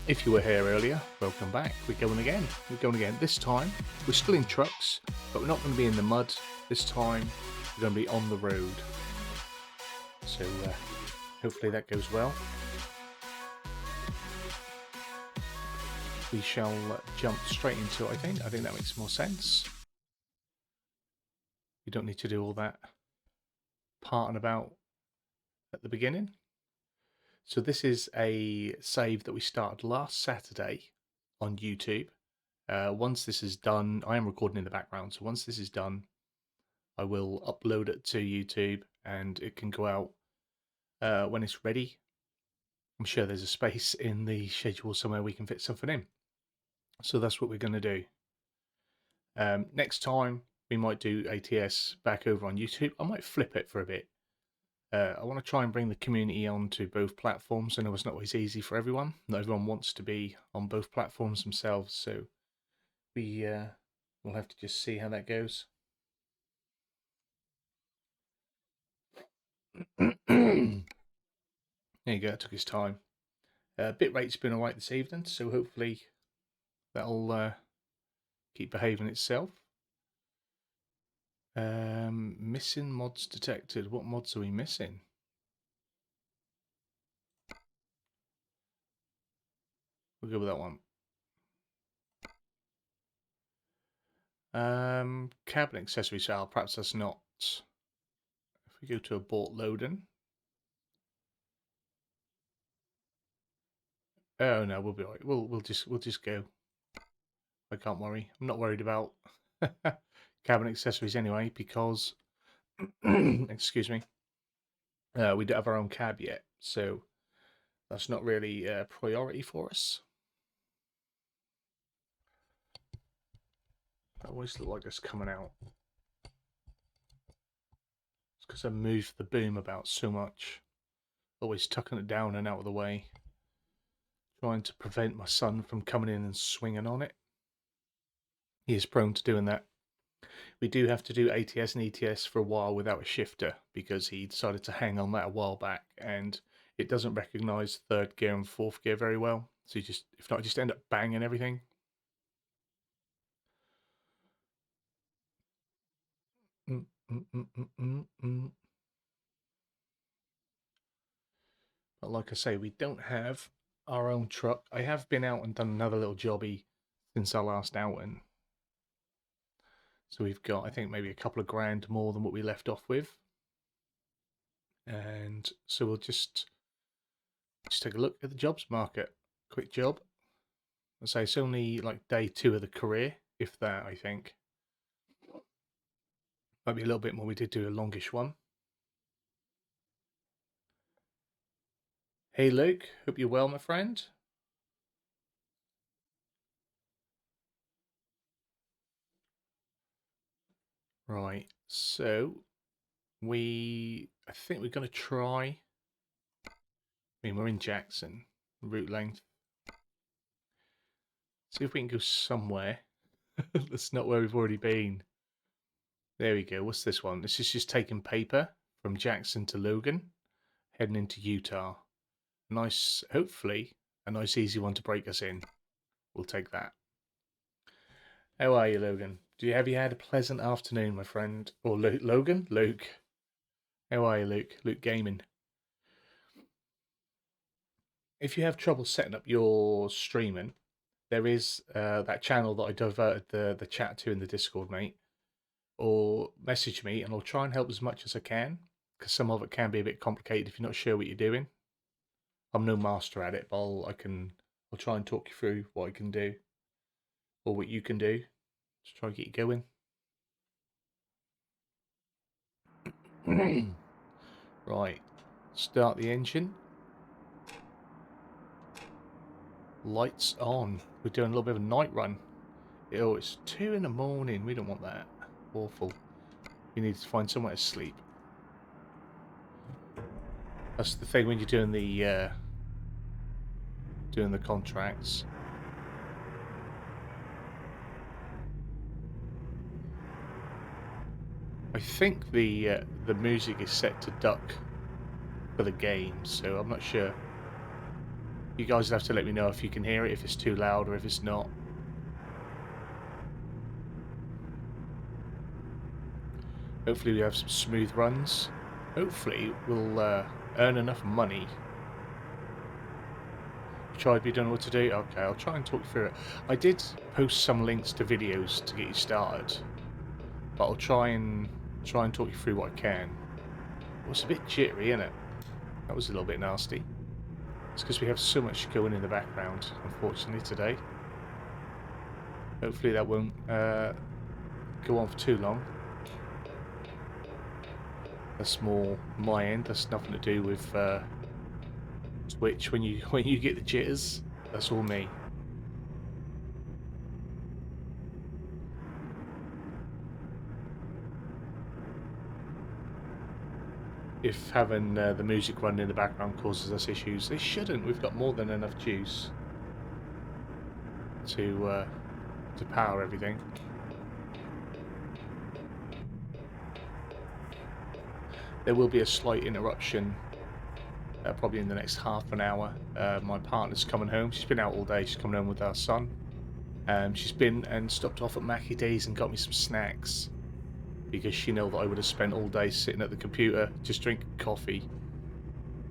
If you were here earlier, welcome back. We're going again. This time, we're still in trucks, but we're not going to be in the mud. This time, we're going to be on the road. So, hopefully that goes well. We shall jump straight into it, I think. I think that makes more sense. You don't need to do all that part and about at the beginning. So this is a save that we started last Saturday on YouTube. Once this is done, I am recording in the background, so once this is done, I will upload it to YouTube and it can go out when it's ready. I'm sure there's a space in the schedule somewhere we can fit something in. So that's what we're going to do. Next time, we might do ATS back over on YouTube. I might flip it for a bit. I want to try and bring the community onto both platforms. I know it's not always easy for everyone. Not everyone wants to be on both platforms themselves, so we'll have to just see how that goes. There you go, it took his time. Bitrate's been alright this evening, so hopefully that'll keep behaving itself. Missing mods detected. What mods are we missing? We'll go with that one. Cabin accessory sale. Perhaps that's not. If we go to abort loading. Oh no, we'll be alright. We'll just go. I can't worry. I'm not worried about cabin accessories anyway because excuse me. We don't have our own cab yet, so that's not really a priority for us. I always look like it's coming out. It's because I moved the boom about so much. Always tucking it down and out of the way. Trying to prevent my son from coming in and swinging on it. He is prone to doing that. We do have to do ATS and ETS for a while without a shifter because he decided to hang on that a while back and it doesn't recognise third gear and fourth gear very well. So you just, if not, just end up banging everything. But like I say, we don't have our own truck. I have been out and done another little jobby since our last outing. So we've got, I think, maybe a couple of grand more than what we left off with. And so we'll just take a look at the jobs market. Quick job. I'd say it's only like day 2 of the career, if that, I think. Might be a little bit more. We did do a longish one. Hey Luke, hope you're well, my friend. Right, so I think we're going to try. I mean, we're in Jackson, route length. See if we can go somewhere. That's not where we've already been. There we go. What's this one? This is just taking paper from Jackson to Logan, heading into Utah. Nice, hopefully, a nice easy one to break us in. We'll take that. How are you, Logan? Have you had a pleasant afternoon, my friend? Or Logan? Luke. How are you, Luke? Luke Gaming. If you have trouble setting up your streaming, there is that channel that I diverted the chat to in the Discord, mate. Or message me and I'll try and help as much as I can, because some of it can be a bit complicated if you're not sure what you're doing. I'm no master at it, but I'll try and talk you through what I can do or what you can do to try and get you going. Right, start the engine. Lights on. We're doing a little bit of a night run. Oh, it's 2 in the morning. We don't want that. Awful. We need to find somewhere to sleep. That's the thing when you're doing the contracts. I think the music is set to duck for the game, so I'm not sure. You guys have to let me know if you can hear it, if it's too loud or if it's not. Hopefully we have some smooth runs. Hopefully we'll earn enough money. Tried, we don't know what to do. Okay, I'll try and talk you through it. I did post some links to videos to get you started, but I'll try and talk you through what I can. Well, it's a bit jittery, isn't it? That was a little bit nasty. It's because we have so much going in the background, unfortunately, today. Hopefully that won't go on for too long. That's more my end. That's nothing to do with Twitch. When you get the jitters, that's all me. If having the music running in the background causes us issues, it shouldn't. We've got more than enough juice to power everything. There will be a slight interruption, probably in the next half an hour. My partner's coming home. She's been out all day. She's coming home with our son. She's been and stopped off at Mackie D's and got me some snacks, because she knew that I would have spent all day sitting at the computer just drinking coffee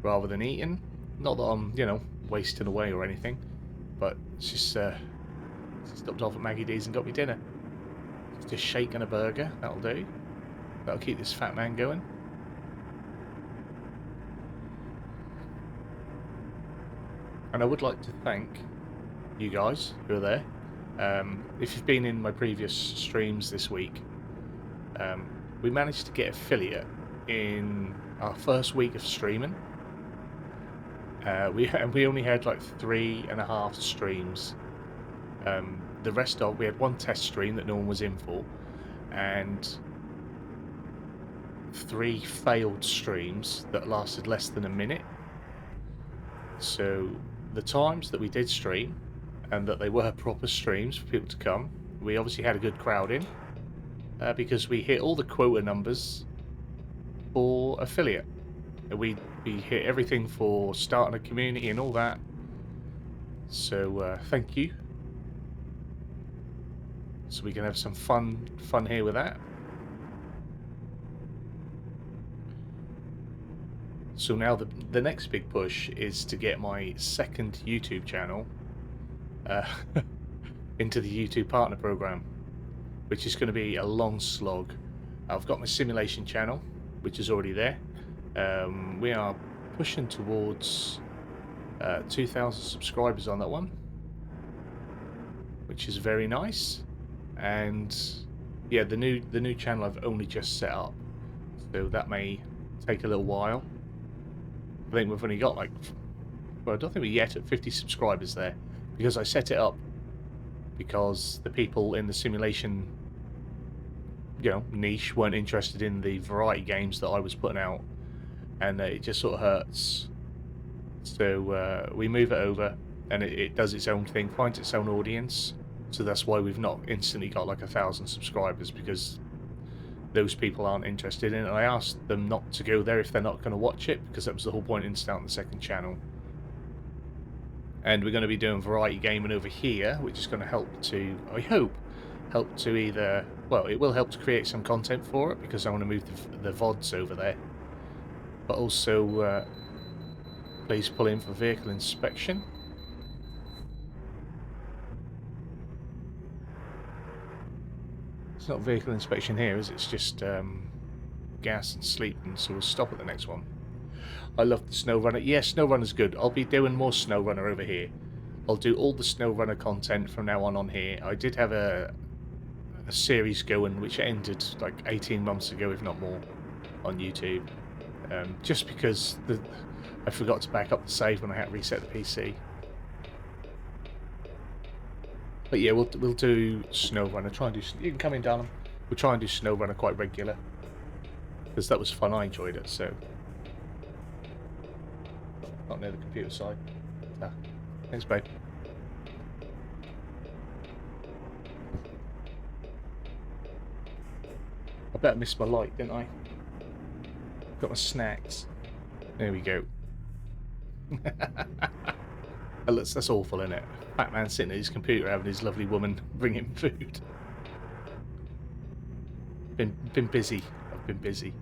rather than eating. Not that I'm, you know, wasting away or anything, but she's stopped off at Mackie D's and got me dinner. Just shake and a burger, that'll do. That'll keep this fat man going. And I would like to thank you guys who are there. If you've been in my previous streams this week, we managed to get affiliate in our first week of streaming. We only had like 3.5 streams. The rest of we had one test stream that no one was in for, and 3 failed streams that lasted less than a minute. So the times that we did stream, and that they were proper streams for people to come, we obviously had a good crowd in, because we hit all the quota numbers for affiliate. We hit everything for starting a community and all that. So thank you. So we can have some fun here with that. So now the next big push is to get my second YouTube channel into the YouTube Partner Program, which is going to be a long slog. I've got my simulation channel, which is already there. We are pushing towards 2,000 subscribers on that one, which is very nice. And yeah, the new channel I've only just set up, so that may take a little while. I think we've only got like, well, I don't think we're yet at 50 subscribers there, because I set it up because the people in the simulation, you know, niche weren't interested in the variety games that I was putting out, and it just sort of hurts. So we move it over, and it does its own thing, finds its own audience. So that's why we've not instantly got like 1,000 subscribers, because those people aren't interested in it. And I asked them not to go there if they're not going to watch it, because that was the whole point in starting the second channel. And we're going to be doing variety gaming over here, which is going to help to, I hope, help to either, well, it will help to create some content for it, because I want to move the VODs over there. But also, please pull in for vehicle inspection. It's not vehicle inspection here, is it? It's just gas and sleeping, so we'll stop at the next one. I love the SnowRunner. Yeah, SnowRunner's good. I'll be doing more SnowRunner over here. I'll do all the SnowRunner content from now on here. I did have a series going which ended like 18 months ago, if not more, on YouTube. Just because I forgot to back up the save when I had to reset the PC. But yeah, we'll do SnowRunner. Try and do. You can come in, darling. We'll try and do SnowRunner quite regular, because that was fun. I enjoyed it. So not near the computer side. Ah, thanks, babe. I bet I missed my light, didn't I? Got my snacks. There we go. That's awful, isn't it? Fat man sitting at his computer having his lovely woman bring him food. Been busy. I've been busy.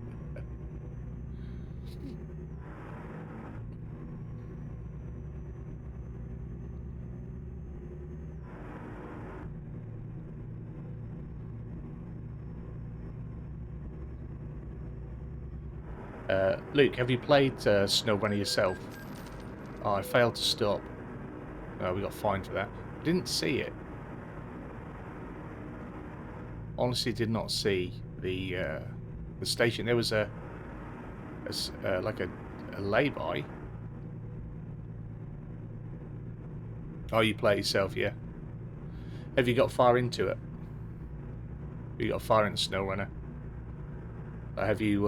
Luke, have you played SnowRunner yourself? Oh, I failed to stop. Oh, we got fined for that. Didn't see it. Honestly, did not see the station. There was like a lay-by. Oh, you play it yourself, yeah. Have you got far into it? Have you got far into SnowRunner? Have you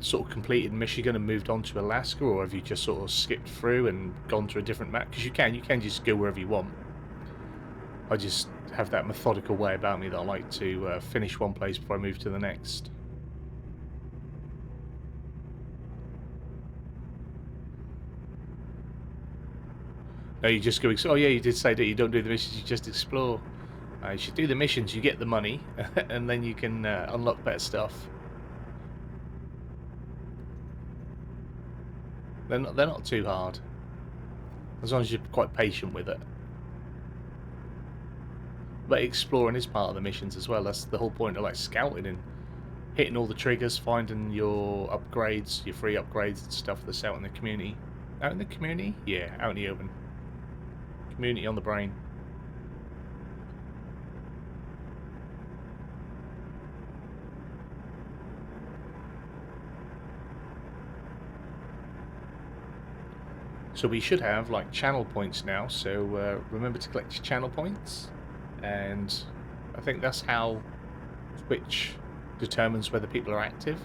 sort of completed Michigan and moved on to Alaska, or have you just sort of skipped through and gone to a different map? Because you can just go wherever you want. I just have that methodical way about me that I like to finish one place before I move to the next. No, you just go. Oh yeah, you did say that you don't do the missions; you just explore. You should do the missions. You get the money, and then you can unlock better stuff. They're not too hard, as long as you're quite patient with it. But exploring is part of the missions as well. That's the whole point of like scouting and hitting all the triggers, finding your upgrades, your free upgrades and stuff that's out in the community. Out in the community? Yeah, out in the open. Community on the brain. So we should have like channel points now, so remember to collect your channel points, and I think that's how Twitch determines whether people are active,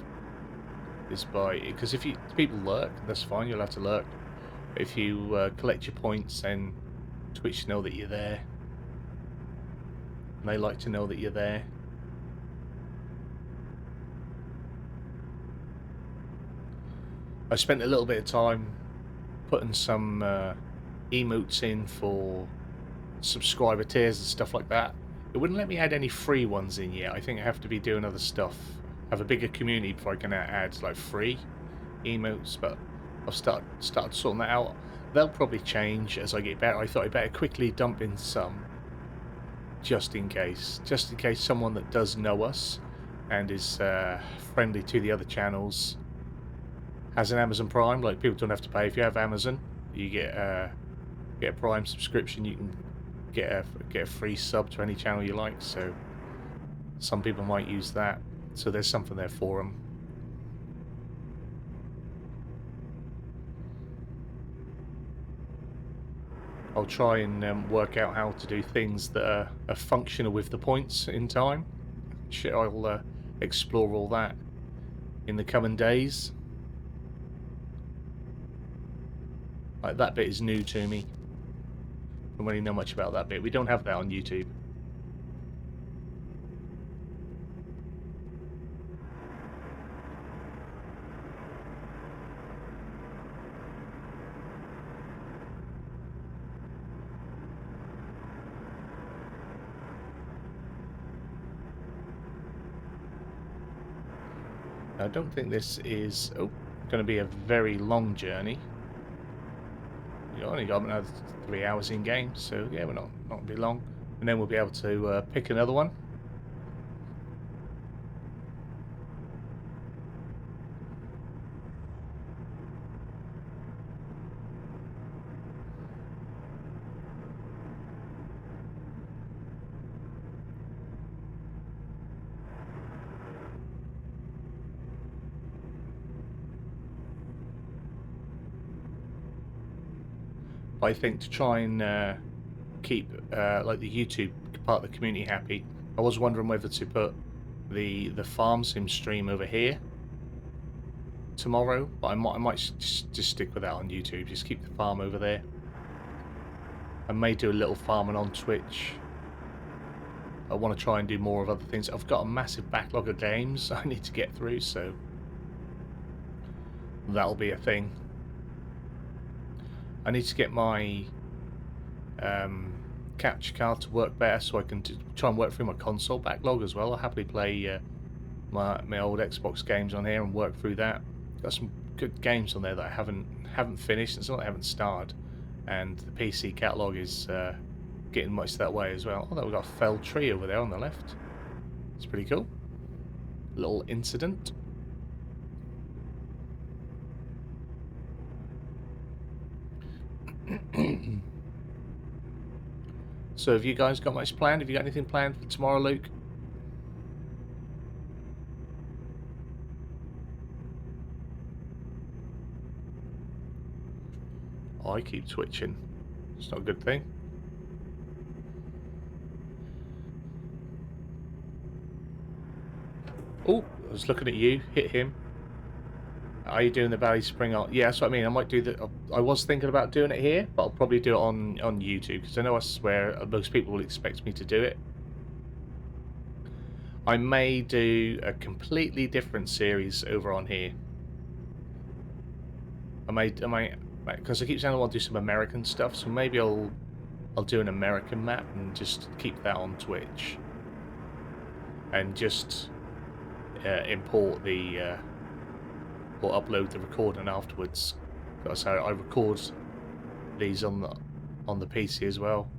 is by, because if people lurk, that's fine, you'll have to lurk. If you collect your points, then Twitch know that you're there, and they like to know that you're there. I spent a little bit of time putting some emotes in for subscriber tiers and stuff like that. It wouldn't let me add any free ones in yet. I think I have to be doing other stuff, have a bigger community before I can add like free emotes, but I've started sorting that out. They'll probably change as I get better. I thought I'd better quickly dump in some, just in case someone that does know us and is friendly to the other channels has an Amazon Prime. Like, people don't have to pay. If you have Amazon, you get a Prime subscription. You can get a free sub to any channel you like. So some people might use that. So there's something there for them. I'll try and work out how to do things that are functional with the points in time. I'll explore all that in the coming days. Like, that bit is new to me. I don't really know much about that bit. We don't have that on YouTube. I don't think this is going to be a very long journey. We only got another 3 hours in game, so yeah, we're not be long, and then we'll be able to pick another one. I think to try and keep like the YouTube part of the community happy, I was wondering whether to put the farm sim stream over here tomorrow, but I might just stick with that on YouTube. Just keep the farm over there. I may do a little farming on Twitch. I want to try and do more of other things. I've got a massive backlog of games I need to get through, so that'll be a thing. I need to get my capture card to work better, so I can try and work through my console backlog as well. I'll happily play my old Xbox games on here and work through that. Got some good games on there that I haven't finished. It's not that I haven't started, and the PC catalog is getting much that way as well. Although we've got a felled tree over there on the left. It's pretty cool. Little incident. So have you guys got much planned? Have you got anything planned for tomorrow, Luke? Oh, I keep twitching. It's not a good thing. Oh, I was looking at you. Hit him. Are you doing the Valley Spring art? Yeah, that's what I mean. I might do the. I was thinking about doing it here, but I'll probably do it on YouTube because I know that's where most people will expect me to do it. I may do a completely different series over on here. I might, because I keep saying I want to do some American stuff, so maybe I'll do an American map and just keep that on Twitch, and just import the or upload the recording afterwards. That's how I record these on the PC as well.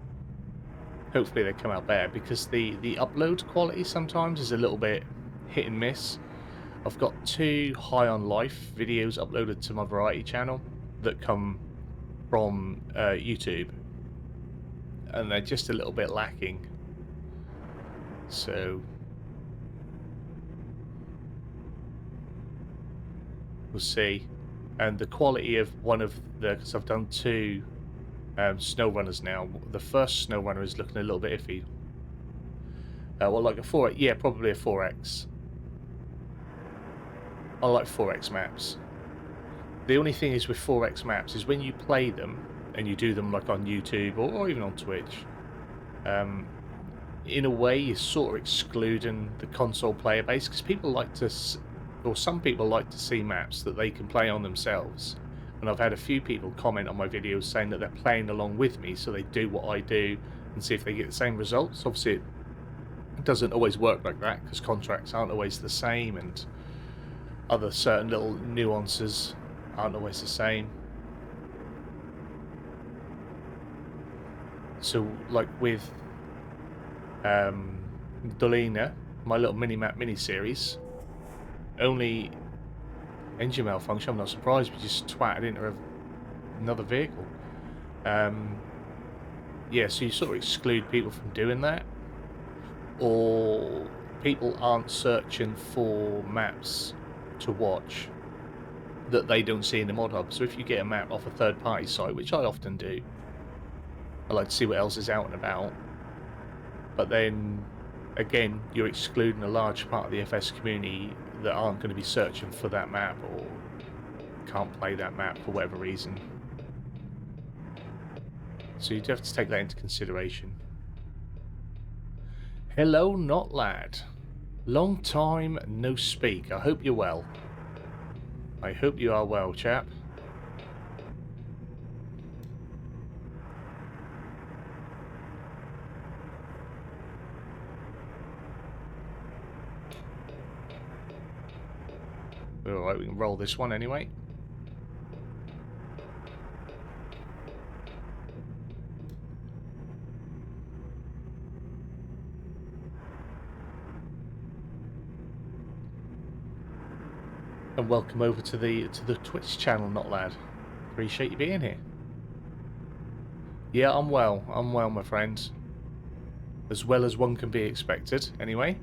Hopefully they come out better, because the upload quality sometimes is a little bit hit and miss. I've got 2 High on Life videos uploaded to my variety channel that come from YouTube, and they're just a little bit lacking. So we'll see. And the quality of one of the, because I've done 2 snow runners now. The first snow runner is looking a little bit iffy. Well, like a 4x, yeah, probably a 4x. I like 4x maps. The only thing is with 4x maps is when you play them and you do them like on YouTube or even on Twitch, in a way you're sort of excluding the console player base, because people like to, or some people like to see maps that they can play on themselves. And I've had a few people comment on my videos saying that they're playing along with me, so they do what I do and see if they get the same results. Obviously it doesn't always work like that, because contracts aren't always the same, and other certain little nuances aren't always the same. So like with Dolina, my little mini-map mini-series, only engine malfunction, I'm not surprised, we just twatted into another vehicle. Yeah, so you sort of exclude people from doing that, or people aren't searching for maps to watch that they don't see in the mod hub. So if you get a map off a third-party site, which I often do, I like to see what else is out and about, but then again you're excluding a large part of the FS community that aren't going to be searching for that map or can't play that map for whatever reason. So you do have to take that into consideration. Hello, not lad. Long time no speak. I hope you're well. I hope you are well, chap. Alright, we can roll this one anyway. And welcome over to the Twitch channel, not lad. Appreciate you being here. Yeah, I'm well, my friend. As well as one can be expected, anyway.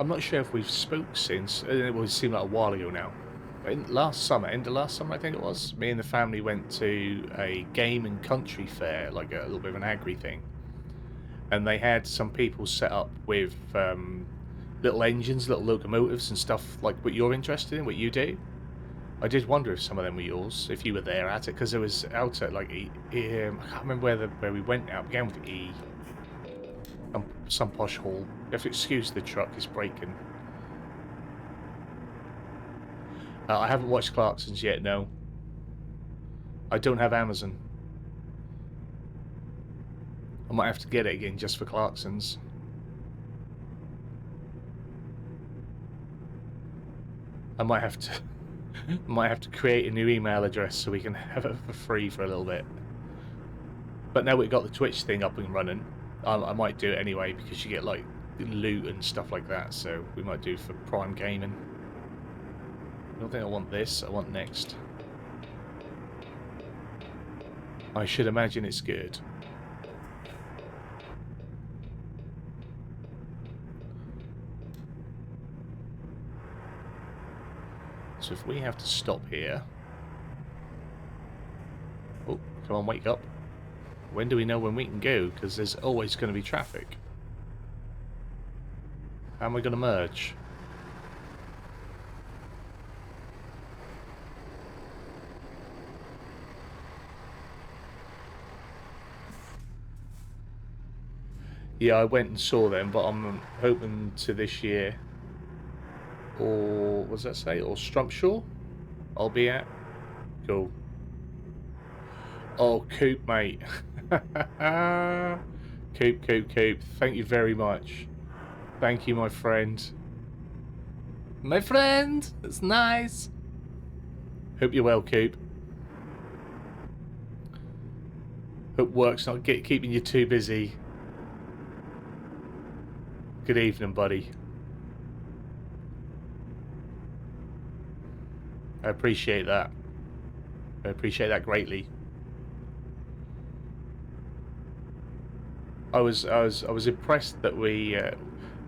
I'm not sure if we've spoke since. It would seem like a while ago now. Last summer, end of last summer, I think it was. Me and the family went to a game and country fair, like a little bit of an agri thing, and they had some people set up with little engines, little locomotives, and stuff like what you're interested in, what you do. I did wonder if some of them were yours, if you were there at it, because it was out at like I can't remember where we went now. It began with E. Some posh hall. You have to excuse the truck, it's breaking. I haven't watched Clarkson's yet, no. I don't have Amazon. I might have to get it again just for Clarkson's. I might have to create a new email address so we can have it for free for a little bit. But now we've got the Twitch thing up and running, I might do it anyway because you get like loot and stuff like that. So we might do for Prime Gaming. I don't think I want this. I want next. I should imagine it's good. So if we have to stop here... Oh, come on, wake up. When do we know when we can go? Because there's always going to be traffic. How am I going to merge? Yeah, I went and saw them, but I'm hoping to this year... Or, what does that say? Or Strumpshaw? I'll be at. Cool. Oh, Coop, mate. Coop. Thank you very much. Thank you, my friend. My friend! It's nice. Hope you're well, Coop. Hope work's not keeping you too busy. Good evening, buddy. I appreciate that. I appreciate that greatly. I was impressed that we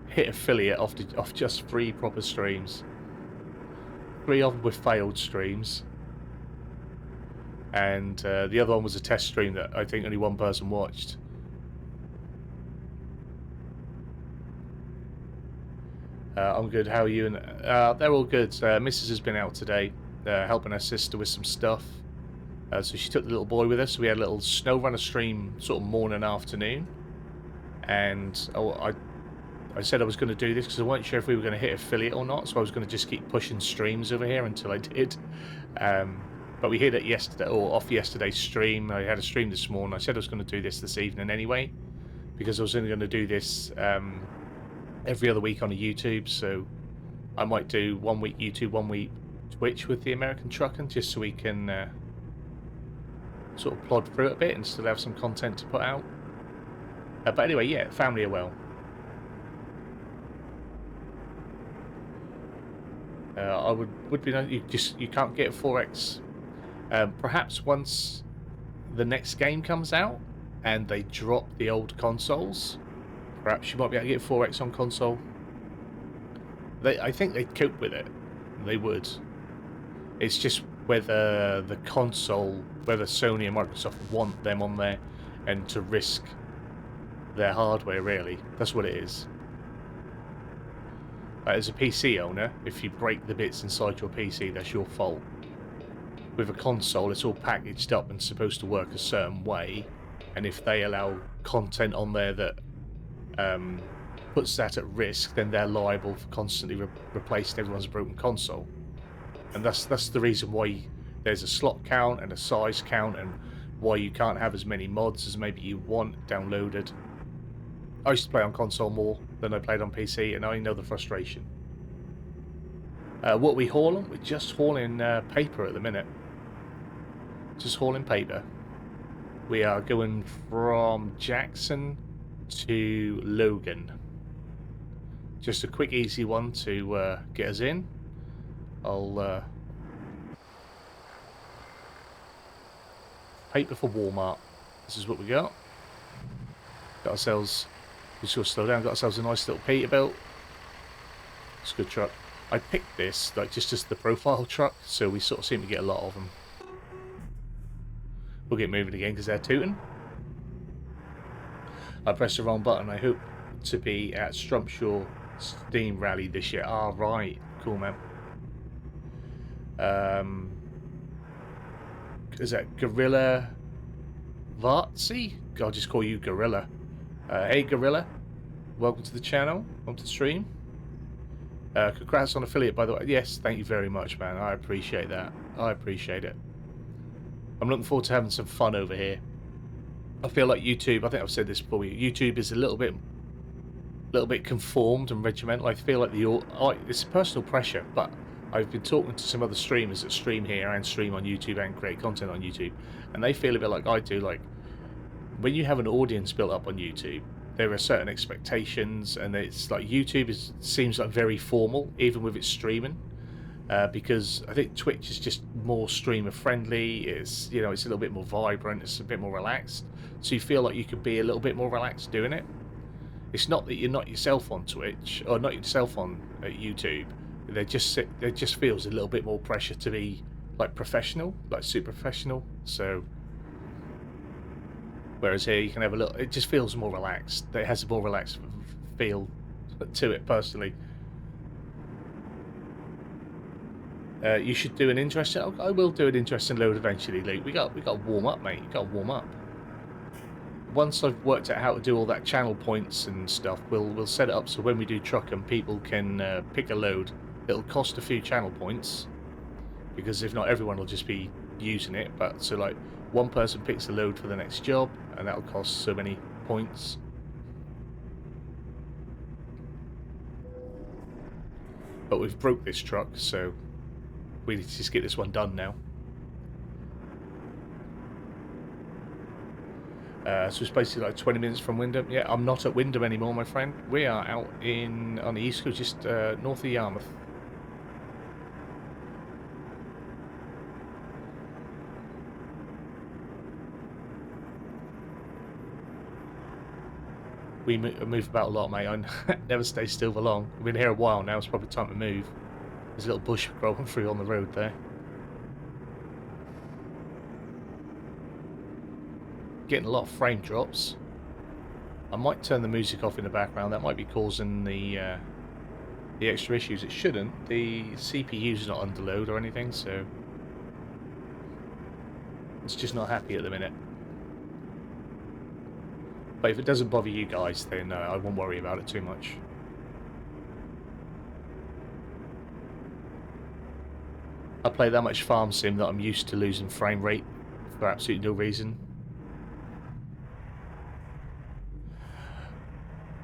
hit affiliate off just 3 proper streams. 3 of them were failed streams, and the other one was a test stream that I think only 1 person watched. I'm good. How are you? And they're all good. Mrs. has been out today, helping her sister with some stuff. So she took the little boy with her. So we had a little snow runner stream, sort of morning, afternoon. And I said I was going to do this because I wasn't sure if we were going to hit affiliate or not. So I was going to just keep pushing streams over here until I did. But we hit it yesterday, or off yesterday's stream. I had a stream this morning. I said I was going to do this evening anyway, because I was only going to do this every other week on a YouTube. So I might do 1 week YouTube, 1 week Twitch with the American Trucking, just so we can sort of plod through it a bit and still have some content to put out. But anyway, yeah, family are well. I would be you can't get 4X. Perhaps once the next game comes out and they drop the old consoles, perhaps you might be able to get 4X on console. I think they'd cope with it. They would. It's just whether the console, whether Sony and Microsoft want them on there and to risk their hardware, really. That's what it is. As a PC owner, if you break the bits inside your PC, that's your fault. With a console, it's all packaged up and supposed to work a certain way, and if they allow content on there that puts that at risk, then they're liable for constantly replacing everyone's broken console. And that's the reason why there's a slot count and a size count, and why you can't have as many mods as maybe you want downloaded. I used to play on console more than I played on PC, and I know the frustration. What are we hauling? We're just hauling paper at the minute. Just hauling paper. We are going from Jackson to Logan. Just a quick, easy one to get us in. I'll paper for Walmart. This is what we got. Got ourselves. We just got to slow down. Got ourselves a nice little Peterbilt. It's a good truck. I picked this like just as the profile truck, so we sort of seem to get a lot of them. We'll get moving again because they're tooting. I pressed the wrong button. I hope to be at Strumpshaw Steam Rally this year. Ah, right. Cool, man. Is that Gorilla Vartsy? I'll just call you Gorilla. Hey Gorilla, welcome to the channel, welcome to the stream. Congrats on affiliate, by the way. Yes, thank you very much, man. I appreciate that. I appreciate it. I'm looking forward to having some fun over here. I feel like YouTube, I think I've said this before, YouTube is a little bit conformed and regimental. I feel like it's personal pressure, but I've been talking to some other streamers that stream here and stream on YouTube and create content on YouTube, and they feel a bit like I do. Like, when you have an audience built up on YouTube, there are certain expectations, and it's like YouTube seems like very formal, even with its streaming. Because I think Twitch is just more streamer friendly. It's it's a little bit more vibrant. It's a bit more relaxed, so you feel like you could be a little bit more relaxed doing it. It's not that you're not yourself on Twitch or not yourself on YouTube. There just feels a little bit more pressure to be like professional, like super professional. So whereas here you can have a little. It just feels more relaxed. It has a more relaxed feel to it personally. You should do an interesting. I will do an interesting load eventually, Luke. We got to warm up, mate. You got to warm up. Once I've worked out how to do all that channel points and stuff, we'll set it up so when we do truck and people can pick a load, it'll cost a few channel points, because if not, everyone will just be using it. But so like one person picks a load for the next job, and that'll cost so many points. But we've broke this truck, so we need to just get this one done now. So it's basically like 20 minutes from Wyndham. Yeah, I'm not at Wyndham anymore, my friend. We are out on the east coast, just north of Yarmouth. We move about a lot, mate. I never stay still for long. We've been here a while now. It's probably time to move. There's a little bush growing through on the road there. Getting a lot of frame drops. I might turn the music off in the background. That might be causing the extra issues. It shouldn't. The CPU's not under load or anything, so it's just not happy at the minute. But if it doesn't bother you guys, then I won't worry about it too much. I play that much farm sim that I'm used to losing frame rate for absolutely no reason.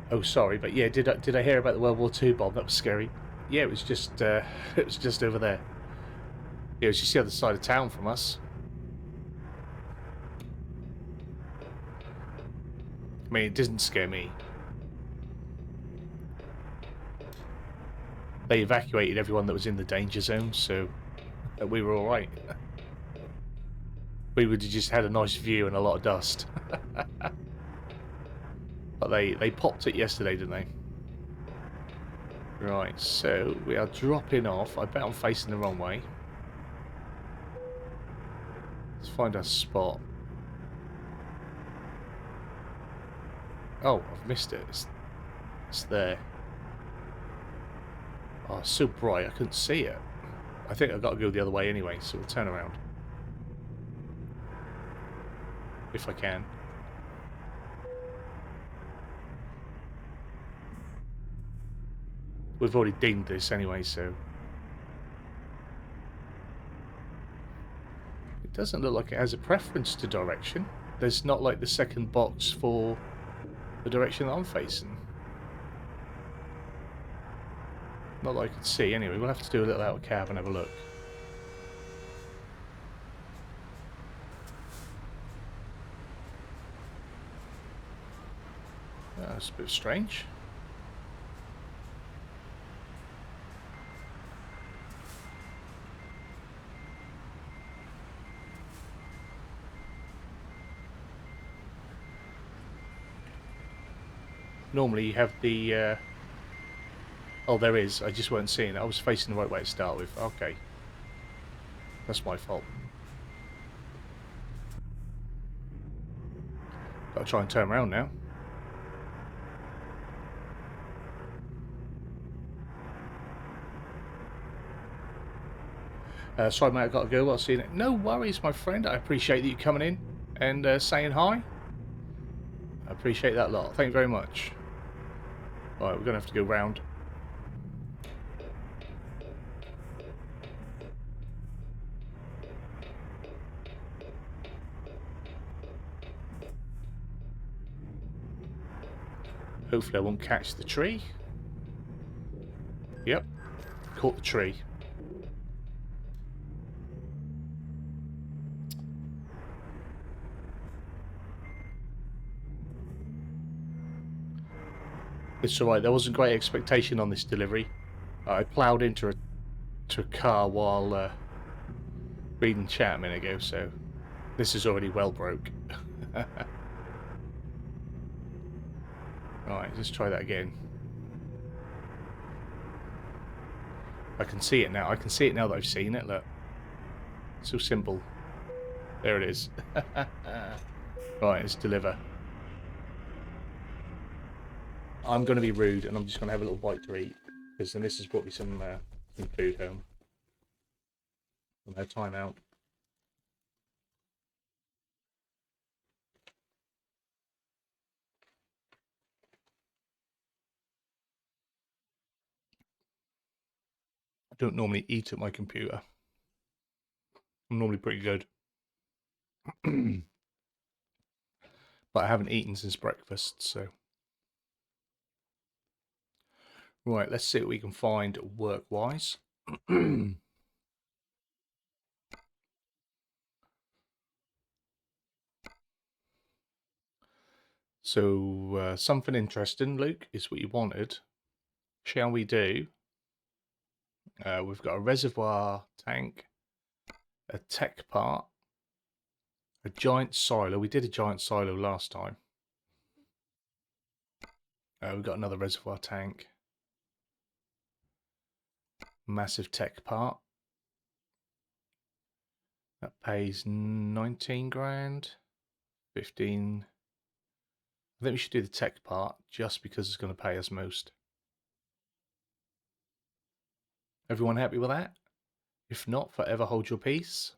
Oh, sorry, but yeah, did I hear about the World War II bomb? That was scary. Yeah, it was just over there. Yeah, it was just the other side of town from us. I mean, it doesn't scare me. They evacuated everyone that was in the danger zone, so we were all right. We would have just had a nice view and a lot of dust. But they popped it yesterday, didn't they? Right, so we are dropping off. I bet I'm facing the wrong way. Let's find our spot. Oh, I've missed it. It's there. Oh, it's so bright I couldn't see it. I think I've got to go the other way anyway, so we'll turn around. If I can. We've already dinged this anyway, so... It doesn't look like it has a preference to direction. There's not like the second box for the direction that I'm facing. Not that I could see anyway. We'll have to do a little out of cab and have a look. That's a bit strange. Normally you have the... Oh, there is. I just weren't seeing it. I was facing the right way to start with. Okay. That's my fault. Gotta try and turn around now. Sorry, mate, I've got to go. I'll see you. No worries, my friend. I appreciate that you coming in and saying hi. I appreciate that a lot. Thank you very much. All right, we're going to have to go round. Hopefully I won't catch the tree. Yep, caught the tree. It's alright, there wasn't great expectation on this delivery. I ploughed into a car while reading chat a minute ago, so this is already well broke. Alright, let's try that again. I can see it now. I can see it now that I've seen it, look. So simple. There it is. Right, let's deliver. I'm going to be rude and I'm just going to have a little bite to eat. Because then this has brought me some food home. No time out. I don't normally eat at my computer. I'm normally pretty good. But I haven't eaten since breakfast, so. Right, let's see what we can find work-wise. So, something interesting, Luke, is what you wanted. Shall we do? We've got a reservoir tank, a tech part, a giant silo. We did a giant silo last time. We've got another reservoir tank, massive tech part. That pays 19 grand, 15. I think we should do the tech part just because it's going to pay us most. Everyone happy with that? If not, forever hold your peace.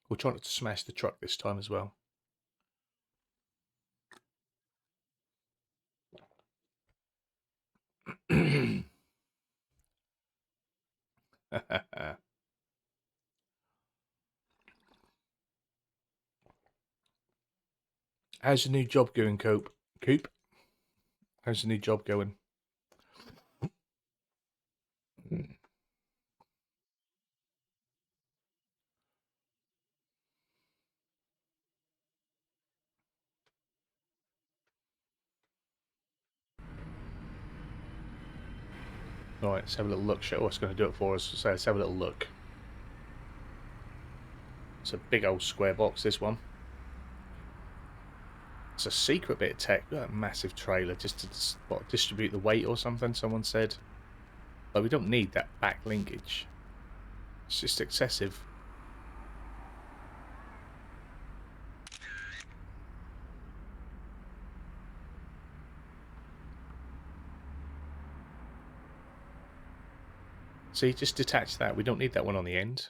We'll try not to smash the truck this time as well. How's your new job going, Coop? How's your new job going? Right, let's have a little look. Show what's going to do it for us. So let's have a little look. It's a big old square box, this one. It's a secret bit of tech. Got a massive trailer just to distribute the weight or something, someone said. But we don't need that back linkage. It's just excessive. See, just detach that. We don't need that one on the end.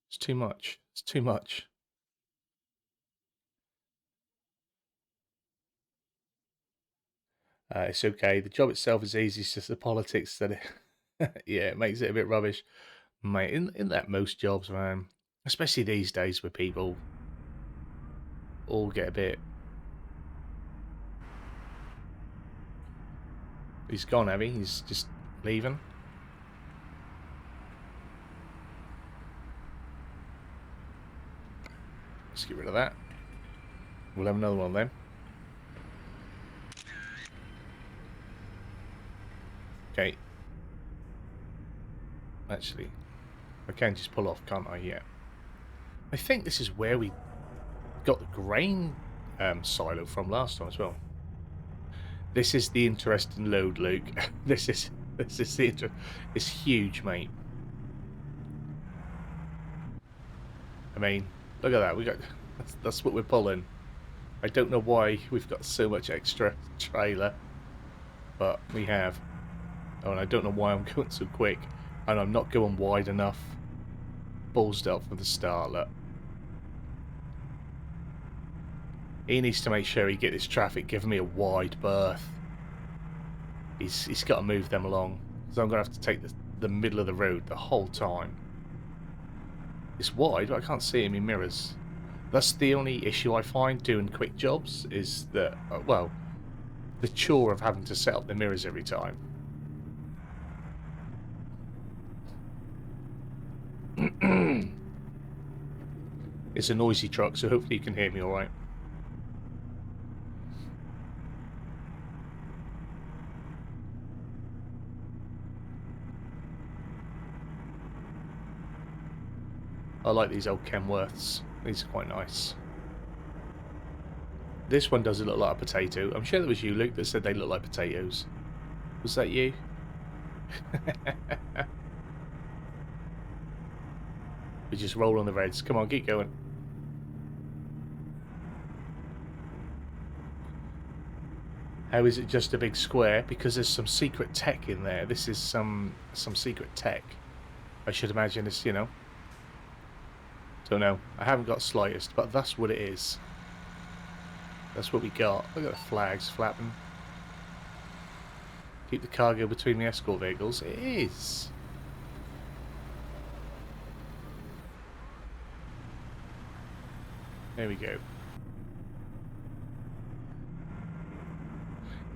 It's too much. It's too much. It's okay. The job itself is easy. It's just the politics that it, yeah, it makes it a bit rubbish. Mate, in that most jobs, man, especially these days where people all get a bit. He's gone, have he? He's just leaving. Let's get rid of that. We'll have another one then. Okay. Actually, I can just pull off, can't I? Yeah. I think this is where we got the grain silo from last time as well. This is the interesting load, Luke. this is the it's huge, mate. I mean, look at that. We got That's what we're pulling. I don't know why we've got so much extra trailer, but we have. Oh, and I don't know why I'm going so quick, and I'm not going wide enough. Ballsed up from the start, look. He needs to make sure he get this traffic giving me a wide berth. He's got to move them along, so I'm going to have to take the middle of the road the whole time. It's wide, but I can't see him in mirrors. That's the only issue I find doing quick jobs, is that, well, the chore of having to set up the mirrors every time. It's a noisy truck, so hopefully you can hear me alright. I like these old Kenworths. These are quite nice. This one doesn't look like a potato. I'm sure that was you, Luke, that said they look like potatoes. Was that you? We just roll on the reds. Come on, keep going. How is it just a big square? Because there's some secret tech in there. This is some secret tech. I should imagine it's, you know. Don't know. I haven't got slightest, but that's what it is. That's what we got. Look at the flags flapping. Keep the cargo between the escort vehicles. It is. There we go.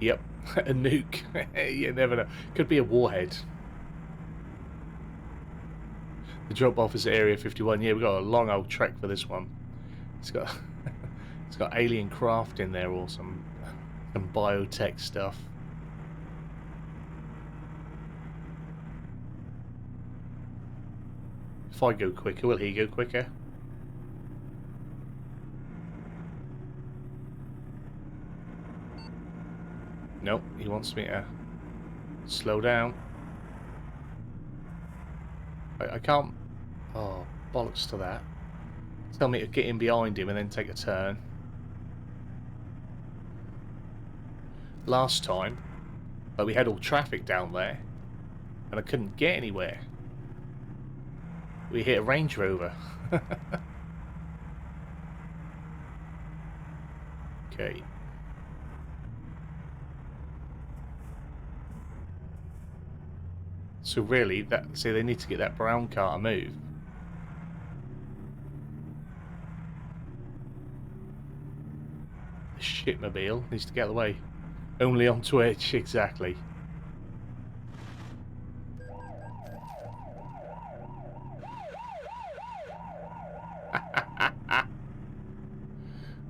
Yep, a nuke. You never know. Could be a warhead. The drop off is at Area 51. Yeah, we've got a long old trek for this one. It's got it's got alien craft in there or some biotech stuff. If I go quicker, will he go quicker? Nope, he wants me to slow down. I can't... Oh, bollocks to that. Tell me to get in behind him and then take a turn. Last time, we had all traffic down there, and I couldn't get anywhere. We hit a Range Rover. Okay. So really, see, they need to get that brown car to move. The shitmobile needs to get out of the way. Only on Twitch, exactly.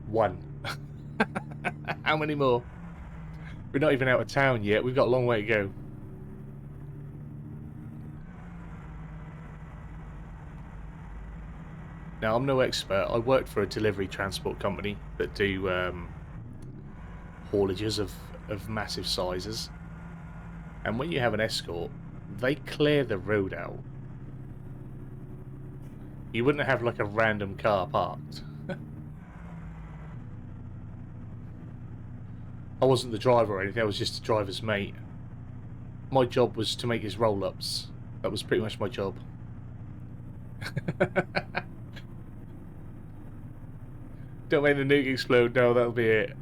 One. How many more? We're not even out of town yet. We've got a long way to go. Now, I'm no expert. I worked for a delivery transport company that do haulages of massive sizes. And when you have an escort, they clear the road out. You wouldn't have like a random car parked. I wasn't the driver or anything, I was just the driver's mate. My job was to make his roll-ups. That was pretty much my job. Don't make the nuke explode, no, that'll be it.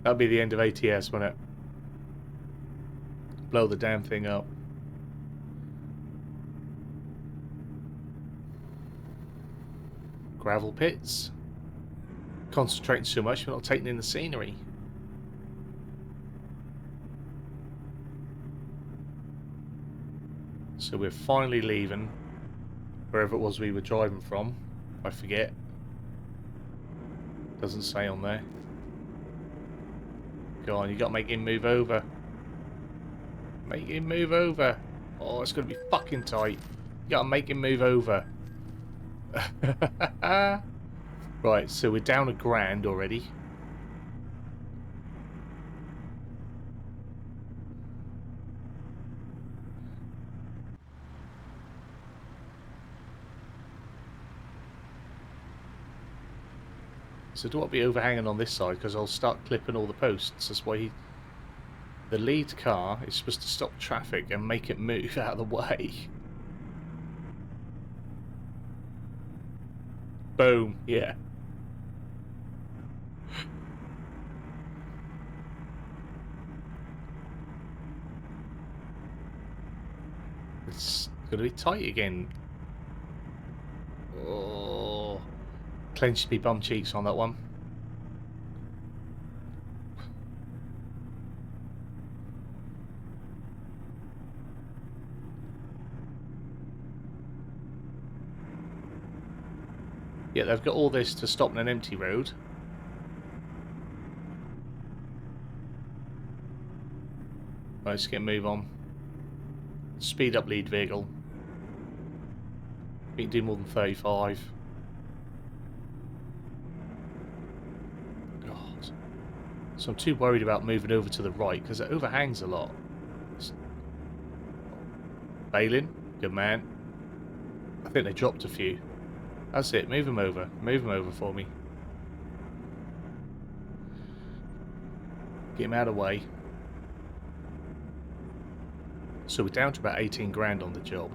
That'll be the end of ATS, won't it? Blow the damn thing up. Gravel pits. Concentrating so much, we're not taking in the scenery. So we're finally leaving wherever it was we were driving from. I forget. Doesn't say on there. Go on, you gotta make him move over. Make him move over. Oh, it's gonna be fucking tight. You gotta make him move over. Right, so we're down $1,000 already. So I don't want to be overhanging on this side because I'll start clipping all the posts. That's why the lead car is supposed to stop traffic and make it move out of the way. Boom, yeah. It's going to be tight again. Oh, clenched me bum cheeks on that one. Yeah, they've got all this to stop on an empty road. Right, let's get a move on. Speed up lead vehicle. We can do more than 35. God. So I'm too worried about moving over to the right because it overhangs a lot. Bailing, good man. I think they dropped a few. That's it, move them over. Move them over for me. Get him out of the way. So we're down to about 18 grand on the job.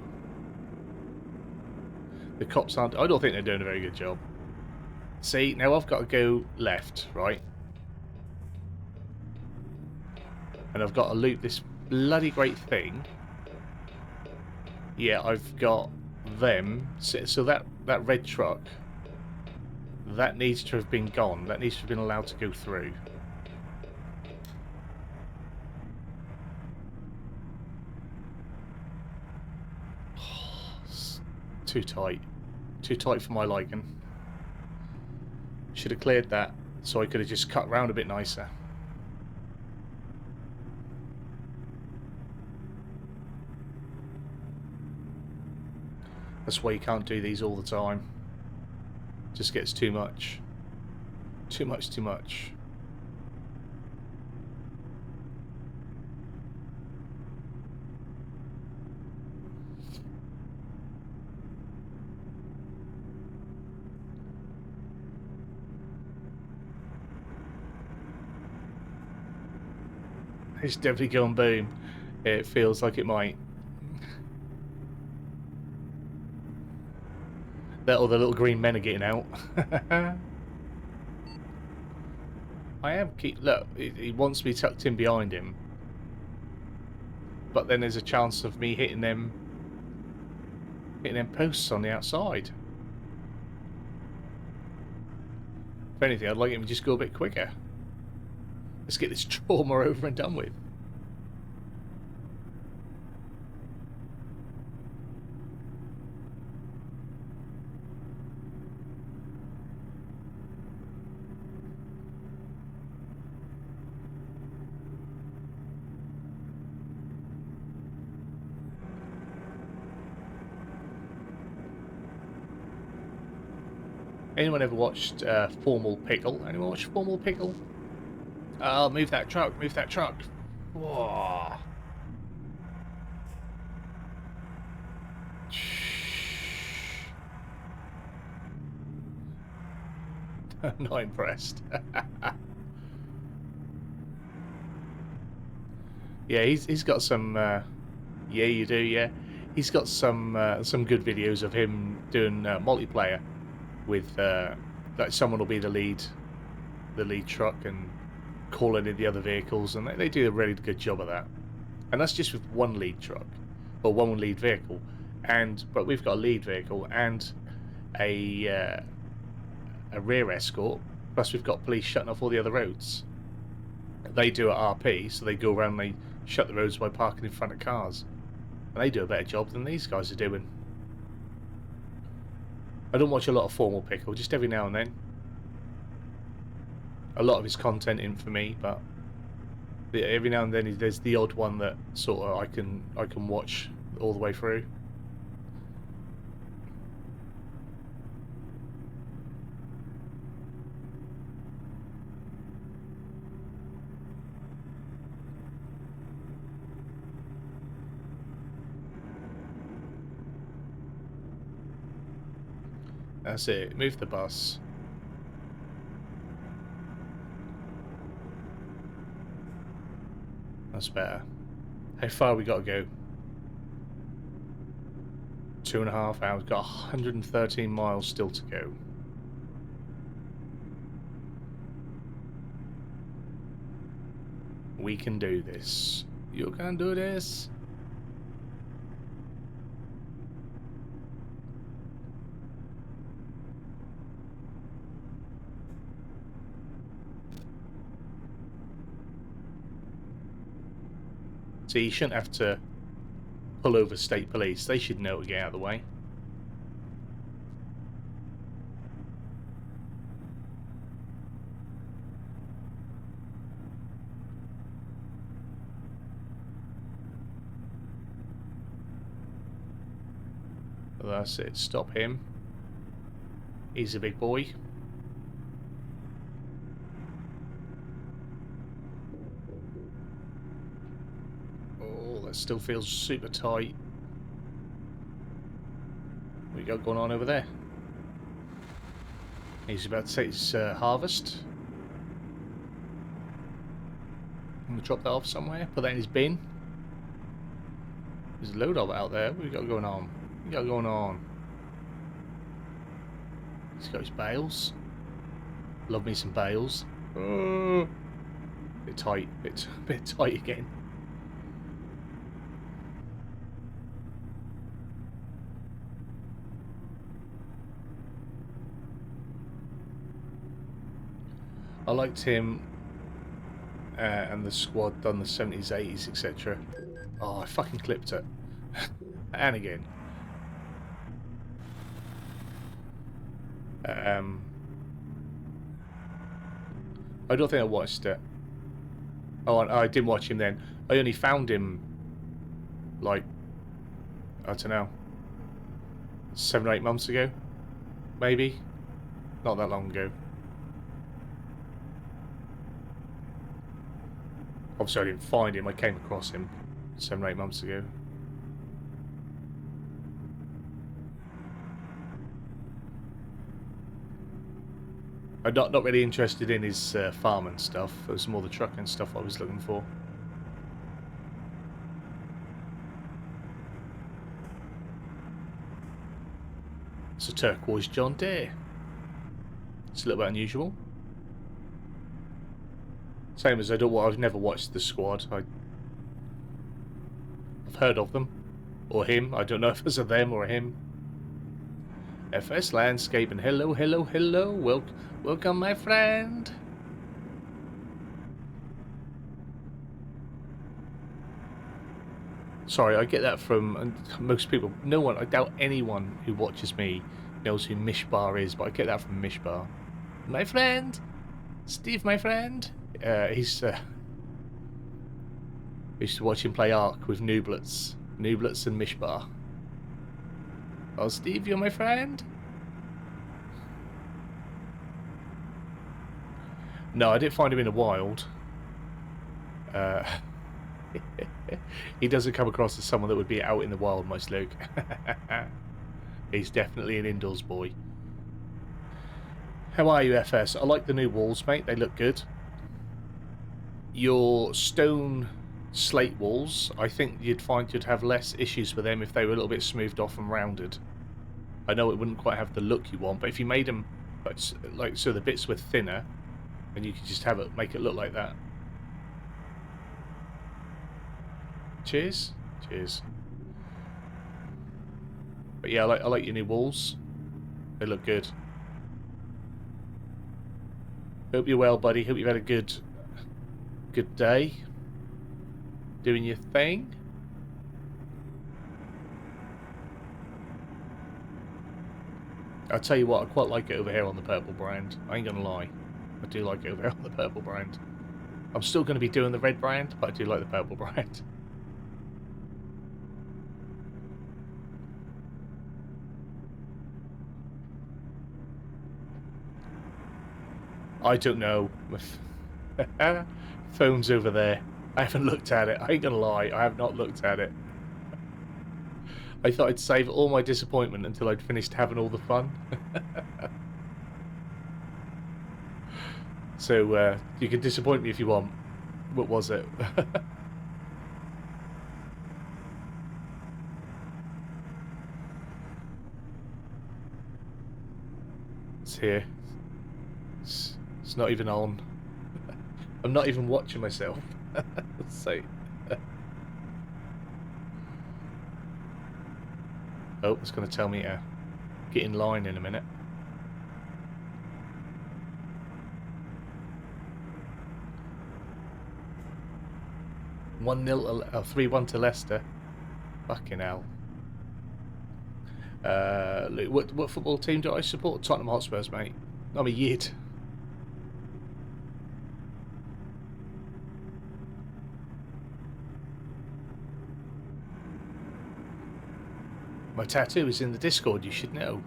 The cops aren't... I don't think they're doing a very good job. See, now I've got to go left, right? And I've got to loop this bloody great thing. Yeah, I've got them. So that red truck, that needs to have been gone. That needs to have been allowed to go through. Too tight. Too tight for my liking. Should have cleared that so I could have just cut round a bit nicer. That's why you can't do these all the time. Just gets too much. Too much, too much. It's definitely going boom. It feels like it might. That or the little green men are getting out. I am look, he wants me tucked in behind him. But then there's a chance of me hitting them posts on the outside. If anything, I'd like him to just go a bit quicker. Let's get this trauma over and done with. Anyone ever watched Formal Pickle? Anyone watch Formal Pickle? Oh, move that truck, move that truck. Whoa. I'm not impressed. Yeah, he's got some. Yeah, you do. Yeah, he's got some good videos of him doing multiplayer with like someone will be the lead truck and calling in the other vehicles, and they do a really good job of that. And that's just with one lead truck or one lead vehicle, but we've got a lead vehicle and a rear escort. Plus, we've got police shutting off all the other roads. They do at RP, so they go around and they shut the roads by parking in front of cars. And they do a better job than these guys are doing. I don't watch a lot of Formal Pickle, just every now and then. A lot of his content in for me, but every now and then there's the odd one that sort of I can watch all the way through. That's it. Move the bus. That's better. How far we got to go? 2.5 hours. Got 113 miles still to go. We can do this. You can do this. So you shouldn't have to pull over state police. They should know to get out of the way. That's it. Stop him. He's a big boy. Oh, that still feels super tight. What we got going on over there? He's about to take his harvest. I'm gonna drop that off somewhere. Put that in his bin. There's a load of it out there. What we got going on? What we got going on? He's got his bales. Love me some bales. Oh, bit tight. Bit tight again. I liked him and the squad done the 70s, 80s, etc. Oh, I fucking clipped it. And again. I don't think I watched it. Oh, I didn't watch him then. I only found him, like, I don't know, 7 or 8 months ago, maybe. Not that long ago. Obviously, I didn't find him. I came across him 7 or 8 months ago. I'm not really interested in his farm and stuff. It was more the truck and stuff I was looking for. It's a turquoise John Deere. It's a little bit unusual. Same as I've never watched the squad. I've heard of them. Or him. I don't know if it's a them or a him. FS Landscape and hello, hello, hello. Welcome, my friend. Sorry, I get that from most people. No one, I doubt anyone who watches me knows who Mishbar is, but I get that from Mishbar. My friend, Steve, my friend. He's used to watch him play Ark with Nooblets and Mishbar. Oh, Steve, you're my friend. No, I didn't find him in the wild. He doesn't come across as someone that would be out in the wild, my Luke. He's definitely an indoors boy. How are you, FS? I like the new walls, mate. They look good. Your stone slate walls, I think you'd find you'd have less issues with them if they were a little bit smoothed off and rounded. I know it wouldn't quite have the look you want, but if you made them like so the bits were thinner, and you could just have it, make it look like that. Cheers. Cheers. But yeah, I like your new walls. They look good. Hope you're well, buddy. Hope you've had a good day. Doing your thing. I'll tell you what, I quite like it over here on the purple brand. I ain't gonna lie. I do like it over here on the purple brand. I'm still going to be doing the red brand, but I do like the purple brand. I don't know. Phone's over there. I haven't looked at it. I ain't gonna lie, I have not looked at it. I thought I'd save all my disappointment until I'd finished having all the fun. So, you can disappoint me if you want. What was it? here. It's not even on. I'm not even watching myself. So. Oh, it's going to tell me to get in line in a minute. Oh, 3-1 to Leicester. Fucking hell. What football team do I support? Tottenham Hotspurs, mate. I'm a yid. My tattoo is in the Discord, you should know.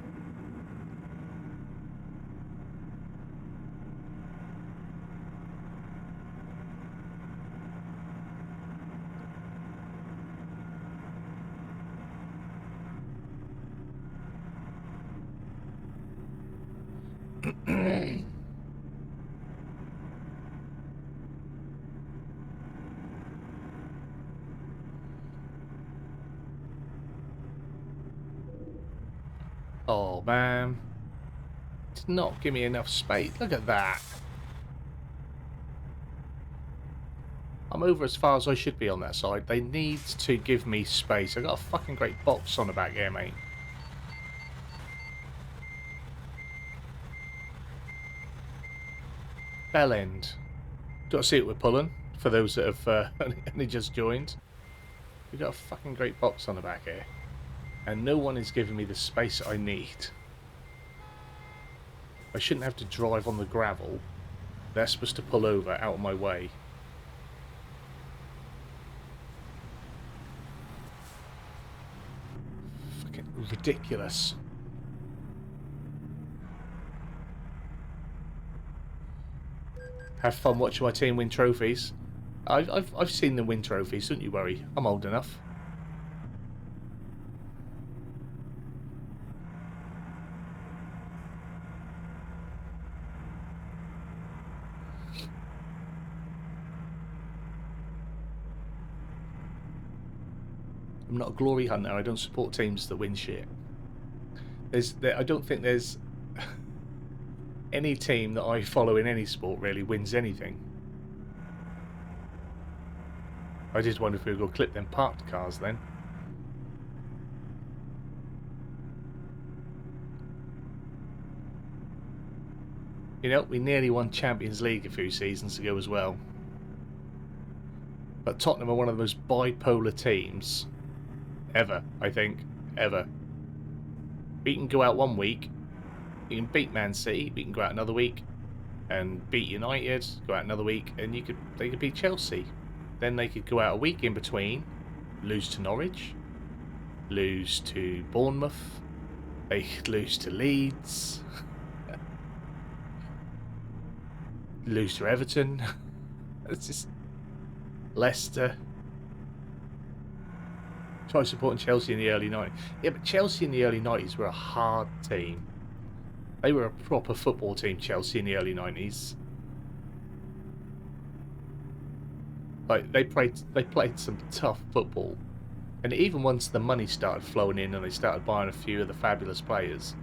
Oh, man. Did not give me enough space. Look at that. I'm over as far as I should be on that side. They need to give me space. I got a fucking great box on the back here, mate. Bell end. Got to see what we're pulling, for those that have only just joined. We've got a fucking great box on the back here. And no one is giving me the space I need. I shouldn't have to drive on the gravel. They're supposed to pull over out of my way. Fucking ridiculous. Have fun watching my team win trophies. I've seen them win trophies, don't you worry. I'm old enough. I'm not a glory hunter. I don't support teams that win shit. I don't think there's any team that I follow in any sport really wins anything. I just wonder if we will clip them parked cars then. You know, we nearly won Champions League a few seasons ago as well. But Tottenham are one of the most bipolar teams ever, I think. Ever. We can go out one week, you can beat Man City, we can go out another week and beat United, go out another week, and they could beat Chelsea. Then they could go out a week in between, lose to Norwich, lose to Bournemouth, they could lose to Leeds, lose to Everton. It's just Leicester. Try supporting Chelsea in the early 90s. Yeah, but Chelsea in the early 90s were a hard team. They were a proper football team, Chelsea, in the early 90s. Like, they played some tough football. And even once the money started flowing in and they started buying a few of the fabulous players,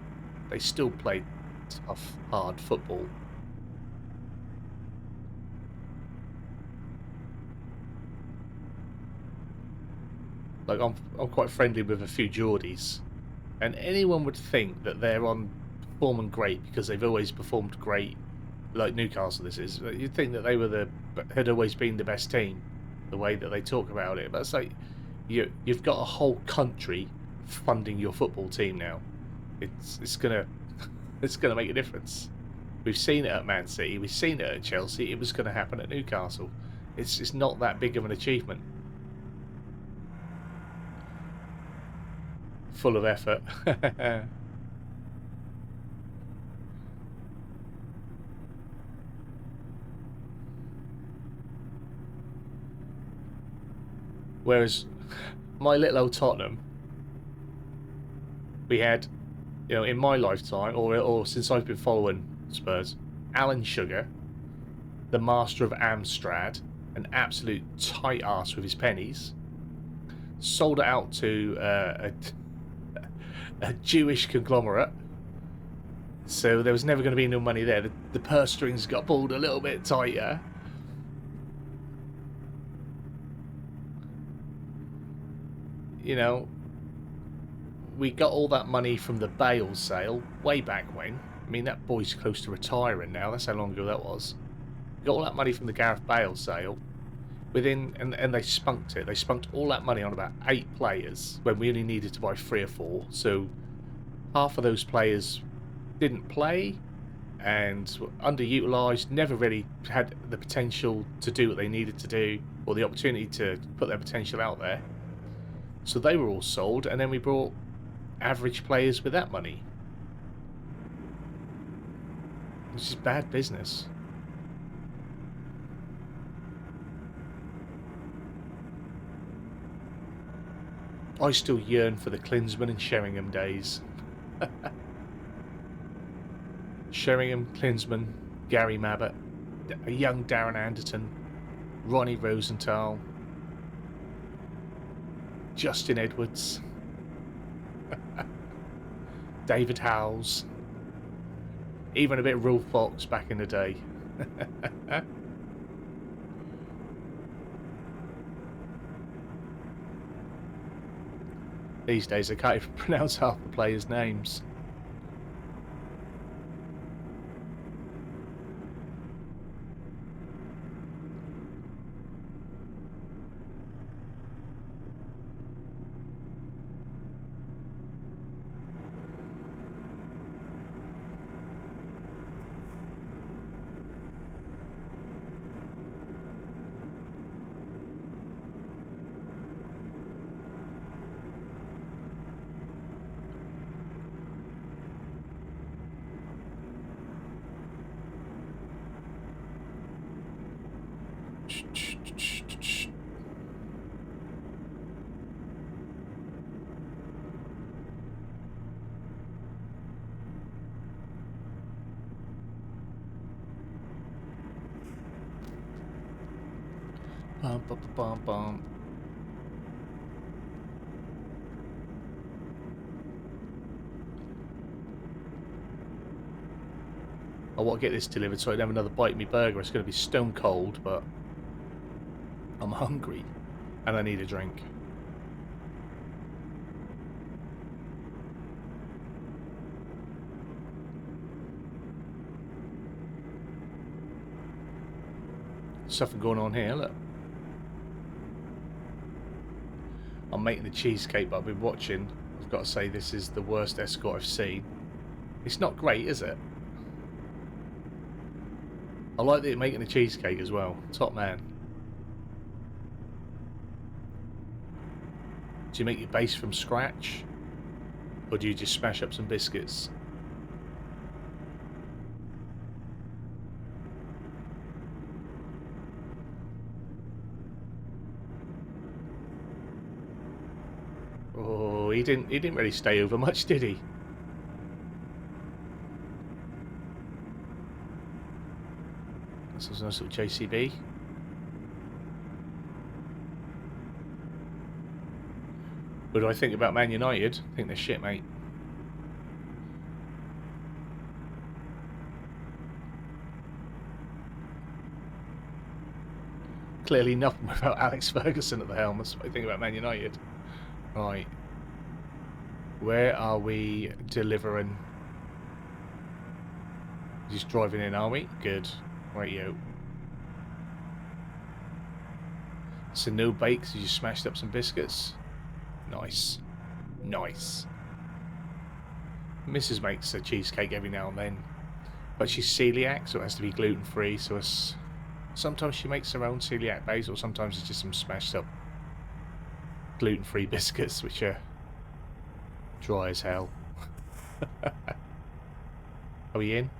they still played tough, hard football. Like, I'm quite friendly with a few Geordies, and anyone would think that they're performing great because they've always performed great, like Newcastle. This is, you'd think that they had always been the best team, the way that they talk about it. But it's like you've got a whole country funding your football team now. It's gonna make a difference. We've seen it at Man City, we've seen it at Chelsea. It was going to happen at Newcastle. It's not that big of an achievement. Full of effort. Whereas my little old Tottenham, we had, you know, in my lifetime, or since I've been following Spurs, Alan Sugar, the master of Amstrad, an absolute tight ass with his pennies, sold it out to a Jewish conglomerate, So there was never going to be no money there. The purse strings got pulled a little bit tighter. You know, we got all that money from the Bale sale way back when. I mean, that boy's close to retiring now. That's how long ago that was. We got all that money from the Gareth Bale sale. And they spunked it. They spunked all that money on about 8 players when we only needed to buy 3 or 4. So half of those players didn't play and were underutilized, never really had the potential to do what they needed to do or the opportunity to put their potential out there. So they were all sold, and then we brought average players with that money. It's just bad business. I still yearn for the Klinsman and Sheringham days. Sheringham, Klinsman, Gary Mabbott, a young Darren Anderton, Ronnie Rosenthal, Justin Edwards, David Howells, even a bit of Rolf Fox back in the day. These days I can't even pronounce half the players' names. Bum, bum, bum, bum. I want to get this delivered so I don't have another bite of my burger. It's going to be stone cold, but I'm hungry and I need a drink. Something going on here, look. I'm making the cheesecake, but I've been watching. I've got to say, this is the worst escort I've seen. It's not great, is it? I like that you're making the cheesecake as well. Top man. Do you make your base from scratch? Or do you just smash up some biscuits? Oh, he didn't really stay over much, did he? This was a nice little JCB. What do I think about Man United? I think they're shit, mate. Clearly nothing without Alex Ferguson at the helm. That's what I think about Man United. Right. Where are we delivering? Just driving in, are we? Good. Right, you. So no bakes, you just smashed up some biscuits. Nice. Nice. Mrs. makes a cheesecake every now and then. But she's celiac, so it has to be gluten-free. So sometimes she makes her own celiac base, or sometimes it's just some smashed up gluten-free biscuits, which are dry as hell. Are we in?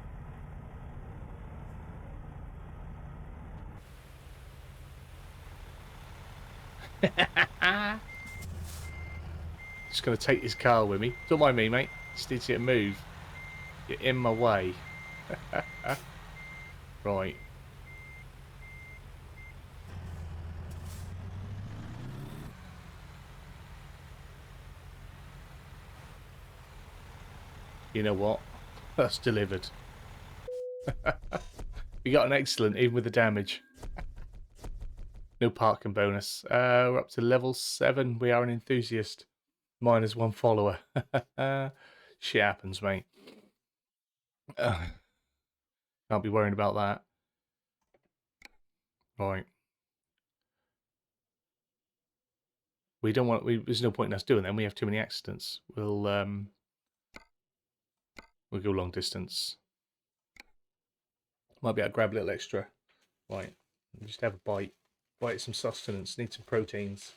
Just gonna take this car with me. Don't mind me, mate. Just need to move. You're in my way. Right. You know what? That's delivered. We got an excellent, even with the damage. No parking bonus. We're up to level 7. We are an enthusiast. Minus 1 follower. Shit happens, mate. Can't be worrying about that. Right. We don't want. There's no point in us doing them. We have too many accidents. We'll go long distance. Might be able to grab a little extra. Right. Just have a bite. Bite some sustenance. Need some proteins.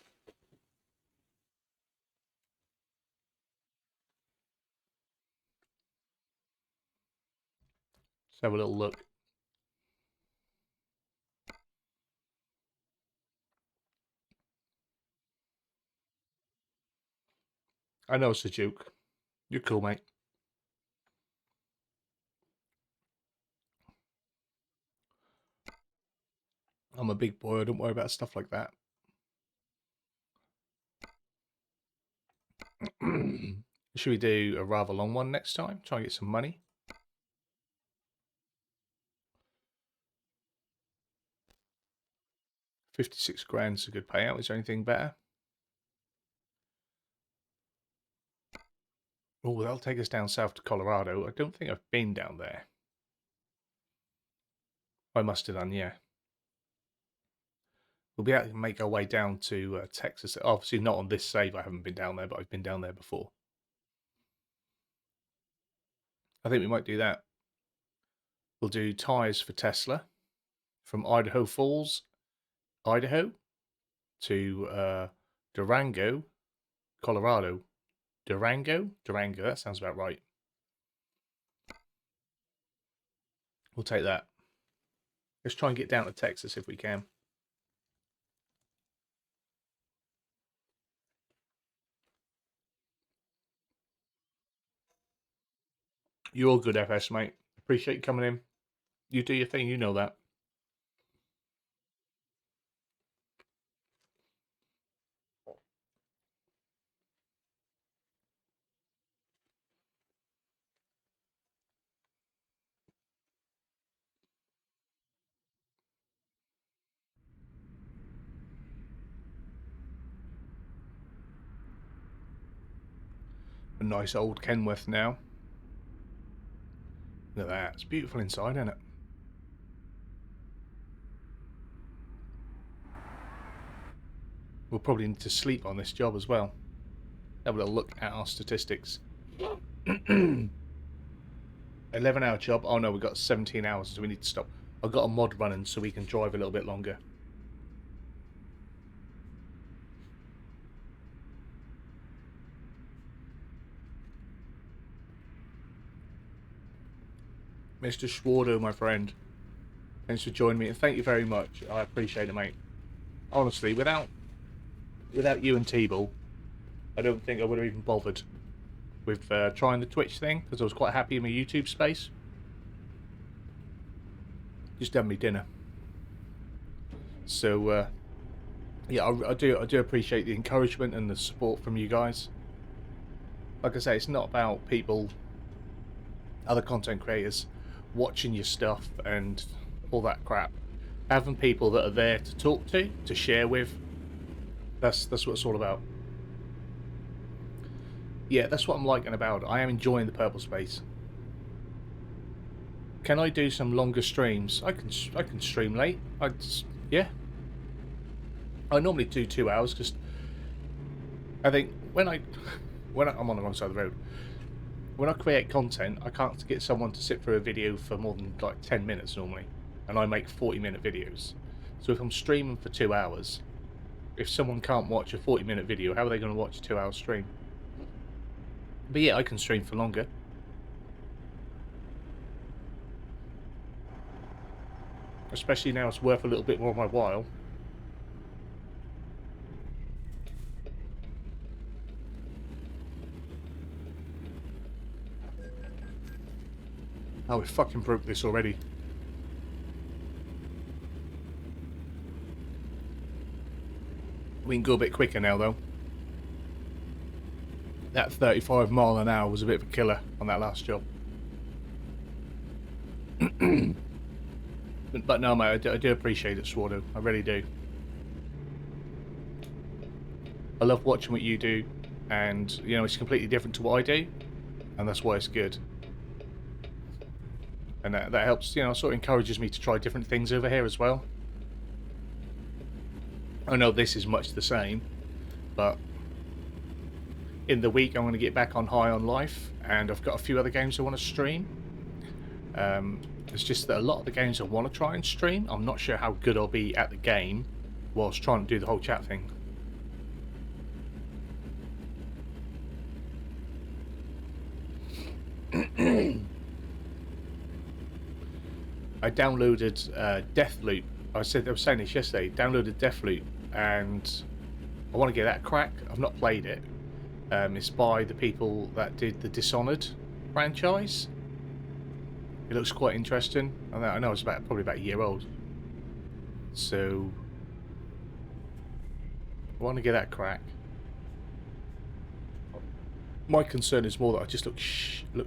Let's have a little look. I know it's a joke. You're cool, mate. I'm a big boy. I don't worry about stuff like that. Should we do a rather long one next time? Try and get some money. 56 grand's a good payout. Is there anything better? Oh, that'll take us down south to Colorado. I don't think I've been down there. I must have done, yeah. We'll be able to make our way down to Texas. Obviously not on this save. I haven't been down there, but I've been down there before. I think we might do that. We'll do tyres for Tesla from Idaho Falls, Idaho, to Durango, Colorado. Durango? Durango, that sounds about right. We'll take that. Let's try and get down to Texas if we can. You're all good, FS, mate. Appreciate you coming in. You do your thing, you know that. A nice old Kenworth now. Look at that. It's beautiful inside, isn't it? We'll probably need to sleep on this job as well. Have a little look at our statistics. 11-hour job. Oh no, we've got 17 hours, so we need to stop. I've got a mod running so we can drive a little bit longer. Mr. Schwardo, my friend. Thanks for joining me, and thank you very much. I appreciate it, mate. Honestly, without you and T-Ball, I don't think I would have even bothered with trying the Twitch thing, because I was quite happy in my YouTube space. Just done me dinner. So, yeah, I do appreciate the encouragement and the support from you guys. Like I say, it's not about people, other content creators, watching your stuff and all that crap. Having people that are there to talk to share with, that's what it's all about. Yeah, that's what I'm liking about it. I am enjoying the purple space. Can I do some longer streams? I can stream late. Yeah. I normally do 2 hours because I think when I'm on the wrong side of the road, when I create content, I can't get someone to sit through a video for more than like 10 minutes normally, and I make 40-minute videos. So if I'm streaming for 2 hours, if someone can't watch a 40-minute video, how are they going to watch a 2-hour stream? But yeah, I can stream for longer. Especially now it's worth a little bit more of my while. Oh, we fucking broke this already. We can go a bit quicker now, though. That 35 mile an hour was a bit of a killer on that last job. But no, mate, I do appreciate it, Swardo. I really do. I love watching what you do, and you know it's completely different to what I do, and that's why it's good. And that helps, you know, sort of encourages me to try different things over here as well. I know this is much the same, but in the week I'm going to get back on High on Life, and I've got a few other games I want to stream. It's just that a lot of the games I want to try and stream, I'm not sure how good I'll be at the game whilst trying to do the whole chat thing. I downloaded Deathloop. I was saying this yesterday. Downloaded Deathloop, and I want to get that crack. I've not played it. It's by the people that did the Dishonored franchise. It looks quite interesting. I know it's probably about a year old. So I want to get that crack. My concern is more that I just look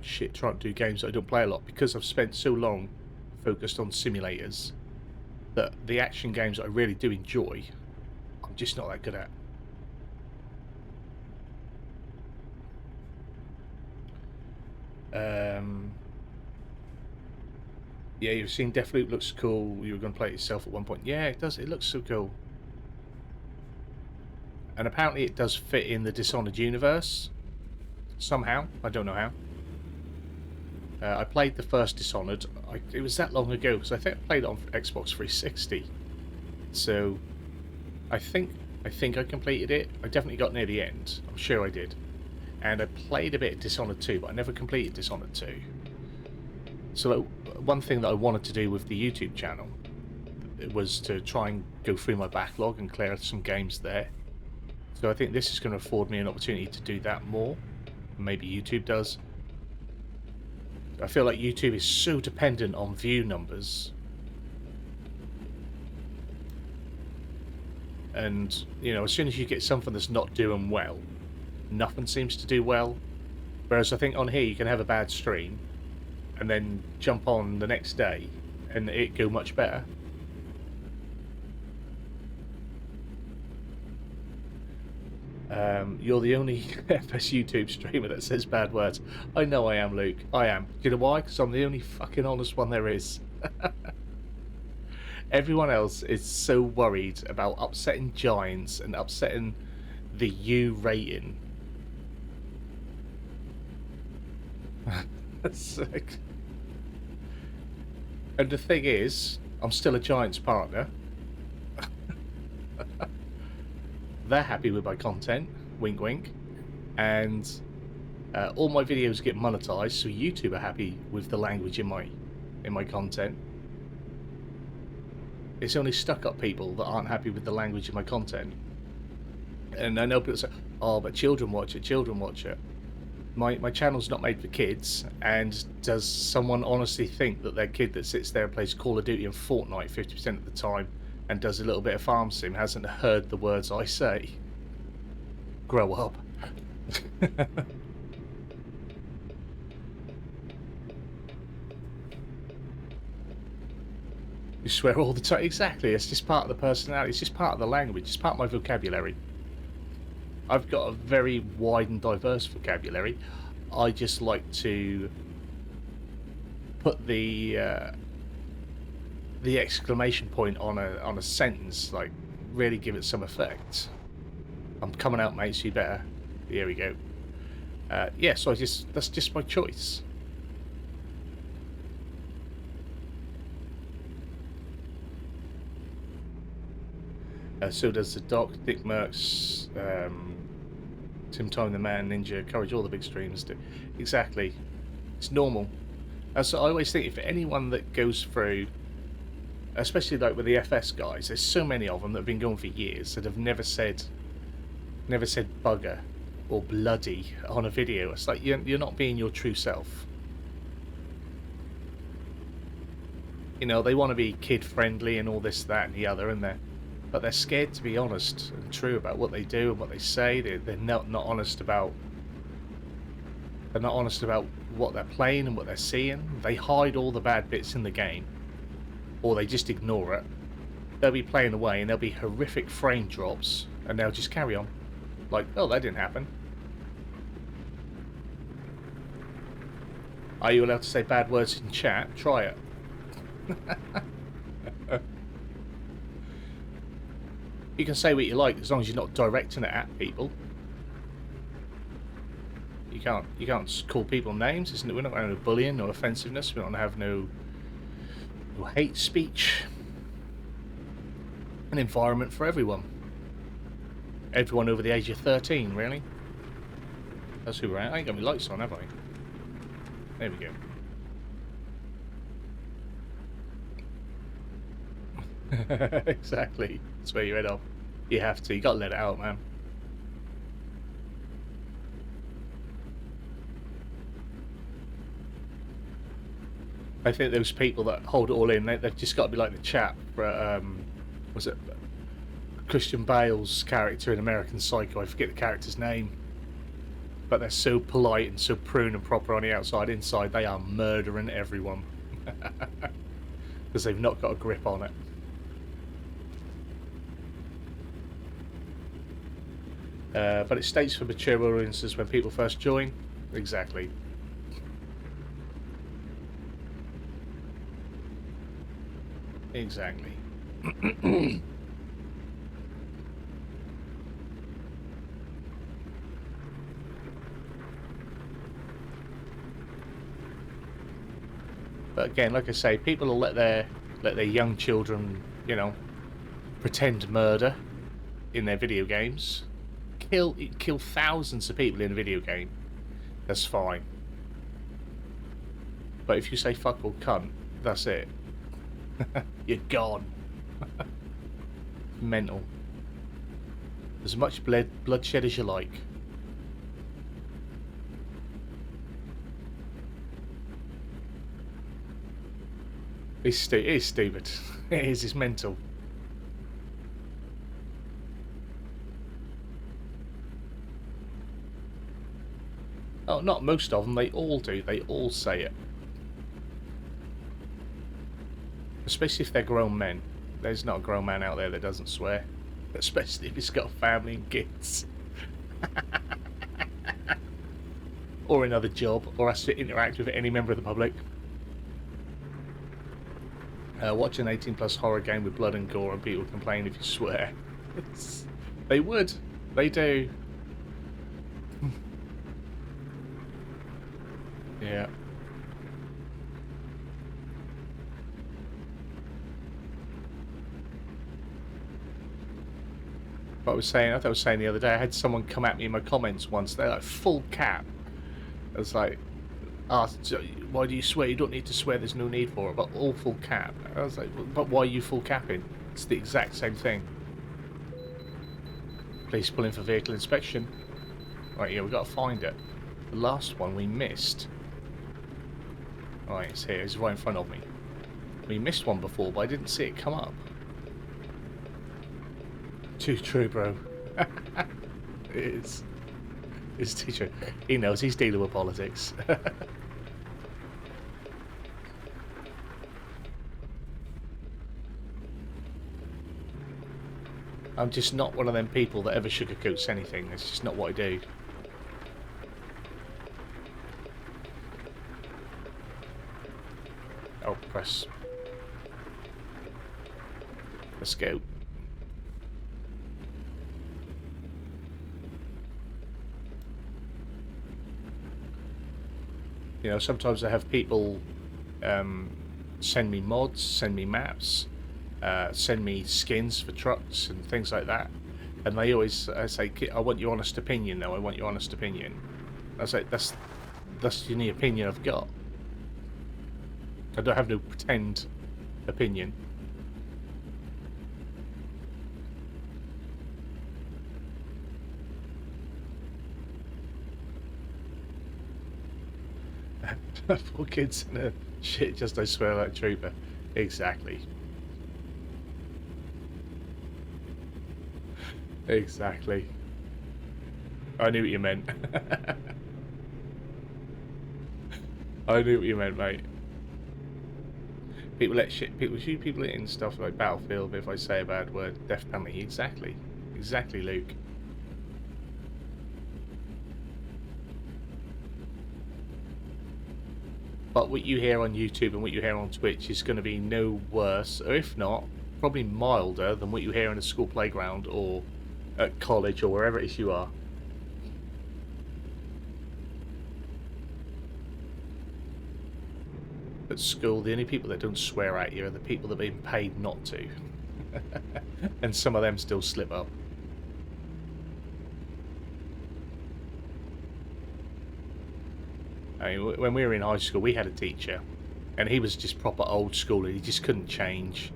shit trying to do games that I don't play a lot, because I've spent so long focused on simulators that the action games that I really do enjoy, I'm just not that good at. Yeah, you've seen Deathloop, looks cool. You were going to play it yourself at one point. Yeah, it does. It looks so cool. And apparently it does fit in the Dishonored universe. Somehow. I don't know how. I played the first Dishonored. It was that long ago, because I think I played it on Xbox 360. So I think I completed it. I definitely got near the end. I'm sure I did. And I played a bit of Dishonored 2, but I never completed Dishonored 2. So one thing that I wanted to do with the YouTube channel was to try and go through my backlog and clear some games there. So I think this is going to afford me an opportunity to do that more. Maybe YouTube does. I feel like YouTube is so dependent on view numbers. And, you know, as soon as you get something that's not doing well, nothing seems to do well. Whereas I think on here you can have a bad stream and then jump on the next day and it go much better. You're the only FS YouTube streamer that says bad words. I know I am, Luke. I am. Do you know why? Because I'm the only fucking honest one there is. Everyone else is so worried about upsetting giants and upsetting the U rating. Sick. And the thing is, I'm still a Giants partner. They're happy with my content, wink wink, and all my videos get monetized, so YouTube are happy with the language in my content. It's only stuck-up people that aren't happy with the language in my content. And I know people say, "Oh, but children watch it. Children watch it." My channel's not made for kids, and does someone honestly think that their kid that sits there and plays Call of Duty and Fortnite 50% of the time and does a little bit of farm sim hasn't heard the words I say? Grow up. You swear all the time. Exactly, it's just part of the personality, it's just part of the language, it's part of my vocabulary. I've got a very wide and diverse vocabulary. I just like to put the exclamation point on a sentence, like really give it some effect. I'm coming out, mate, so you better. Here we go. Yeah, so that's just my choice. So does the Doc, Dick Mercs, Tim Time the Man, Ninja, Courage, all the big streamers do. Exactly. It's normal. So I always think if anyone that goes through, especially like with the FS guys, there's so many of them that have been going for years that have never said bugger or bloody on a video. It's like you're not being your true self. You know, they want to be kid friendly and all this, that, and the other, but they're scared to be honest and true about what they do and what they say. They're not honest about They're not honest about what they're playing and what they're seeing. They hide all the bad bits in the game, or they just ignore it. They'll be playing away and there'll be horrific frame drops, and they'll just carry on. Like, oh, that didn't happen. Are you allowed to say bad words in chat? Try it. You can say what you like as long as you're not directing it at people. You can't call people names. Isn't it? We're not going to have no bullying, no offensiveness. We don't have no hate speech. An environment for everyone. Everyone over the age of 13, really. That's who we're at. I ain't got my lights on, have I? There we go. Exactly. That's where you head off. You have to. You got to let it out, man. I think those people that hold it all in, they've just got to be like the chap for, was it Christian Bale's character in American Psycho? I forget the character's name. But they're so polite and so prune and proper on the outside. Inside, they are murdering everyone. Because they've not got a grip on it. But it states for mature audiences when people first join. Exactly. Exactly. But again, like I say, people will let their young children, you know, pretend murder in their video games. Kill thousands of people in a video game. That's fine. But if you say fuck or cunt, that's it. You're gone. Mental. As much bloodshed as you like. It is stupid. It is. It's mental. Oh, not most of them. They all do. They all say it. Especially if they're grown men. There's not a grown man out there that doesn't swear. Especially if he's got a family and kids. Or another job. Or has to interact with any member of the public. Watch an 18+ horror game with blood and gore and people complain if you swear. They would. They do. Yeah. But I was saying the other day, I had someone come at me in my comments once. They're like, full cap. I was like, why do you swear? You don't need to swear, there's no need for it, but all full cap. I was like, but why are you full capping? It's the exact same thing. Please pull in for vehicle inspection. Right, yeah, we've got to find it. The last one we missed. Right, it's here, it's right in front of me. We missed one before, but I didn't see it come up. Too true, bro. It is. It's too true. He knows, he's dealing with politics. I'm just not one of them people that ever sugarcoats anything. It's just not what I do. Oh, press. Let's go. You know, sometimes I have people send me mods, send me maps, send me skins for trucks and things like that. And they always say, I want your honest opinion though, I want your honest opinion. I say, that's the only opinion I've got. I don't have no pretend opinion. Poor kids and a shit, just I swear like a trooper. Exactly. Exactly. I knew what you meant. I knew what you meant, mate. People let shit. People shoot people in stuff like Battlefield. But if I say a bad word, death penalty. Exactly. Exactly, Luke. But what you hear on YouTube and what you hear on Twitch is going to be no worse, or if not, probably milder than what you hear in a school playground or at college or wherever it is you are. At school, the only people that don't swear at you are the people that have been paid not to. And some of them still slip up. I mean, when we were in high school, we had a teacher, and he was just proper old school. He just couldn't change,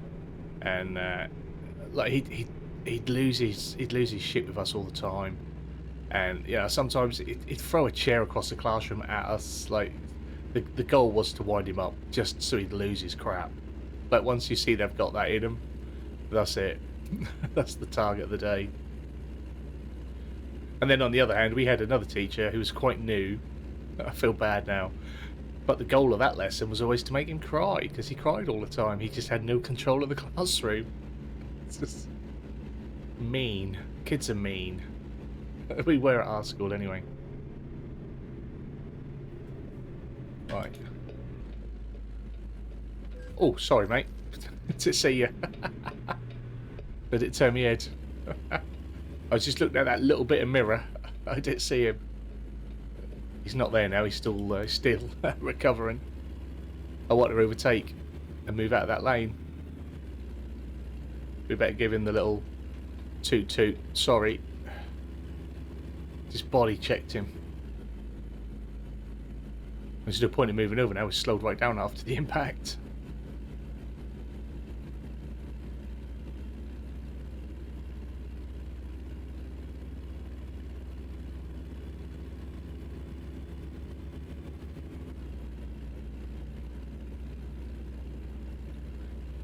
and like he'd lose his shit with us all the time, and yeah, sometimes he'd throw a chair across the classroom at us. Like the goal was to wind him up, just so he'd lose his crap. But once you see they've got that in them, that's it. That's the target of the day. And then on the other hand, we had another teacher who was quite new. I feel bad now. But the goal of that lesson was always to make him cry, because he cried all the time. He just had no control of the classroom. It's just mean. Kids are mean. We were at our school anyway. Right. Oh, sorry, mate. To see you. Did it turn me head? I was just looking at that little bit of mirror. I didn't see him. He's not there now. He's still recovering. I want to overtake and move out of that lane. We better give him the little toot toot. Sorry. Just body checked him. There's no point in moving over now. We're slowed right down after the impact.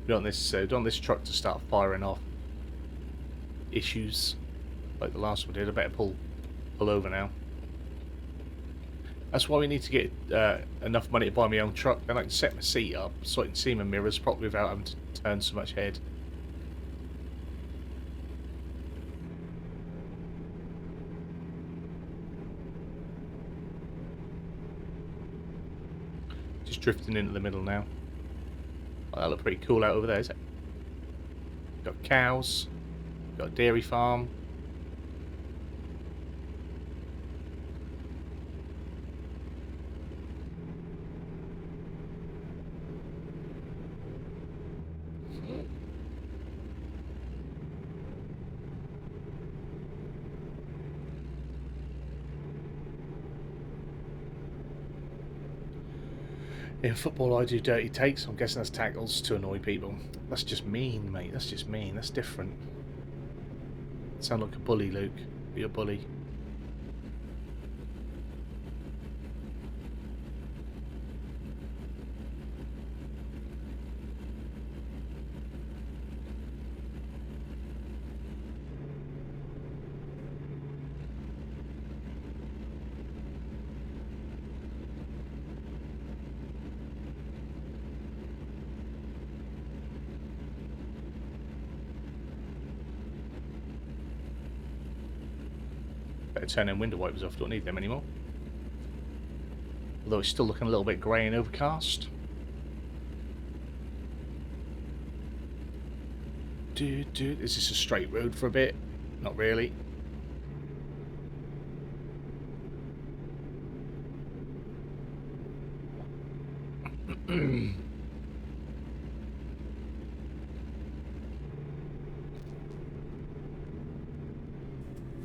Don't want this truck to start firing off issues like the last one did. I better pull over now. That's why we need to get enough money to buy my own truck. Then I can set my seat up so I can see my mirrors properly without having to turn so much head. Just drifting into the middle now. Oh, that looked pretty cool out over there, isn't it? Got cows, got a dairy farm. In football, I do dirty takes. I'm guessing that's tackles to annoy people. That's just mean, mate. That's just mean. That's different. Sound like a bully, Luke. Be a bully. Better turn them window wipers off. Don't need them anymore. Although it's still looking a little bit grey and overcast. Is this a straight road for a bit? Not really.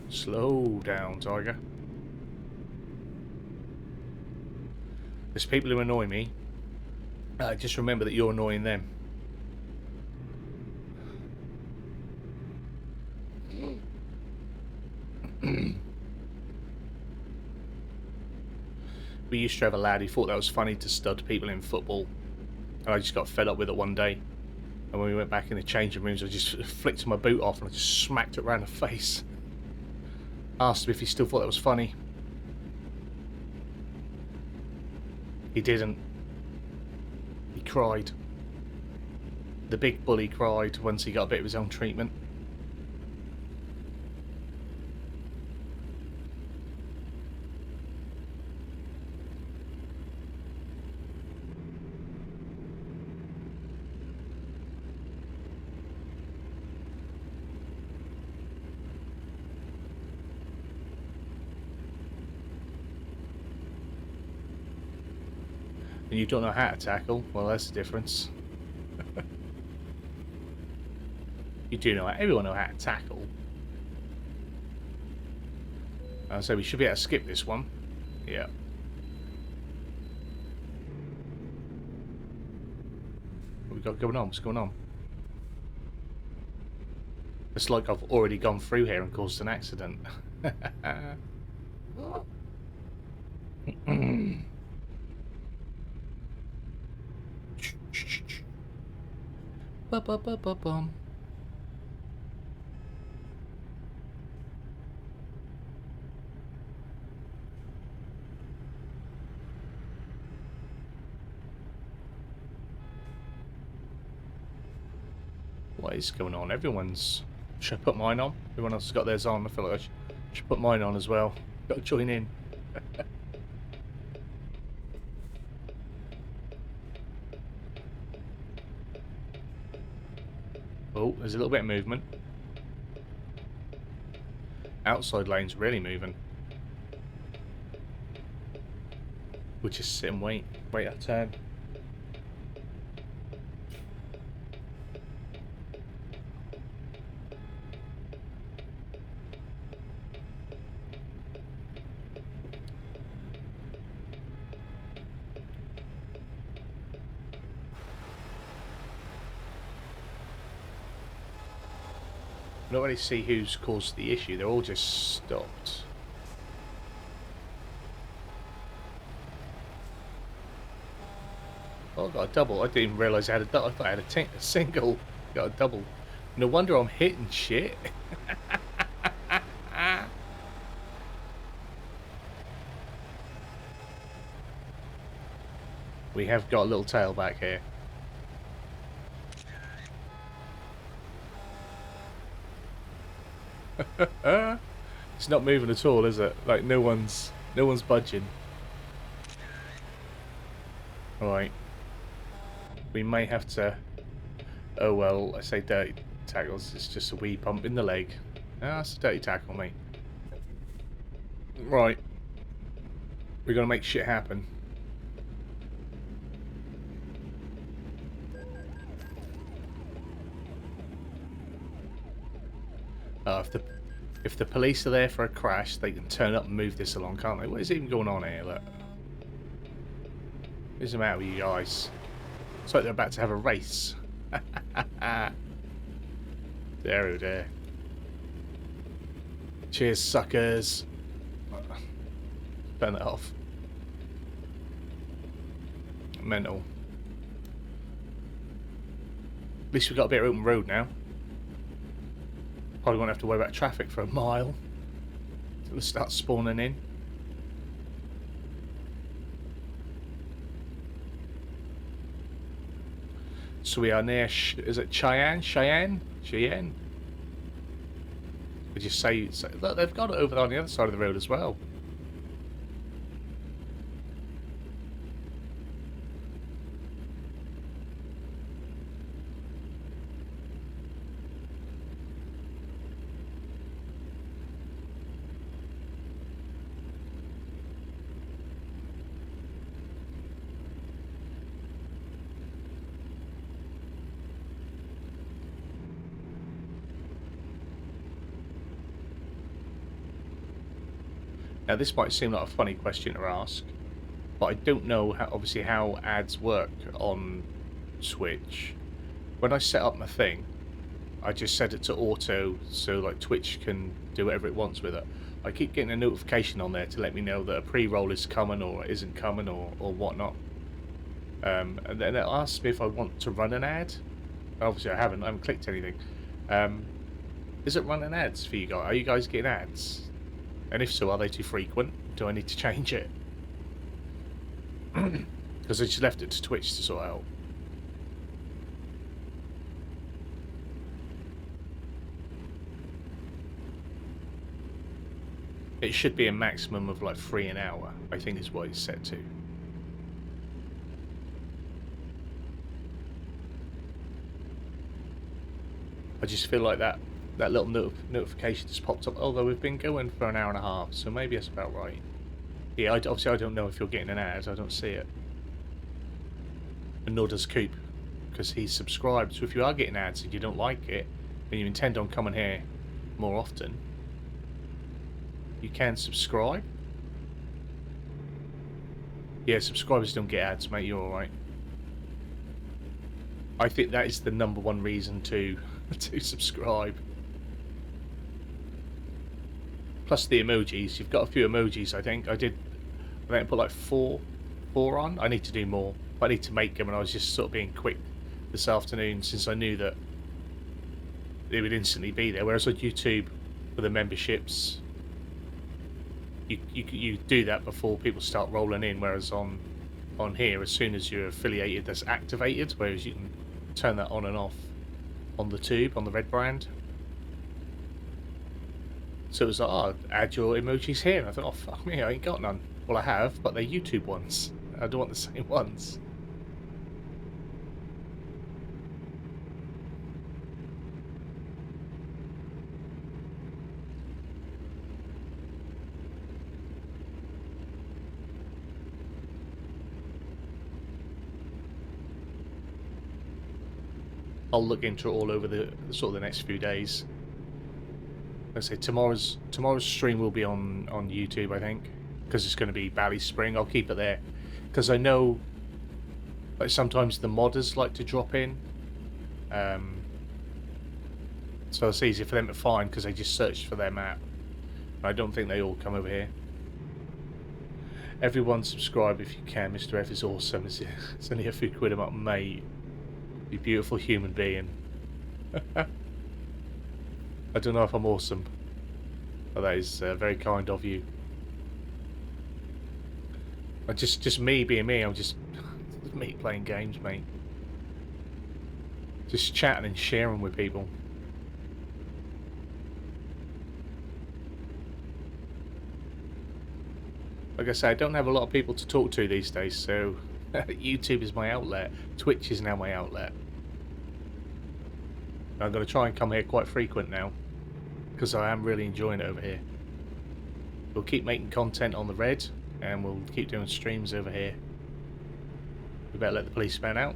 Slow down, Tiger. There's people who annoy me. Just remember that you're annoying them. We used to have a lad who thought that was funny to stud people in football. And I just got fed up with it one day. And when we went back in the changing rooms, I just flicked my boot off and I just smacked it around the face. Asked him if he still thought that was funny. He didn't. He cried. The big bully cried once he got a bit of his own treatment. And you don't know how to tackle? Well, that's the difference. You do know, everyone knows how to tackle. So we should be able to skip this one. Yeah. What we got going on? What's going on? It's like I've already gone through here and caused an accident. Ba-ba-ba-ba-bum. What is going on? Everyone's... Should I put mine on? Everyone else has got theirs on. I feel like I should put mine on as well. Got to join in. Oh, there's a little bit of movement. Outside lane's really moving. We'll just sit and wait. Wait our turn. I don't really see who's caused the issue. They're all just stopped. Oh, I got a double. I didn't even realise I had a double. I thought I had a single. Got a double. No wonder I'm hitting shit. We have got a little tail back here. It's not moving at all, is it? Like no one's budging. Alright. We may have to... Oh well, I say dirty tackles, it's just a wee bump in the leg. Ah, that's a dirty tackle, mate. Right. We're gonna make shit happen. If the police are there for a crash, they can turn up and move this along, can't they? What is even going on here? Look. What's the matter with you guys? It's like they're about to have a race. There, oh dear. Cheers, suckers. Turn that off. Mental. At least we've got a bit of open road now. Probably won't have to worry about traffic for a mile until it starts spawning in. So we are near, is it Cheyenne? Cheyenne? Cheyenne? Would you say, look, they've got it over on the other side of the road as well. Now this might seem like a funny question to ask, but I don't know how, obviously how ads work on Twitch. When I set up my thing, I just set it to auto so like Twitch can do whatever it wants with it. I keep getting a notification on there to let me know that a pre-roll is coming or isn't coming or whatnot. And then it asks me if I want to run an ad. Obviously I haven't clicked anything. Is it running ads for you guys? Are you guys getting ads? And if so, are they too frequent? Do I need to change it? because I just left it to Twitch to sort out. It should be a maximum of like 3 an hour, I think is what it's set to. I just feel like that little notification just popped up, although we've been going for an hour and a half, so maybe that's about right. Yeah, obviously I don't know if you're getting an ad, I don't see it. And nor does Coop, because he's subscribed. So if you are getting ads and you don't like it, and you intend on coming here more often, you can subscribe. Yeah, subscribers don't get ads, mate, you're alright. I think that is the #1 reason to subscribe. Plus the emojis, you've got a few emojis, I think. I think I put like four on. I need to do more. I need to make them, and I was just sort of being quick this afternoon since I knew that they would instantly be there. Whereas on YouTube, for the memberships, you do that before people start rolling in. Whereas on here, as soon as you're affiliated, that's activated. Whereas you can turn that on and off on the tube, on the red brand. So it was like, oh, add your emojis here. And I thought, oh, fuck me, I ain't got none. Well, I have, but they're YouTube ones. I don't want the same ones. I'll look into it all over the sort of the next few days. Let's say tomorrow's stream will be on YouTube, I think, because it's going to be Bally Spring. I'll keep it there because I know like sometimes the modders like to drop in, so it's easy for them to find because they just searched for their map. I don't think they all come over here. Everyone subscribe if you can. Mr. F is awesome. It's only a few quid a month, mate. You beautiful human being. I don't know if I'm awesome, but that is very kind of you. Just me being me. I'm just me playing games, mate. Just chatting and sharing with people. Like I say, I don't have a lot of people to talk to these days, so YouTube is my outlet. Twitch is now my outlet. I'm going to try and come here quite frequent now, because I am really enjoying it over here. We'll keep making content on the red, and we'll keep doing streams over here. We better let the policeman out.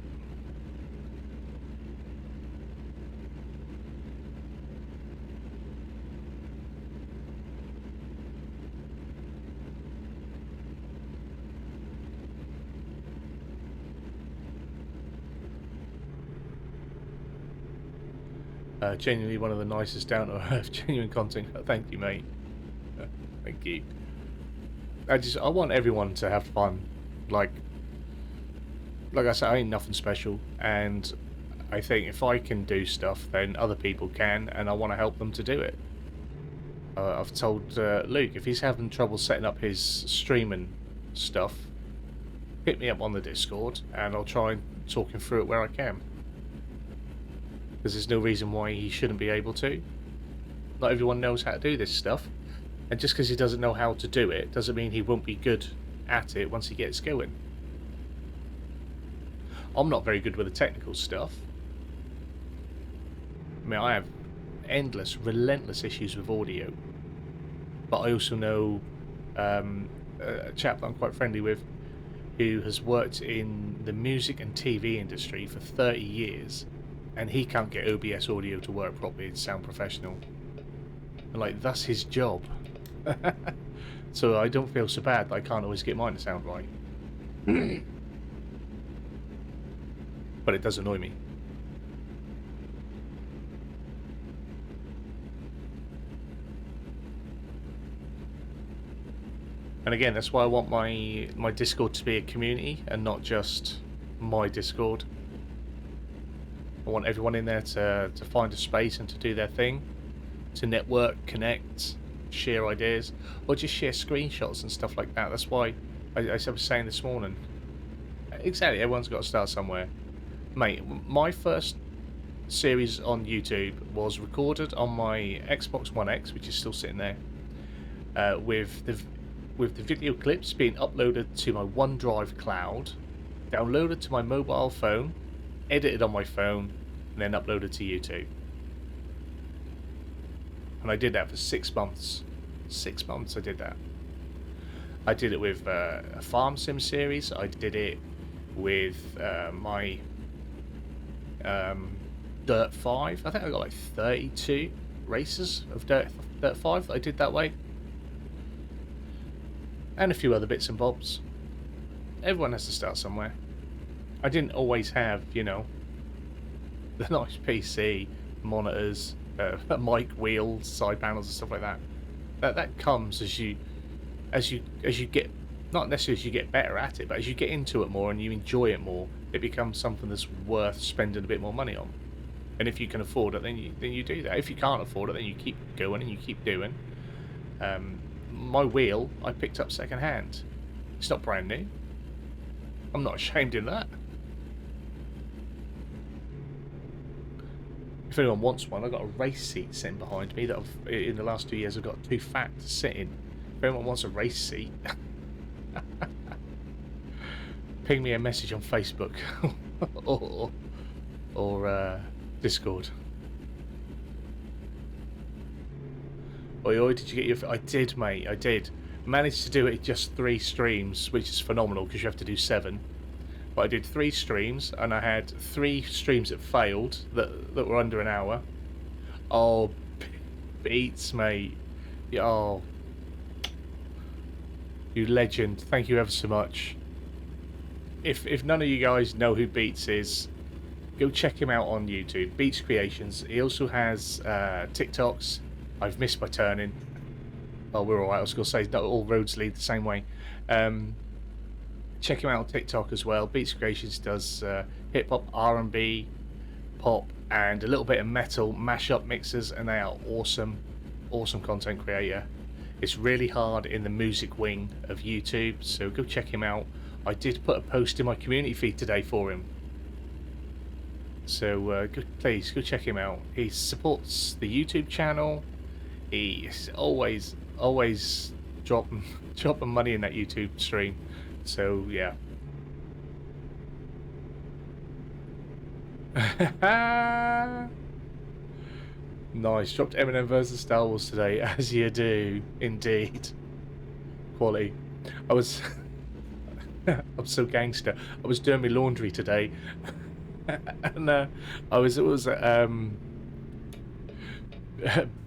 Genuinely one of the nicest down-to-earth genuine content. Thank you, mate. Thank you. I want everyone to have fun. Like I said, I ain't nothing special, and I think if I can do stuff, then other people can, and I want to help them to do it. I've told Luke, if he's having trouble setting up his streaming stuff, hit me up on the Discord, and I'll try and talk him through it where I can. Because there's no reason why he shouldn't be able to. Not everyone knows how to do this stuff, and just because he doesn't know how to do it doesn't mean he won't be good at it once he gets going. I'm not very good with the technical stuff. I mean, I have endless, relentless issues with audio, but I also know a chap that I'm quite friendly with who has worked in the music and TV industry for 30 years, and he can't get OBS audio to work properly and sound professional. And like, that's his job. So I don't feel so bad that I can't always get mine to sound right. But it does annoy me. And again, that's why I want my Discord to be a community and not just my Discord. I want everyone in there to find a space and to do their thing, to network, connect, share ideas, or just share screenshots and stuff like that. That's why I was saying this morning, exactly. Everyone's got to start somewhere, mate. My first series on YouTube was recorded on my Xbox One X, which is still sitting there, with the video clips being uploaded to my OneDrive cloud, downloaded to my mobile phone, edited on my phone, and then uploaded to YouTube. And I did that for 6 months. 6 months I did that. I did it with a Farm Sim series. I did it with my Dirt 5. I think I got like 32 races of Dirt 5 that I did that way. And a few other bits and bobs. Everyone has to start somewhere. I didn't always have, you know, the nice PC, monitors, mic wheels, side panels and stuff like that. That comes as you get, not necessarily as you get better at it, but as you get into it more and you enjoy it more, it becomes something that's worth spending a bit more money on. And if you can afford it, then you do that. If you can't afford it, then you keep going and you keep doing. My wheel I picked up second hand. It's not brand new. I'm not ashamed in that. If anyone wants one, I've got a race seat sitting behind me that in the last 2 years I've got too fat to sit in. If anyone wants a race seat, ping me a message on Facebook or Discord. Oi, did you get your... I did, mate, I did. Managed to do it just 3 streams, which is phenomenal because you have to do 7. But I did 3 streams, and I had 3 streams that failed, that were under an hour. Oh, beats, mate. Oh, you legend. Thank you ever so much. If none of you guys know who Beats is, go check him out on YouTube. Beats Creations. He also has TikToks. I've missed my turning. Oh, we're alright. I was going to say, not all roads lead the same way. Check him out on TikTok as well. Beats Creations does hip-hop, R&B, pop, and a little bit of metal mashup mixes, and they are awesome. Awesome content creator. It's really hard in the music wing of YouTube, so go check him out. I did put a post in my community feed today for him. So please go check him out. He supports the YouTube channel. He's always dropping money in that YouTube stream. So yeah. Nice. Dropped Eminem versus Star Wars today, as you do, indeed. Quality. I was I'm so gangster. I was doing my laundry today, and it was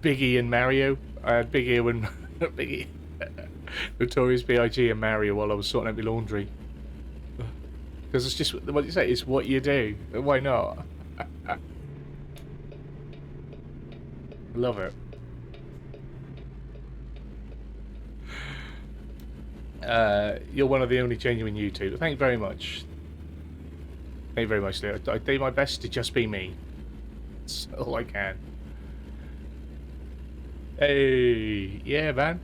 Biggie and Mario. I had Biggie when Biggie, Notorious B.I.G. and Mario while I was sorting out my laundry. Because it's just what you say. It's what you do. Why not? Love it. You're one of the only genuine YouTubers. Thank you very much. Thank you very much, Leo. I do my best to just be me. That's all I can. Hey, yeah, man.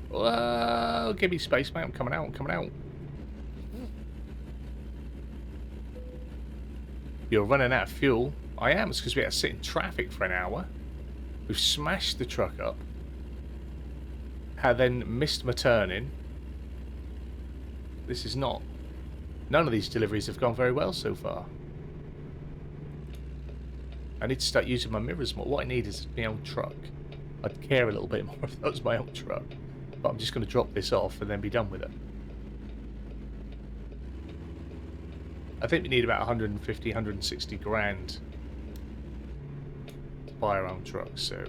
Whoa, give me space, mate. I'm coming out. I'm coming out. You're running out of fuel. I am. It's because we had to sit in traffic for an hour. We've smashed the truck up. Had then missed my turning. This is not... None of these deliveries have gone very well so far. I need to start using my mirrors more. What I need is my own truck. I'd care a little bit more if that was my own truck. But I'm just going to drop this off and then be done with it. I think we need about 150, 160 grand to buy our own truck, so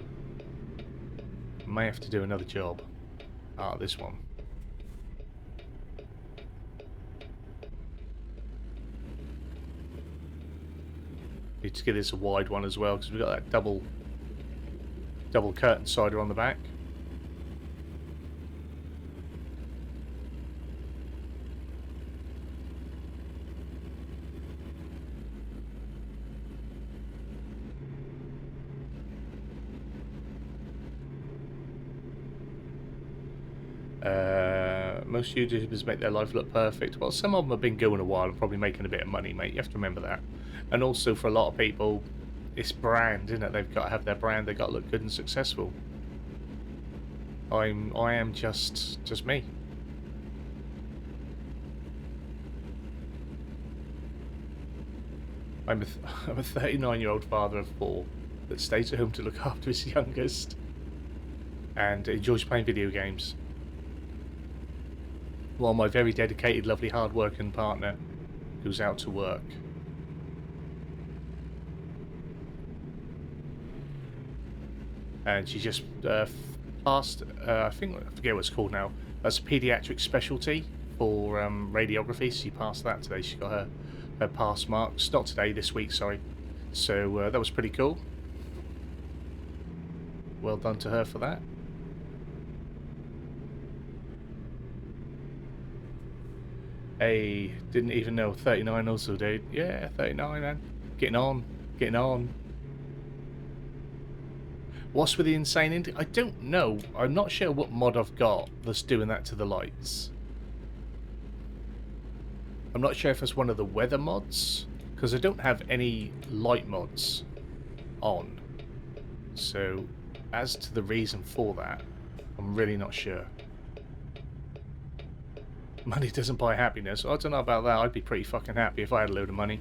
I may have to do another job. This one. Need to get this a wide one as well because we've got that double curtain sider on the back. most YouTubers make their life look perfect. Well, some of them have been going a while and probably making a bit of money, mate. You have to remember that. And also, for a lot of people, it's brand, isn't it? They've got to have their brand. They've got to look good and successful. I am just me. I'm a 39-year-old father of 4 that stays at home to look after his youngest and enjoys playing video games, while my very dedicated, lovely, hard-working partner goes out to work. And she just passed, I forget what it's called now. That's a paediatric specialty for radiography. She passed that today. She got her pass marks. Not today, this week, sorry. So that was pretty cool. Well done to her for that. Hey, didn't even know 39 also, dude. Yeah, 39, man. Getting on. What's with the insane I don't know. I'm not sure what mod I've got that's doing that to the lights. I'm not sure if it's one of the weather mods, because I don't have any light mods on. So, as to the reason for that, I'm really not sure. Money doesn't buy happiness. I don't know about that. I'd be pretty fucking happy if I had a load of money.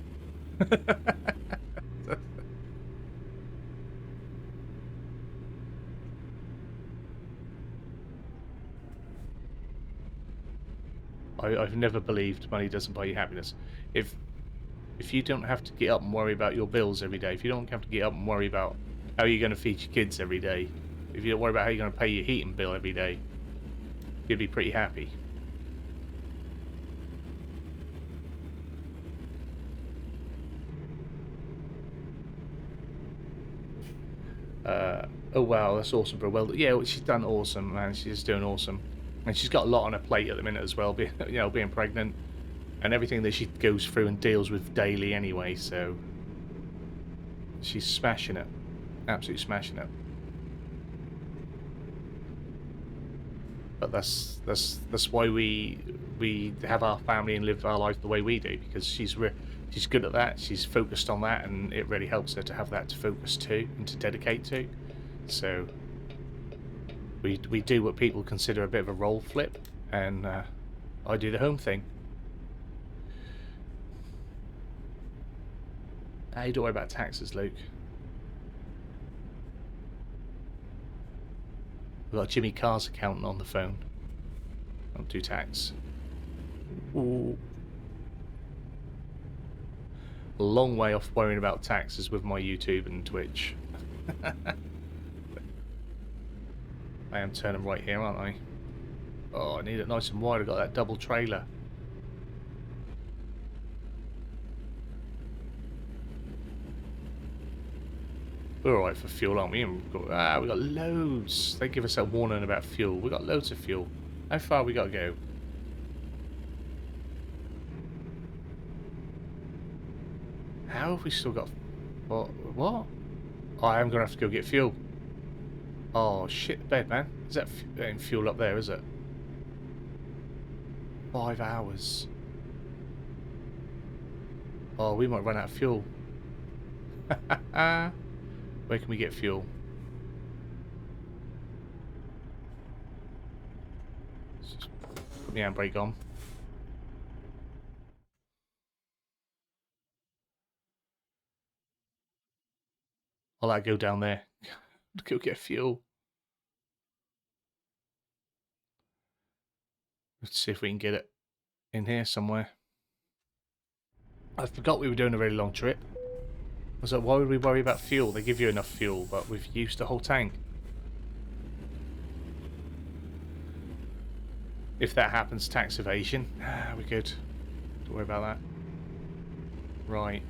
I've never believed money doesn't buy you happiness. If you don't have to get up and worry about your bills every day, if you don't have to get up and worry about how you're going to feed your kids every day, if you don't worry about how you're going to pay your heating bill every day, you'd be pretty happy. Oh wow, that's awesome, bro. Well, yeah, she's done awesome, man. She's doing awesome. And she's got a lot on her plate at the minute as well, being pregnant and everything that she goes through and deals with daily anyway, so she's smashing it. Absolutely smashing it. But that's why we have our family and live our life the way we do, because she's good at that. She's focused on that, and it really helps her to have that to focus to and to dedicate to. So we do what people consider a bit of a role flip, and I do the home thing. Hey, don't worry about taxes, Luke. We've got Jimmy Carr's accountant on the phone. Don't do tax. Ooh. A long way off worrying about taxes with my YouTube and Twitch. I am turning right here, aren't I? Oh, I need it nice and wide. I've got that double trailer. We're alright for fuel, aren't we? We've got loads. They give us a warning about fuel. We've got loads of fuel. How far we got to go? How have we still got... What? Oh, I am going to have to go get fuel. Oh, shit bed, man. Is that ain't fuel up there, is it? 5 hours. Oh, we might run out of fuel. Where can we get fuel? Let's just put the handbrake on. I'll let it go down there. Go get fuel. Let's see if we can get it in here somewhere. I forgot we were doing a really long trip. I was like, why would we worry about fuel? They give you enough fuel, but we've used the whole tank. If that happens, tax evasion. We're good. Don't worry about that. Right.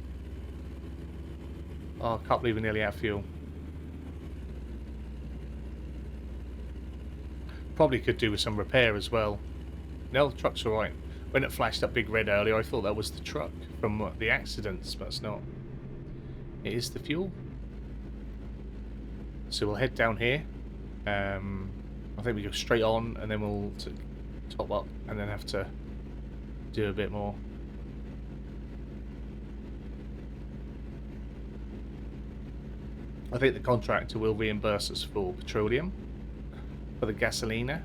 Oh, I can't believe we're nearly out of fuel. Probably could do with some repair as well. No, the truck's alright. When it flashed up big red earlier, I thought that was the truck from the accidents, but it's not. It is the fuel. So we'll head down here. I think we go straight on, and then we'll top up and then have to do a bit more. I think the contractor will reimburse us for petroleum, for the gasolina.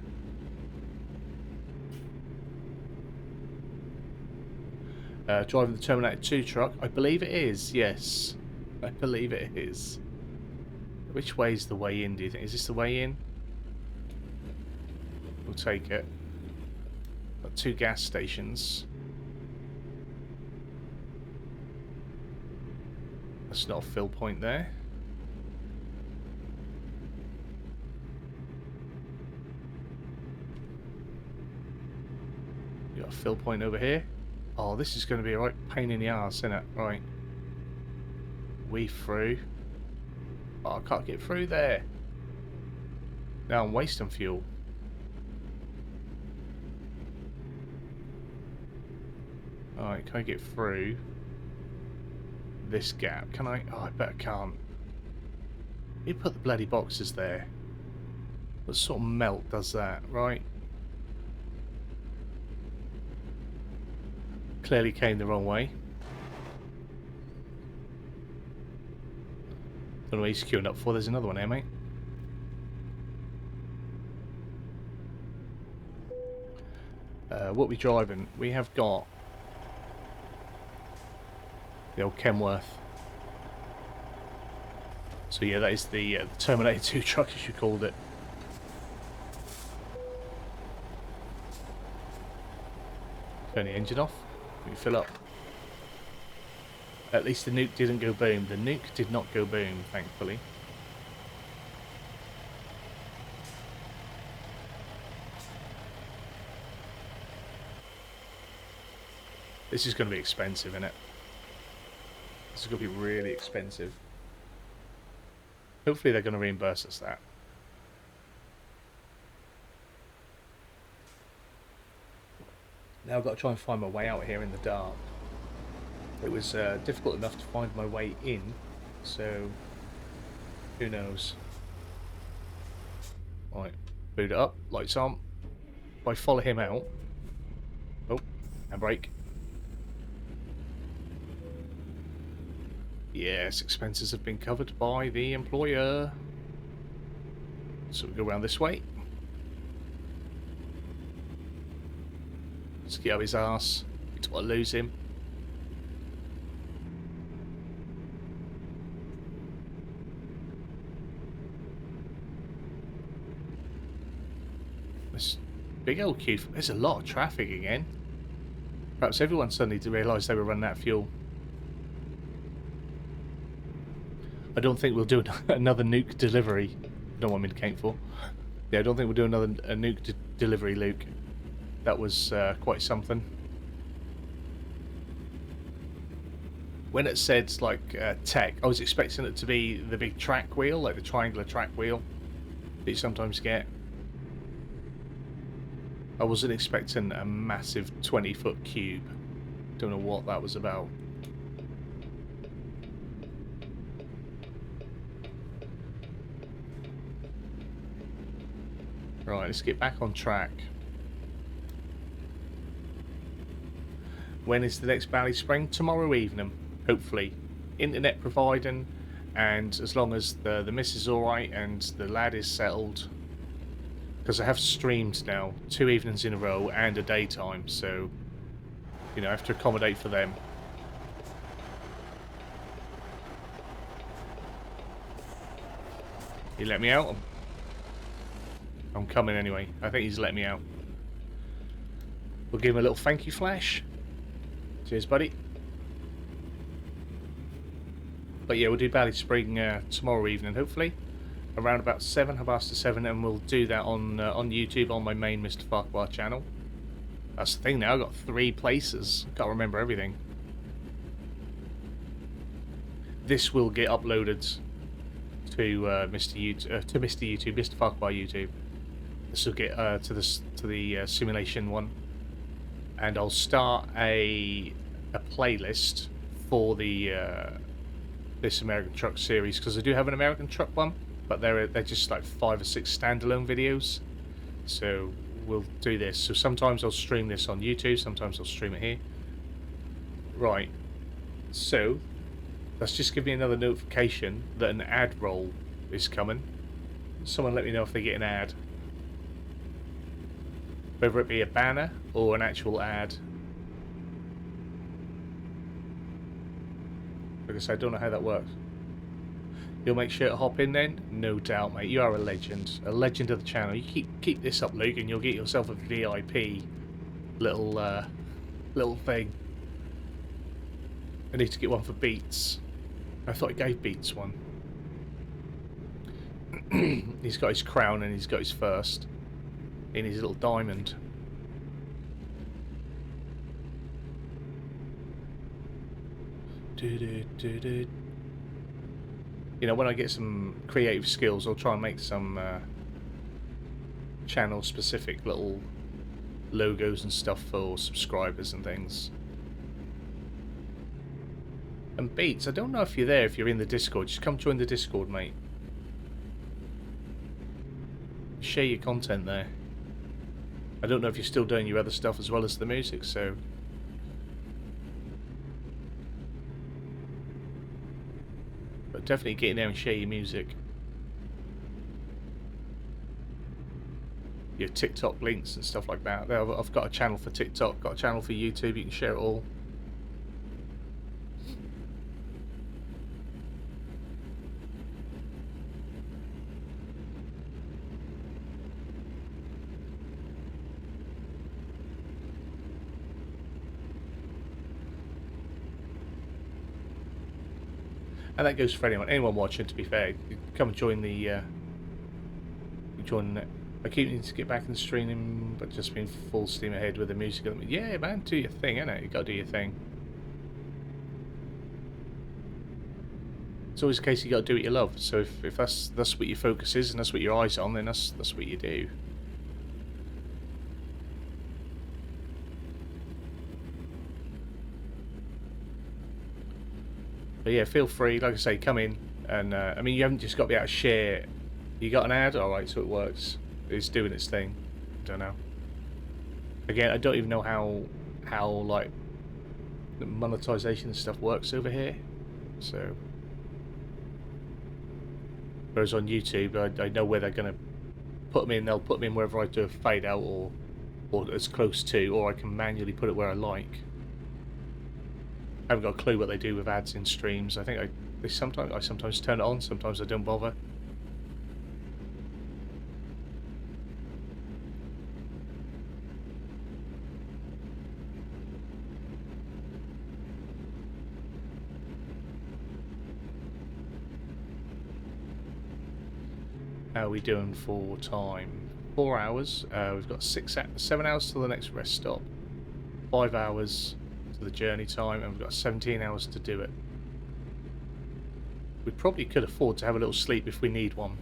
Driving the Terminator 2 truck. I believe it is, yes. I believe it is. Which way is the way in, do you think? Is this the way in? We'll take it. Got 2 gas stations. That's not a fill point there. You got a fill point over here. Oh, this is going to be a right pain in the arse, isn't it? Right. Weave through. Oh, I can't get through there. Now I'm wasting fuel. Alright, can I get through this gap? Can I? Oh, I bet I can't. You put the bloody boxes there. What sort of melt does that, right? Clearly came the wrong way. Don't know what he's queuing up for. There's another one here, mate. What we driving? We have got the old Kenworth. So yeah, that is the Terminator 2 truck, as you called it. Turn the engine off. We fill up. At least the nuke didn't go boom. The nuke did not go boom, thankfully. This is going to be expensive, isn't it? This is going to be really expensive. Hopefully they're going to reimburse us that. Now I've got to try and find my way out here in the dark. It was difficult enough to find my way in, so who knows. Right, boot it up, lights on. If I follow him out... Oh, and brake. Yes, expenses have been covered by the employer. So we go around this way. Let's get out his arse. We don't want to lose him. This big old queue. There's a lot of traffic again. Perhaps everyone suddenly realised they were running out of fuel. I don't think we'll do another nuke delivery. I don't want me to count for. Yeah, I don't think we'll do another nuke delivery, Luke. That was quite something. When it said like tech, I was expecting it to be the big track wheel, like the triangular track wheel that you sometimes get. I wasn't expecting a massive 20-foot cube. Don't know what that was about. Right, let's get back on track. When is the next Valley Spring? Tomorrow evening, hopefully. Internet providing, and as long as the miss is alright and the lad is settled. Because I have streamed now 2 evenings in a row and a daytime, so you know, I have to accommodate for them. He let me out. I'm coming anyway. I think he's let me out. We'll give him a little thank you flash. Cheers, buddy. But yeah, we'll do Valley Spring tomorrow evening, hopefully. Around about 7, 7:30, and we'll do that on YouTube on my main MrFarquar channel. That's the thing now, I've got 3 places. Can't remember everything. This will get uploaded to MrFarquar YouTube. This will get to the simulation one, and I'll start a playlist for the this American Truck series, because I do have an American Truck one, but they're just like 5 or 6 standalone videos. So we'll do this. So sometimes I'll stream this on YouTube, sometimes I'll stream it here. Right, so that's just give me another notification that an ad roll is coming. Someone let me know if they get an ad. Whether it be a banner or an actual ad. Like I said, I don't know how that works. You'll make sure to hop in then? No doubt, mate. You are a legend. A legend of the channel. You keep this up, Luke, and you'll get yourself a VIP little little thing. I need to get one for Beats. I thought he gave Beats one. He's got his crown and he's got his first in his little diamond. You know, when I get some creative skills, I'll try and make some channel specific little logos and stuff for subscribers and things. And Beats, I don't know if you're there, if you're in the Discord. Just come join the Discord, mate. Share your content there. I don't know if you're still doing your other stuff as well as the music, so... But definitely get in there and share your music. Your TikTok links and stuff like that. I've got a channel for TikTok, got a channel for YouTube, you can share it all. And that goes for anyone watching, to be fair. Come and join the... I keep needing to get back and streaming, but just been full steam ahead with the music. Yeah, man, do your thing, innit? You gotta do your thing. It's always a case you gotta do what you love. So if that's what your focus is and that's what your eyes on, then that's what you do. But yeah, feel free, like I say, come in and I mean, you haven't just got to be able to share. You got an ad, all right, so it works. It's doing its thing. I don't know. Again, I don't even know how like the monetization and stuff works over here. So, whereas on YouTube, I know where they're gonna put them in. They'll put them in wherever I do a fade out or as close to, or I can manually put it where I like. I haven't got a clue what they do with ads in streams. I think I sometimes turn it on, sometimes I don't bother. How are we doing for time? 4 hours. We've got 7 hours till the next rest stop. 5 hours to the journey time, and we've got 17 hours to do it. We probably could afford to have a little sleep if we need one,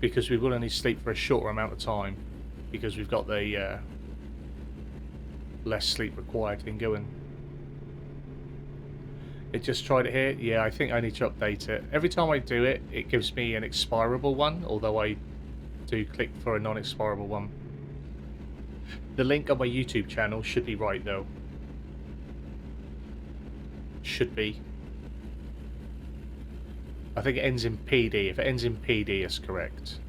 because we will only sleep for a shorter amount of time, because we've got the less sleep required thing going. It just tried it here. Yeah, I think I need to update it. Every time I do it, it gives me an expirable one, although I do click for a non-expirable one. The link on my YouTube channel should be right, though. Should be. I think it ends in PD. If it ends in PD, it's correct.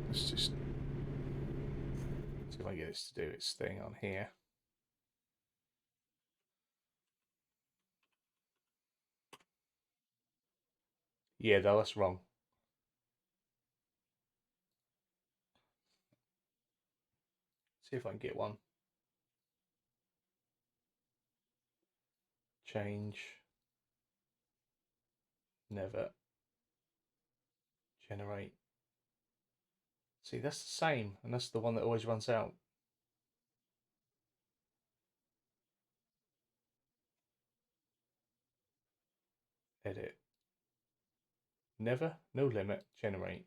Let's just see if I can get this to do its thing on here. Yeah, though, that's wrong. See if I can get one. Change. Never. Generate. See, that's the same, and that's the one that always runs out. Edit. Never, no limit, generate.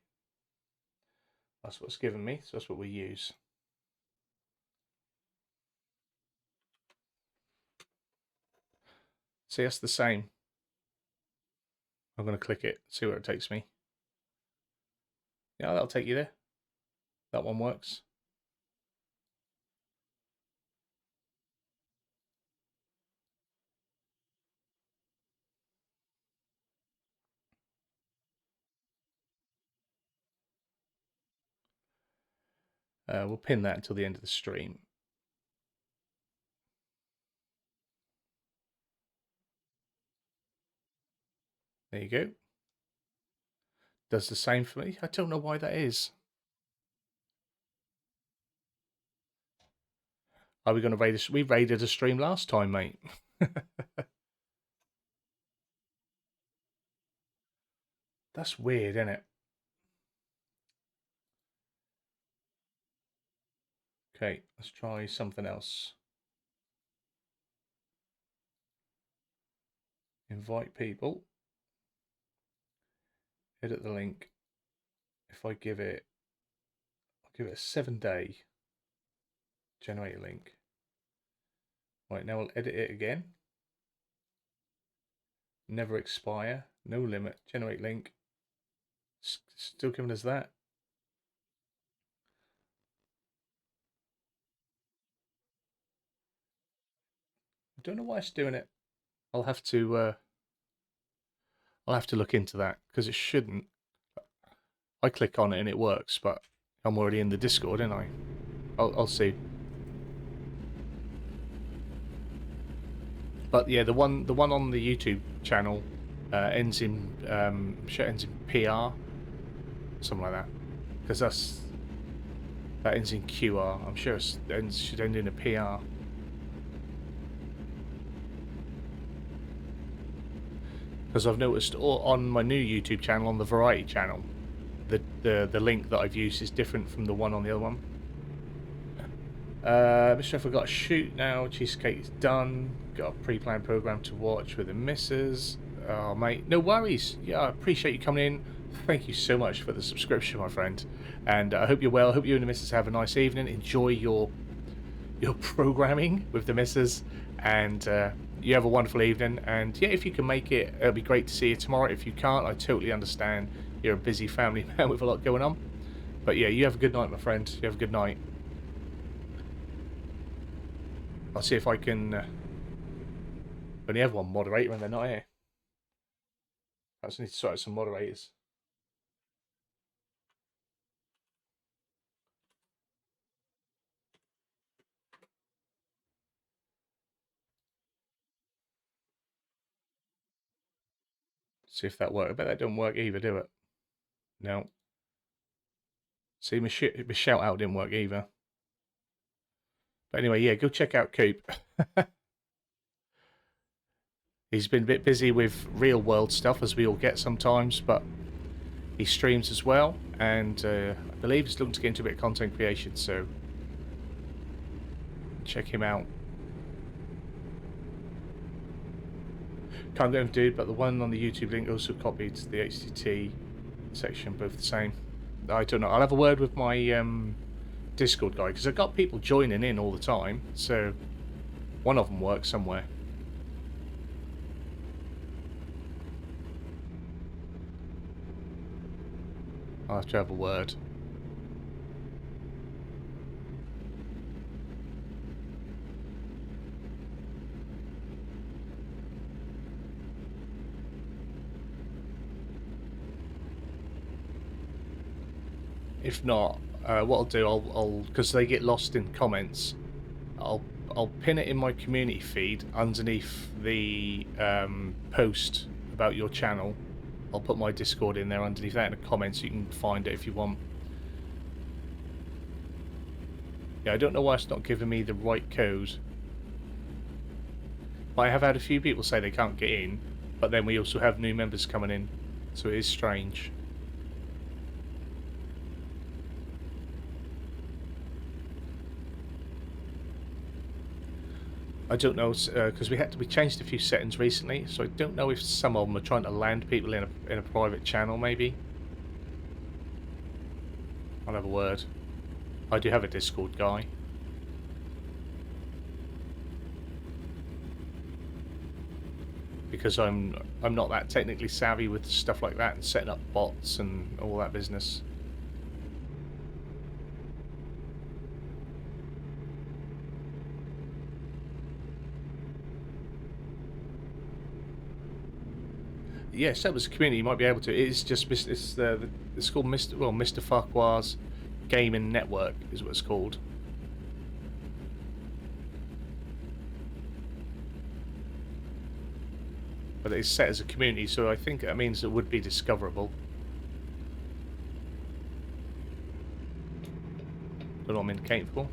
That's what's given me, so that's what we use. See, that's the same. I'm going to click it, see where it takes me. Yeah, that'll take you there. That one works. We'll pin that until the end of the stream. There you go. Does the same for me. I don't know why that is. Are we going to raid this? We raided a stream last time, mate. That's weird, isn't it? Okay, let's try something else. Invite people. Edit the link. If I give it, I'll give it a 7-day. Generate a link. Right, now we'll edit it again. Never expire. No limit. Generate link. Still giving us that. I don't know why it's doing it. I'll have to look into that because it shouldn't. I click on it and it works, but I'm already in the Discord, ain't I? I'll see. But yeah, the one on the YouTube channel ends in PR, something like that, because that ends in QR. I'm sure it should end in a PR. Because I've noticed on my new YouTube channel, on the Variety channel, the link that I've used is different from the one on the other one. MrFarquar got a shoot now. Cheesecake's done. Got a pre-planned program to watch with the missus. Oh, mate, no worries. Yeah, I appreciate you coming in. Thank you so much for the subscription, my friend. And I hope you're well. I hope you and the missus have a nice evening. Enjoy your programming with the missus, and you have a wonderful evening. And yeah, if you can make it, it'll be great to see you tomorrow. If you can't, I totally understand. You're a busy family man with a lot going on. But yeah, you have a good night, my friend. You have a good night. I'll see if I can only have one moderator and they're not here. I just need to sort out some moderators. See if that works. I bet that don't work either, do it? No. See, my shout out didn't work either. But anyway, yeah, go check out Coop. He's been a bit busy with real world stuff, as we all get sometimes, but he streams as well, and I believe he's looking to get into a bit of content creation, so check him out. Can't get him, dude, but the one on the YouTube link also copied to the HTT section, both the same. I don't know. I'll have a word with my Discord guy, because I've got people joining in all the time, so one of them works somewhere. I'll have to have a word. If not, what I'll do, I'll because they get lost in comments, I'll pin it in my community feed underneath the post about your channel. I'll put my Discord in there underneath that in the comments, so you can find it if you want. Yeah, I don't know why it's not giving me the right code. But I have had a few people say they can't get in, but then we also have new members coming in, so it is strange. I don't know, because we changed a few settings recently, so I don't know if some of them are trying to land people in a private channel, maybe. I'll have a word. I do have a Discord guy. because I'm not that technically savvy with stuff like that and setting up bots and all that business. Yeah, set up as a community, you might be able to. It's just it's called MrFarquar's Gaming Network is what it's called. But it's set as a community, so I think that means it would be discoverable. Don't know what I'm indicating for.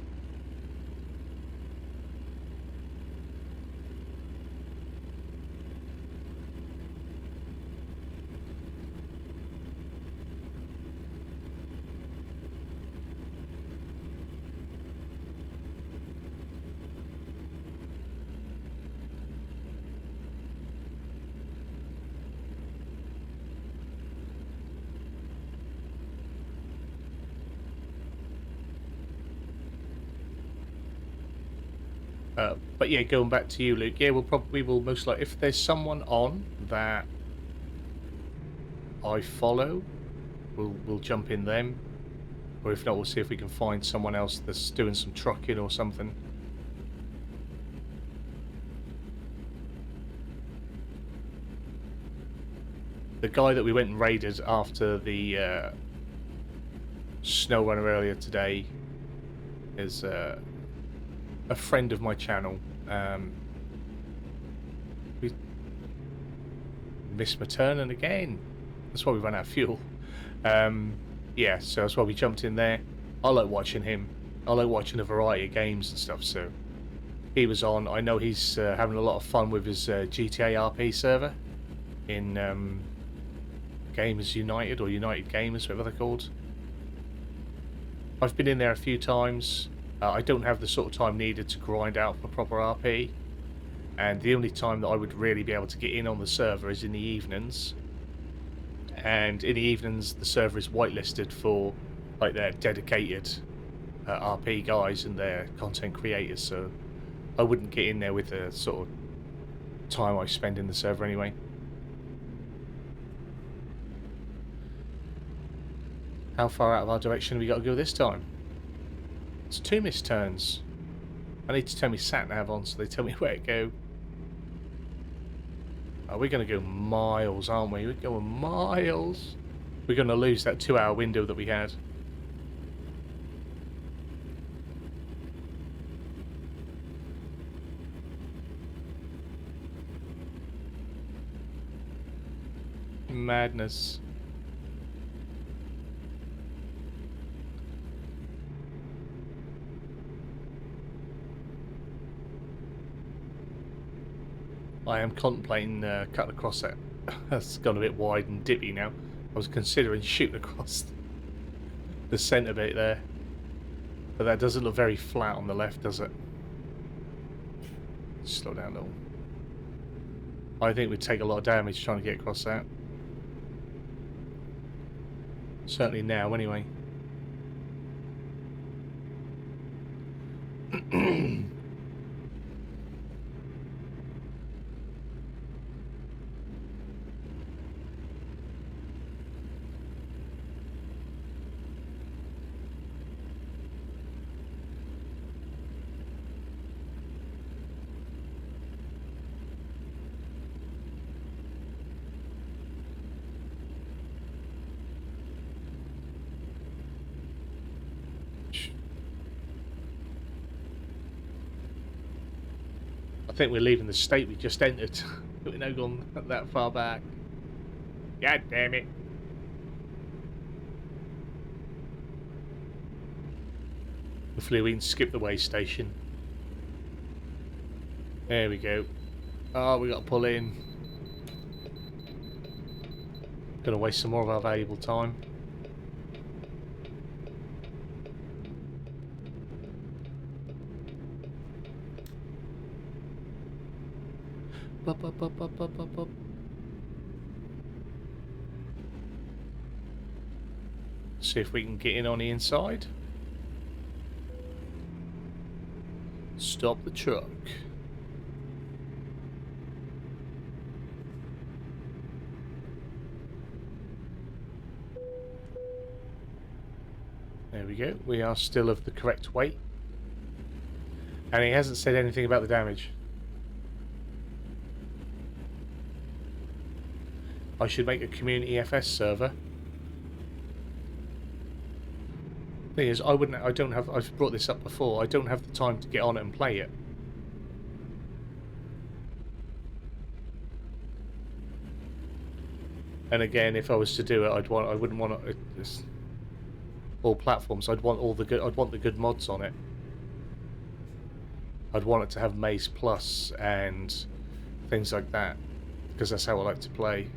But yeah, going back to you, Luke. Yeah, we will most likely, if there's someone on that I follow, we'll jump in them, or if not, we'll see if we can find someone else that's doing some trucking or something. The guy that we went and raided after the snow runner earlier today is a friend of my channel. We missed my turn, and again, that's why we ran out of fuel. Yeah, so that's why we jumped in there. I like watching him. I like watching a variety of games and stuff, so he was on. I know he's having a lot of fun with his GTA RP server in Gamers United, or United Gamers, whatever they're called. I've been in there a few times. I don't have the sort of time needed to grind out for proper RP, and the only time that I would really be able to get in on the server is in the evenings. And in the evenings, the server is whitelisted for like their dedicated RP guys and their content creators, so I wouldn't get in there with the sort of time I spend in the server anyway. How far out of our direction have we got to go this time? It's 2 missed turns. I need to turn my sat nav on so they tell me where to go. Oh, we're going to go miles, aren't we? We're going miles. We're going to lose that 2-hour window that we had. Madness. I am contemplating cutting across that. That's gone a bit wide and dippy now. I was considering shooting across the centre bit there. But that doesn't look very flat on the left, does it? Slow down a little. I think we'd take a lot of damage trying to get across that. Certainly now, anyway. I think we're leaving the state we just entered. We're now gone that far back. God damn it. Hopefully we can skip the way station. There we go. Oh, we got to pull in. Gonna waste some more of our valuable time. Up. See if we can get in on the inside. Stop the truck. we go. We are still of the correct weight. And he hasn't said anything about the damage. I should make a community FS server. Thing is, I've brought this up before, I don't have the time to get on it and play it. And again, if I was to do it, I wouldn't want it, all platforms. I'd want the good mods on it. I'd want it to have Maze Plus and things like that, because that's how I like to play.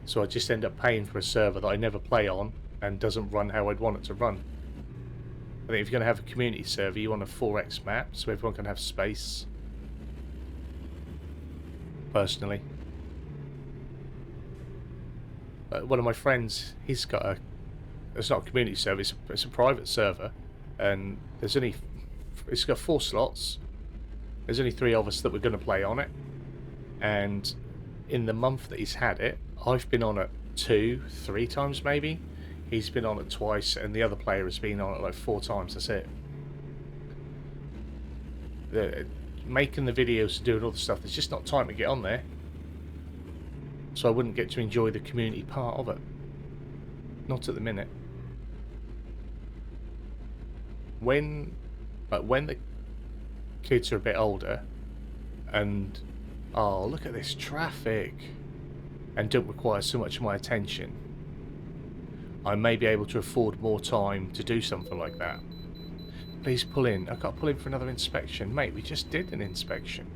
So I just end up paying for a server that I never play on and doesn't run how I'd want it to run. I think if you're going to have a community server, you want a 4x map so everyone can have space. Personally. One of my friends, he's got it's not a community server, it's a private server, and it's got 4 slots. There's only 3 of us that we're going to play on it, and in the month that he's had it, I've been on it 2, 3 times maybe. He's been on it twice, and the other player has been on it like 4 times. That's it. Making the videos and doing all the stuff, there's just not time to get on there. So I wouldn't get to enjoy the community part of it. Not at the minute. When the kids are a bit older and, oh, look at this traffic, and don't require so much of my attention, I may be able to afford more time to do something like that. Please pull in. I've got to pull in for another inspection. Mate, we just did an inspection.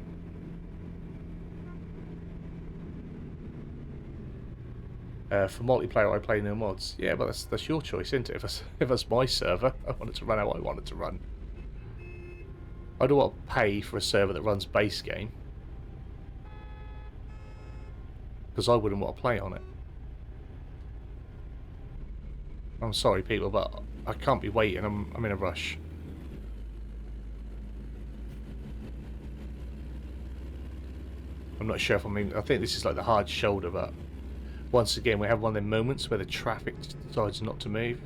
For multiplayer, I play no mods. Yeah, but that's your choice, isn't it? If that's my server, I want it to run how I want it to run. I don't want to pay for a server that runs base game, because I wouldn't want to play on it. I'm sorry, people, but I can't be waiting. I'm in a rush. I'm not sure if I think this is like the hard shoulder, but once again, we have one of them moments where the traffic decides not to move.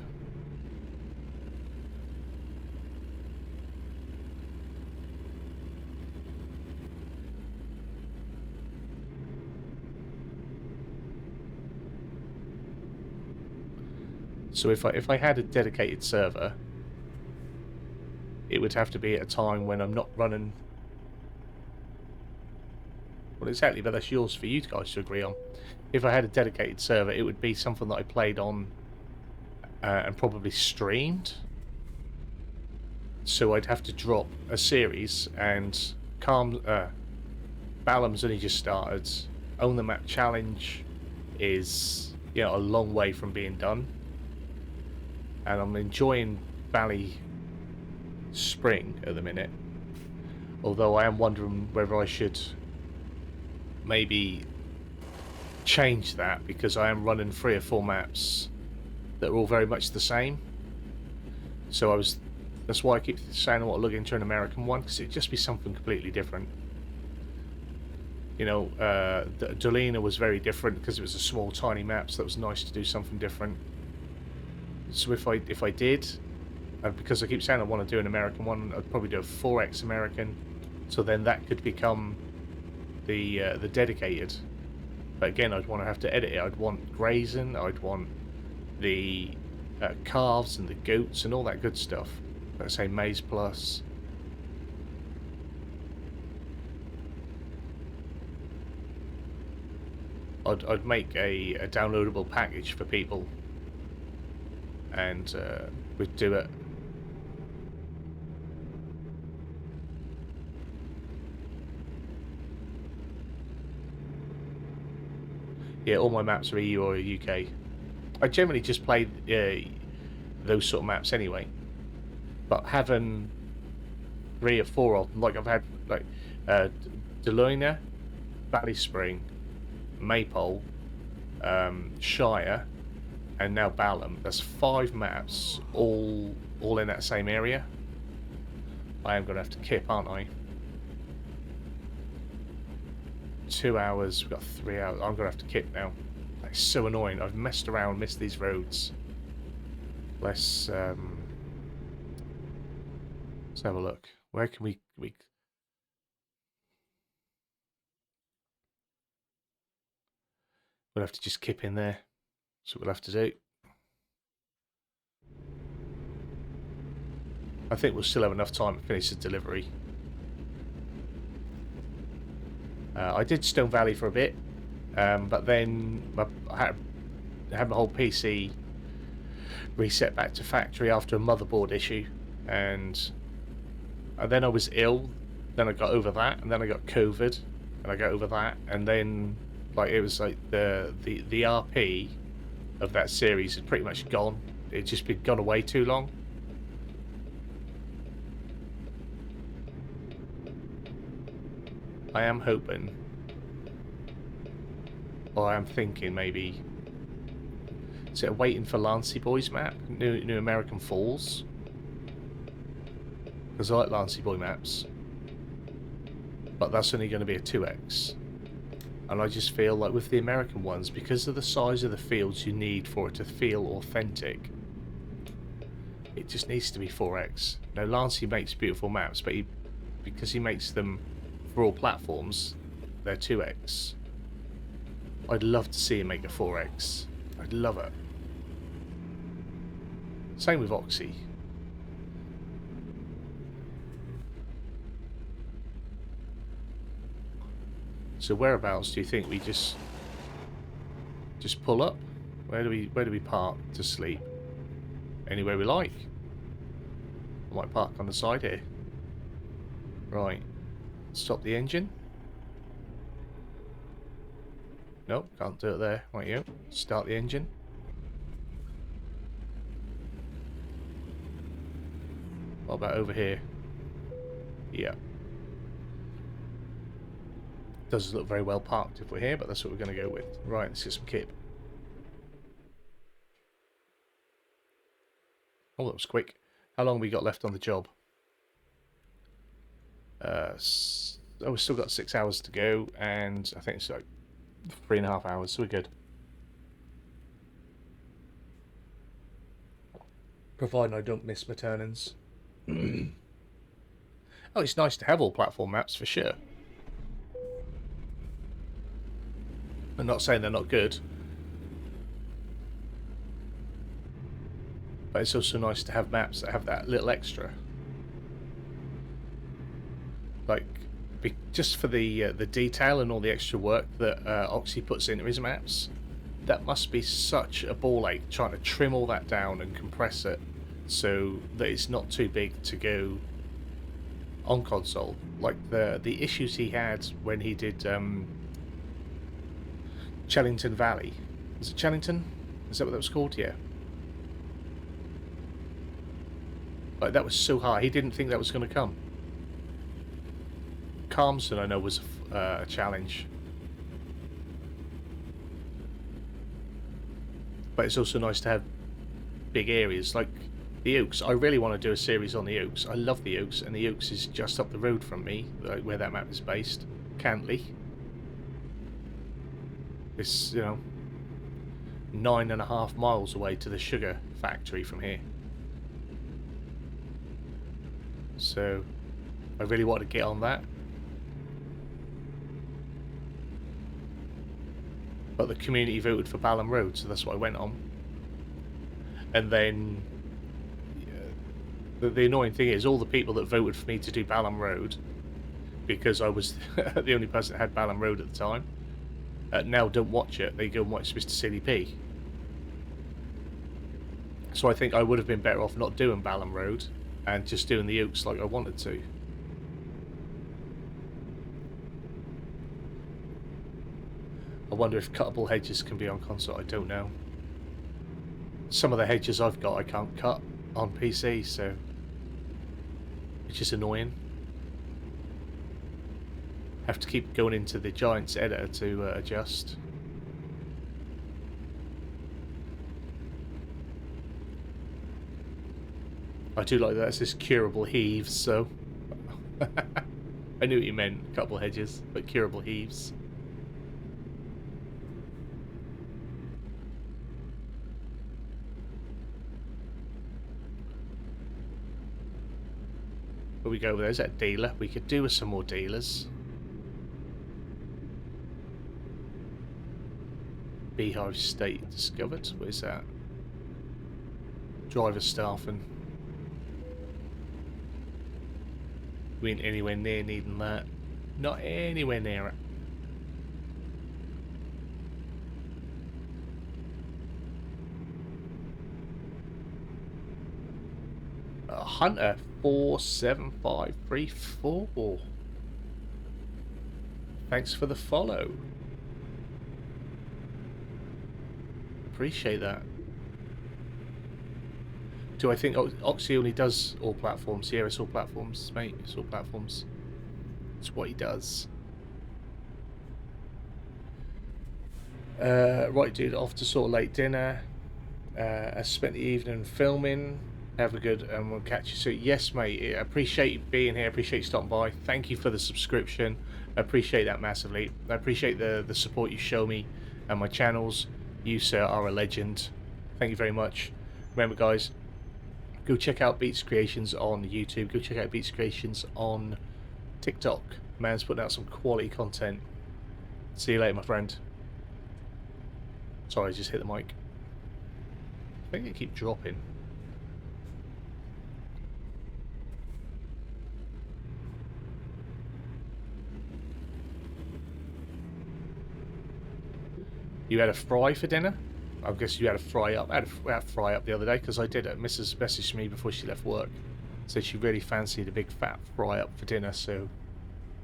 So if I had a dedicated server, it would have to be at a time when I'm not running. Well, exactly, but that's yours for you guys to agree on. If I had a dedicated server, it would be something that I played on and probably streamed. So I'd have to drop a series, and Balam's only just started. Own the Map Challenge is, you know, a long way from being done. And I'm enjoying Valley Spring at the minute. Although I am wondering whether I should maybe change that, because I am running 3 or 4 maps that are all very much the same. So that's why I keep saying I want to look into an American one, because it'd just be something completely different. You know, Dolina was very different because it was a small, tiny map, so that was nice to do something different. So if I did, because I keep saying I want to do an American one, I'd probably do a 4x American, so then that could become the dedicated. But again, I'd want to have to edit it. I'd want grazing, I'd want the calves and the goats and all that good stuff. Let's say Maze Plus. I'd make a downloadable package for people, and we'd do it. Yeah, all my maps are EU or UK. I generally just play those sort of maps anyway. But having 3 or 4 of them, like I've had, like Deluna, Valley Spring, Maypole, Shire, and now Balam. That's 5 maps, all in that same area. I am going to have to kip, aren't I? 2 hours, we've got 3 hours. I'm going to have to kip now. That It's so annoying. I've messed around, missed these roads. Let's have a look. Where can we we'll have to just kip in there. That's what we'll have to do. I think we'll still have enough time to finish the delivery. I did Stone Valley for a bit, but then I had my whole PC reset back to factory after a motherboard issue, and then I was ill. Then I got over that, and then I got COVID, and I got over that, and then like it was like the RP of that series had pretty much gone. It'd just been gone away too long. I am hoping, or I am thinking maybe, is it a Waiting for Lancy Boys map? New American Falls? Because I like Lancy Boy maps. But that's only going to be a 2x. And I just feel like with the American ones, because of the size of the fields you need for it to feel authentic, it just needs to be 4x. Now, Lancy makes beautiful maps, but because he makes them for all platforms, they're 2x. I'd love to see him make a 4x. I'd love it. Same with Oxy. So whereabouts do you think we just pull up? Where do we park to sleep? Anywhere we like. I might park on the side here. Right. Stop the engine. Nope, can't do it there. Right, you. Start the engine. What about over here? Yeah. Doesn't look very well parked if we're here, but that's what we're going to go with. Right, let's get some kip. Oh, that was quick. How long have we got left on the job? Oh, we've still got 6 hours to go, and I think it's like 3.5 hours, so we're good. Providing I don't miss my turn-ins. Oh, it's nice to have all platform maps for sure. I'm not saying they're not good, but it's also nice to have maps that have that little extra. Like, just for the detail and all the extra work that Oxy puts into his maps, that must be such a ball ache trying to trim all that down and compress it so that it's not too big to go on console. Like the issues he had when he did Chellington Valley. Is it Chellington? Is that what that was called? Yeah. Like, that was so hard. He didn't think that was going to come. Calmston, I know, was a challenge. But it's also nice to have big areas. Like the Oaks. I really want to do a series on the Oaks. I love the Oaks, and the Oaks is just up the road from me, like where that map is based. Cantley. It's, you know, 9.5 miles away to the sugar factory from here. So I really want to get on that. But the community voted for Balham Road, so that's what I went on. And then the annoying thing is, all the people that voted for me to do Balham Road, because I was the only person that had Balham Road at the time, now don't watch it. They go and watch Mr. CDP. So I think I would have been better off not doing Balham Road and just doing the Oaks like I wanted to. I wonder if cuttable hedges can be on console. I don't know. Some of the hedges I've got I can't cut on PC, so which is annoying. Have to keep going into the Giants editor to adjust. I do like that. It says curable heaves, so I knew what you meant. Cuttable hedges, but curable heaves. Where we go? There's that dealer. We could do with some more dealers. Beehive State discovered. What is that? Driver staffing. We ain't anywhere near needing that. Not anywhere near it. Hunter 47534. Thanks for the follow. Appreciate that. Do I think Oxy only does all platforms? Yeah, it's all platforms, mate. It's all platforms. It's what he does. Right, dude. Off to sort of late dinner. I spent the evening filming. Have a good, and we'll catch you soon. Yes, mate. I appreciate you being here. I appreciate you stopping by. Thank you for the subscription. I appreciate that massively. I appreciate the support you show me and my channels. You, sir, are a legend. Thank you very much. Remember, guys, go check out Beats Creations on YouTube. Go check out Beats Creations on TikTok. Man's putting out some quality content. See you later, my friend. Sorry, I just hit the mic. I think they keep dropping. You had a fry for dinner? I guess you had a fry up. I had a fry up the other day because I did it. Mrs. messaged me before she left work. Said she really fancied a big fat fry up for dinner, so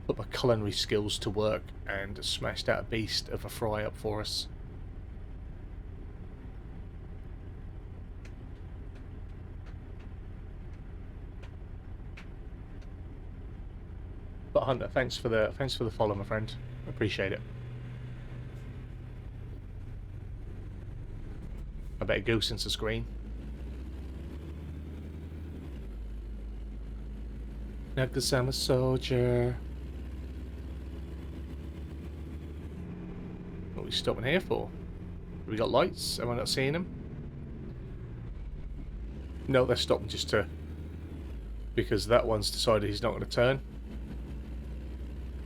put my culinary skills to work and smashed out a beast of a fry up for us. But Hunter, thanks for the follow, my friend. Appreciate it. I better go since the screen. Now, 'cause I'm a soldier. What are we stopping here for? Have we got lights? Am I not seeing them? No, they're stopping just to... because that one's decided he's not going to turn.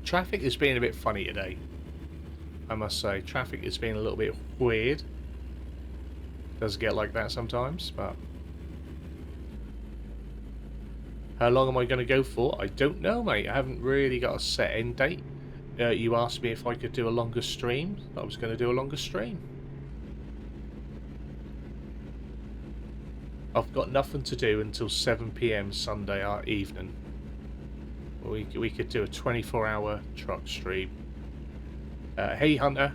Traffic is being a bit funny today. I must say, traffic is being a little bit weird. Does get like that sometimes, but... how long am I going to go for? I don't know, mate. I haven't really got a set end date. You asked me if I could do a longer stream. I was going to do a longer stream. I've got nothing to do until 7 PM Sunday evening. We could do a 24-hour truck stream. Hey, Hunter.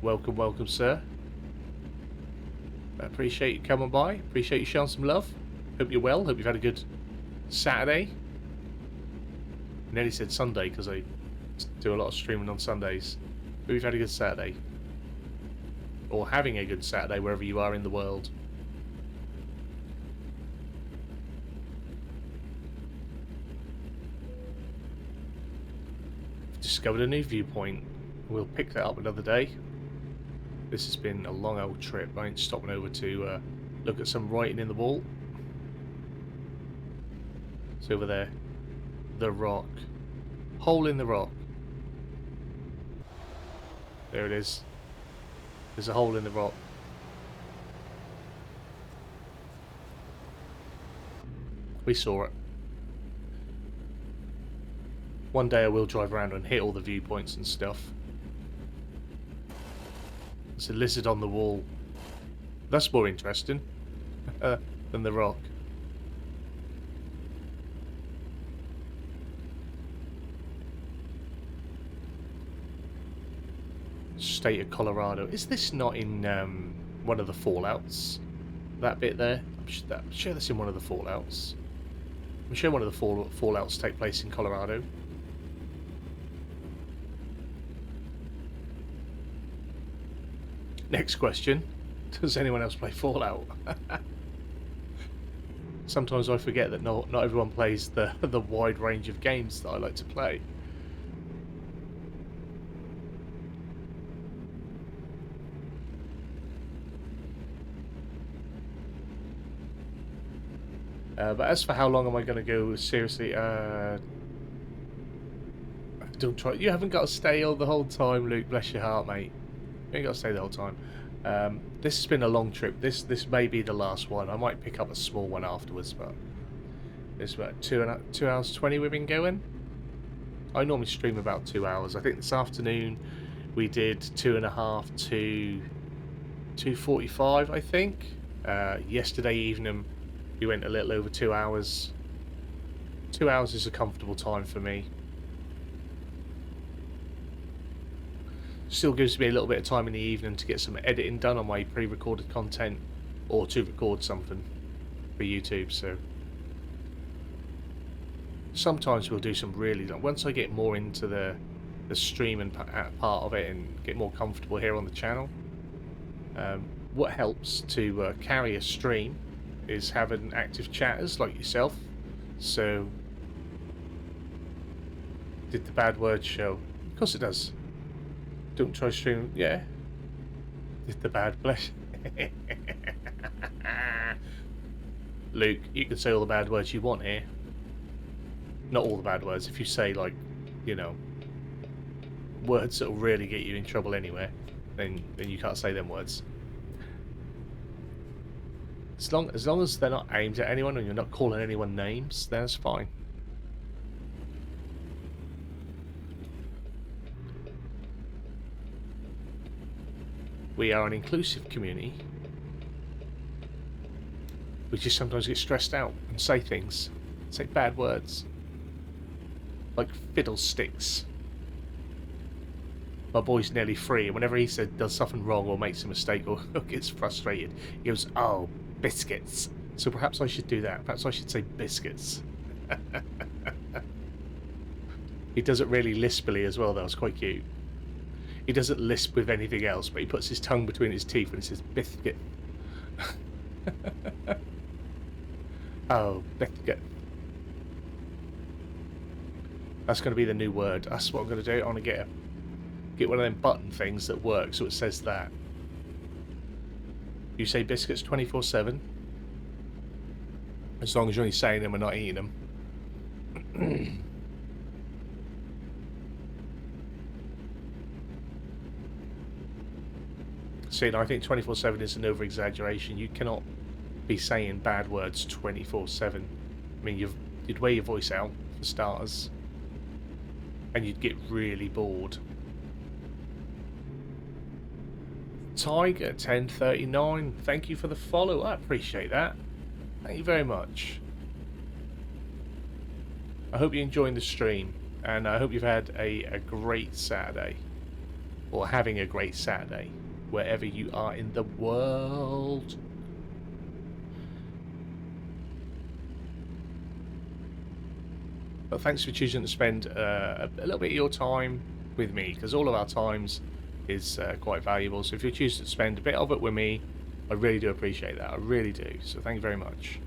Welcome, welcome, sir. I appreciate you coming by. Appreciate you showing some love. Hope you're well. Hope you've had a good Saturday. I nearly said Sunday because I do a lot of streaming on Sundays. Hope you've had a good Saturday. Or having a good Saturday wherever you are in the world. Discovered a new viewpoint. We'll pick that up another day. This has been a long old trip. I ain't stopping over to look at some writing in the wall. It's over there. The rock. Hole in the rock. There it is. There's a hole in the rock. We saw it. One day I will drive around and hit all the viewpoints and stuff. There's a lizard on the wall. That's more interesting than the rock. State of Colorado. Is this not in one of the Fallouts? That bit there? I'm sure that's in one of the Fallouts. I'm sure one of the Fallouts take place in Colorado. Next question. Does anyone else play Fallout? Sometimes I forget that not everyone plays the wide range of games that I like to play. But as for how long am I going to go, seriously, don't try. You haven't got to stay all the whole time, Luke. Bless your heart, mate. You ain't got to stay the whole time. This has been a long trip. This may be the last one. I might pick up a small one afterwards, but it's about 2 hours 20 we've been going. I normally stream about 2 hours. I think this afternoon we did 2.5 to 2:45. I think. Yesterday evening we went a little over 2 hours. 2 hours is a comfortable time for me. Still gives me a little bit of time in the evening to get some editing done on my pre-recorded content or to record something for YouTube. So sometimes we'll do some really long. Once I get more into the streaming part of it and get more comfortable here on the channel, what helps to carry a stream is having active chatters like yourself. So did the bad word show? Of course it does. Don't try streaming. Yeah. Did the bad bless. Luke, you can say all the bad words you want here. Not all the bad words. If you say, like, you know, words that will really get you in trouble anyway, then you can't say them words. As long as they're not aimed at anyone and you're not calling anyone names, then it's fine. We are an inclusive community. We just sometimes get stressed out and say things, say bad words, like fiddlesticks. My boy's nearly 3, and whenever he does something wrong or makes a mistake or gets frustrated, he goes, "Oh, biscuits." So perhaps I should do that. Perhaps I should say biscuits. He does it really lispily as well, though. It's quite cute. He doesn't lisp with anything else, but he puts his tongue between his teeth when he says biscuit. Oh, biscuit. That's going to be the new word. That's what I'm going to do. I want to get one of them button things that work, so it says that. You say biscuits 24/7. As long as you're only saying them and not eating them. See, I think 24/7 is an over-exaggeration. You cannot be saying bad words 24/7. I mean, you'd wear your voice out, for starters. And you'd get really bored. Tiger 1039, thank you for the follow. I appreciate that. Thank you very much. I hope you're enjoying the stream, and I hope you've had a great Saturday, or having a great Saturday, wherever you are in the world. But thanks for choosing to spend a little bit of your time with me, because all of our times is quite valuable. So if you choose to spend a bit of it with me, I really do appreciate that. I really do. So thank you very much.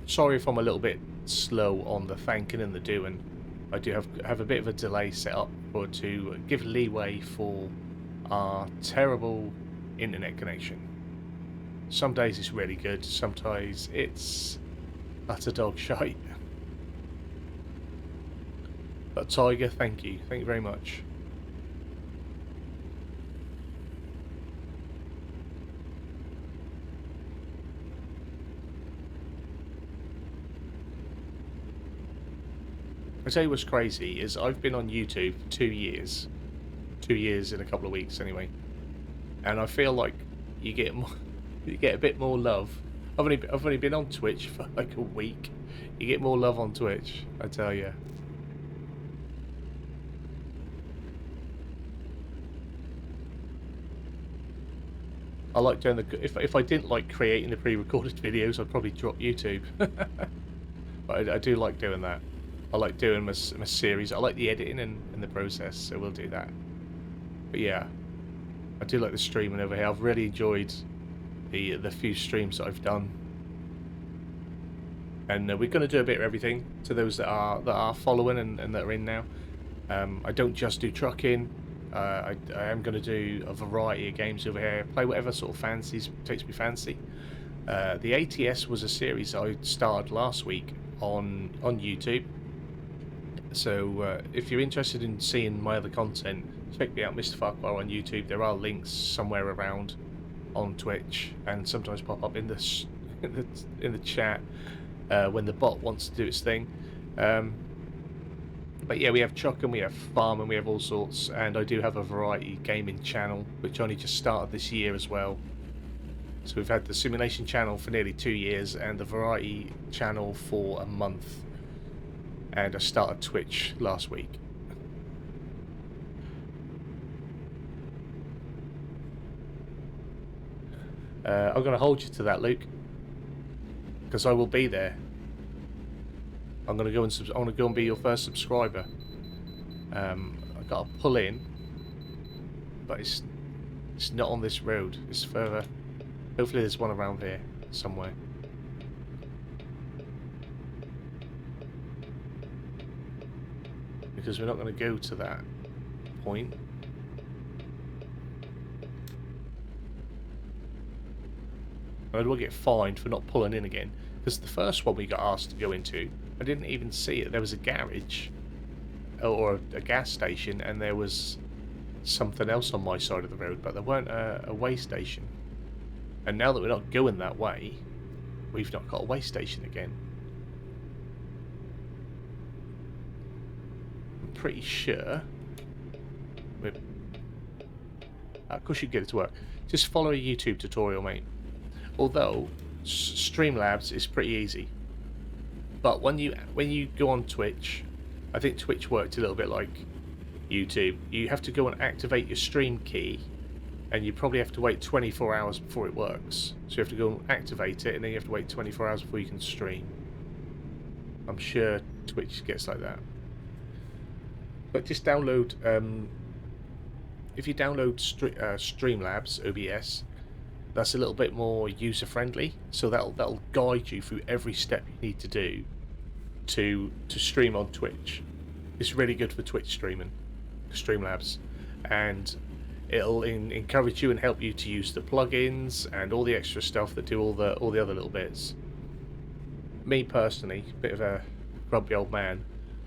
Sorry if I'm a little bit slow on the thanking and the doing. I do have a bit of a delay set up to give leeway for our terrible internet connection. Some days it's really good, sometimes it's utter dog shite. But Tiger, thank you very much. I tell you what's crazy is I've been on YouTube for 2 years. 2 years in a couple of weeks anyway. And I feel like you get a bit more love. I've only been on Twitch for like a week. You get more love on Twitch, I tell you. I like doing if I didn't like creating the pre-recorded videos, I'd probably drop YouTube. But I do like doing that. I like doing my series. I like the editing and the process, so we'll do that. But yeah, I do like the streaming over here. I've really enjoyed the few streams that I've done, and we're going to do a bit of everything to those that are following and that are in now. I don't just do trucking. I am going to do a variety of games over here. Play whatever sort of takes me fancy. The ATS was a series I started last week on YouTube. So if you're interested in seeing my other content, check me out, MrFarquar on YouTube. There are links somewhere around on Twitch, and sometimes pop up in the in the chat when the bot wants to do its thing. But yeah, we have Chuck and we have Farm and we have all sorts, and I do have a variety gaming channel which only just started this year as well. So we've had the simulation channel for nearly 2 years and the variety channel for a month, and I started Twitch last week. I'm going to hold you to that, Luke, because I will be there. I'm going to go and I want to go and be your first subscriber. I got to pull in, but it's not on this road. It's further. Hopefully, there's one around here somewhere. Because we're not going to go to that point. I will get fined for not pulling in again. Because the first one we got asked to go into, I didn't even see it. There was a garage or a gas station, and there was something else on my side of the road, but there weren't a way station. And now that we're not going that way, we've not got a way station again. I'm pretty sure of course you can get it to work. Just follow a YouTube tutorial, mate. Although Streamlabs is pretty easy, but when you go on Twitch, I think Twitch worked a little bit like YouTube. You have to go and activate your stream key, and you probably have to wait 24 hours before it works. So you have to go and activate it, and then you have to wait 24 hours before you can stream. I'm sure Twitch gets like that. But just download, if you download Streamlabs OBS, that's a little bit more user friendly. So that'll guide you through every step you need to do to stream on Twitch. It's really good for Twitch streaming, Streamlabs, and it'll encourage you and help you to use the plugins and all the extra stuff that do all the other little bits. Me personally, a bit of a grumpy old man,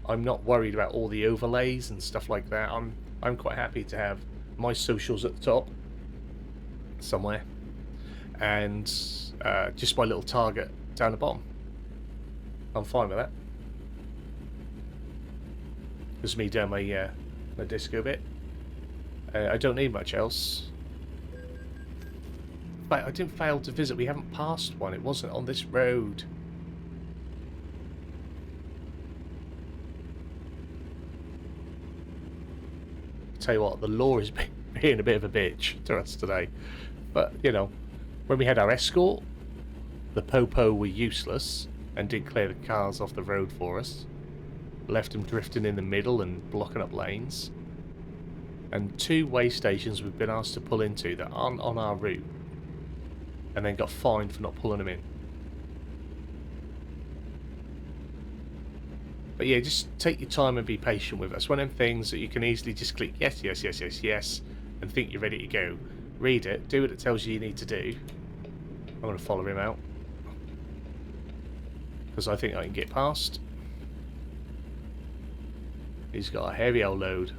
I'm not worried about all the overlays and stuff like that. I'm quite happy to have my socials at the top somewhere, and just my little target down the bottom. I'm fine with that. Just me doing my disco bit. I don't need much else. But I didn't fail to visit. We haven't passed one. It wasn't on this road. Tell you what, the law is being a bit of a bitch to us today. But, you know, when we had our escort, the Popo were useless and did clear the cars off the road for us. Left them drifting in the middle and blocking up lanes. And 2 way stations we've been asked to pull into that aren't on our route, and then got fined for not pulling them in. But yeah, just take your time and be patient with us. One of them things that you can easily just click yes, yes, yes, yes, yes, and think you're ready to go. Read it, do what it tells you need to do. I'm going to follow him out, because I think I can get past. He's got a heavy old load.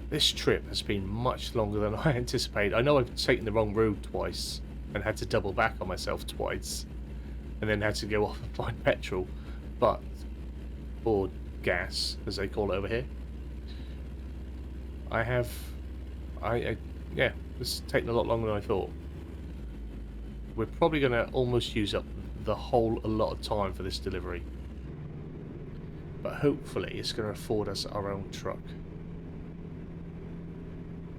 This trip has been much longer than I anticipated. I know I've taken the wrong road twice and had to double back on myself twice, and then had to go off and find petrol, or gas, as they call it over here. Yeah, it's taken a lot longer than I thought. We're probably going to almost use up the whole lot of time for this delivery, but hopefully it's going to afford us our own truck.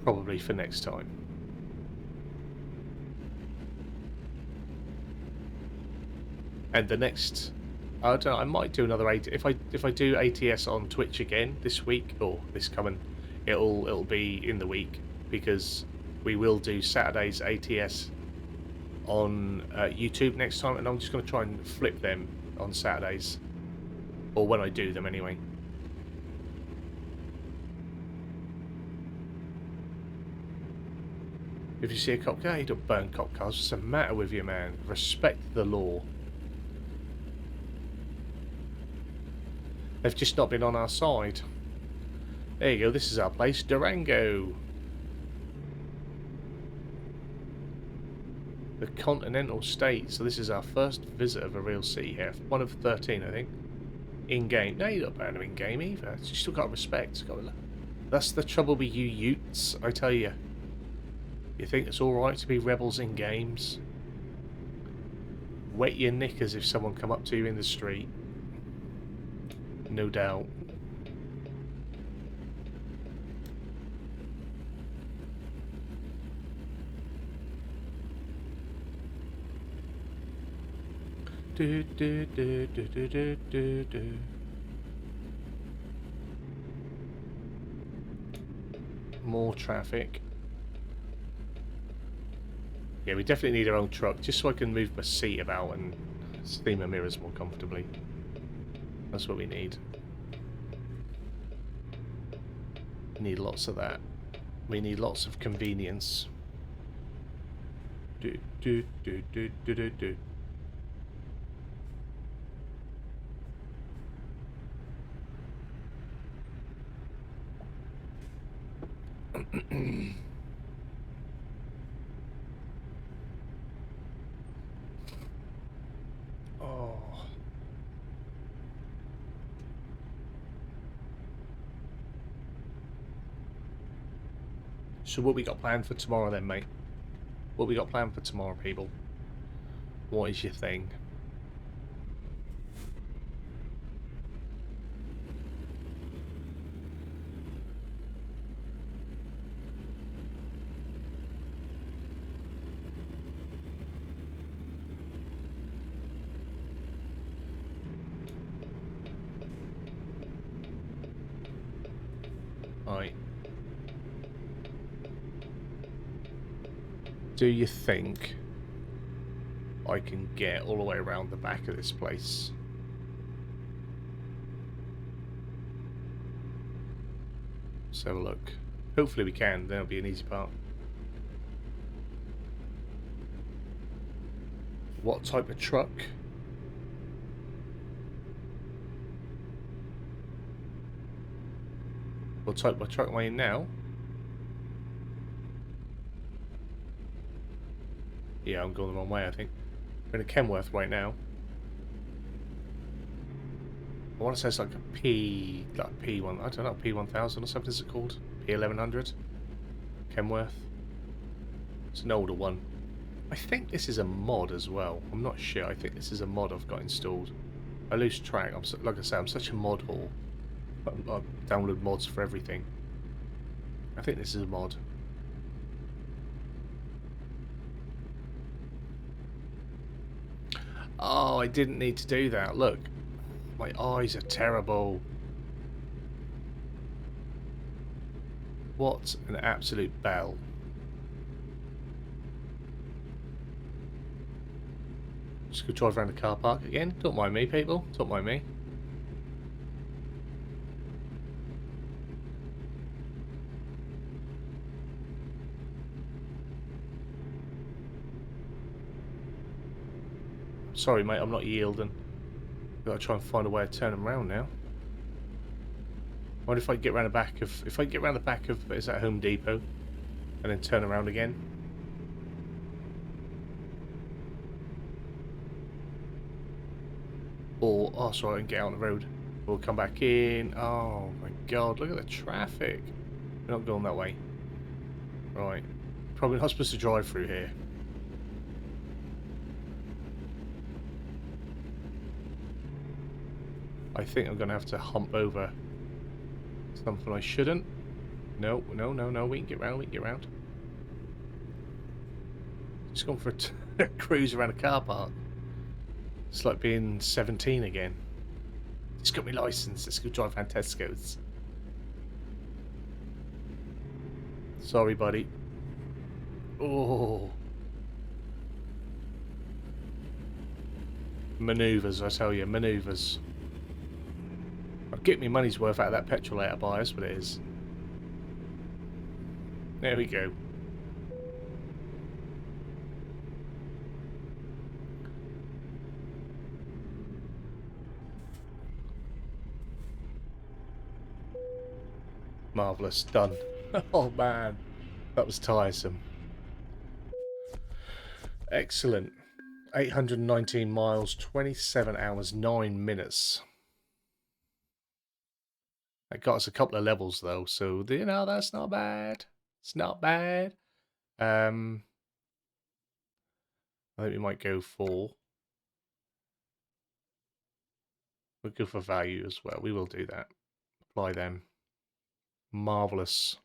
Probably for next time. And the next, I don't know, I might do another if I do ATS on Twitch again this week, or this coming, it'll be in the week, because we will do Saturday's ATS on YouTube next time, and I'm just going to try and flip them on Saturdays, or when I do them anyway. If you see a cop car, you don't burn cop cars. What's the matter with you, man? Respect the law. They've just not been on our side. There you go, this is our place, Durango. The continental state. So this is our first visit of a real city here. One of 13, I think. In-game. No, you don't burn them in-game either. You still got respect. That's the trouble with you Utes, I tell you. You think it's alright to be rebels in games? Wet your knickers if someone come up to you in the street. No doubt. Do, do, do, do, do, do, do, do. More traffic. Yeah, we definitely need our own truck, just so I can move my seat about and steam my mirrors more comfortably. That's what we need. We need lots of that. We need lots of convenience. Do, do, do, do, do, do, do. Oh. So what we got planned for tomorrow then, mate? What we got planned for tomorrow, people? What is your thing? Right. Do you think I can get all the way around the back of this place? Let's have a look. Hopefully we can, then it'll be an easy part. What type of truck? What type of truck am I in now? Yeah, I'm going the wrong way, I think. We're in a Kenworth right now. I want to say it's like a P, like P1, I don't know, P1000 or something is it called? P1100? Kenworth. It's an older one. I think this is a mod as well. I'm not sure. I think this is a mod I've got installed. I lose track. Like I say, I'm such a mod whore. I download mods for everything. I think this is a mod. Oh, I didn't need to do that. Look, my eyes are terrible. What an absolute bell. Just go drive around the car park again. Don't mind me, people. Don't mind me. Sorry, mate, I'm not yielding. Got to try and find a way to turn them around now. I wonder if I can get around the back of... If I can get around the back of... Is that Home Depot? And then turn around again. Or... Oh, sorry, I can get out on the road. We'll come back in. Oh, my God. Look at the traffic. We're not going that way. Right. Probably not supposed to drive through here. I think I'm going to have to hump over something I shouldn't. No, no, no, no. We can get round. We can get round. Just gone for a cruise around a car park. It's like being 17 again. Just got my license. Let's go drive around Tesco's. Sorry, buddy. Oh. Manoeuvres, I tell you. Manoeuvres. I'll get me money's worth out of that petrol out of buy, that's what it is. There we go. Marvellous. Done. Oh, man. That was tiresome. Excellent. 819 miles, 27 hours, 9 minutes. That got us a couple of levels, though, so, you know, that's not bad. It's not bad. I think we might go for... We'll go for value as well. We will do that. Apply them. Marvellous.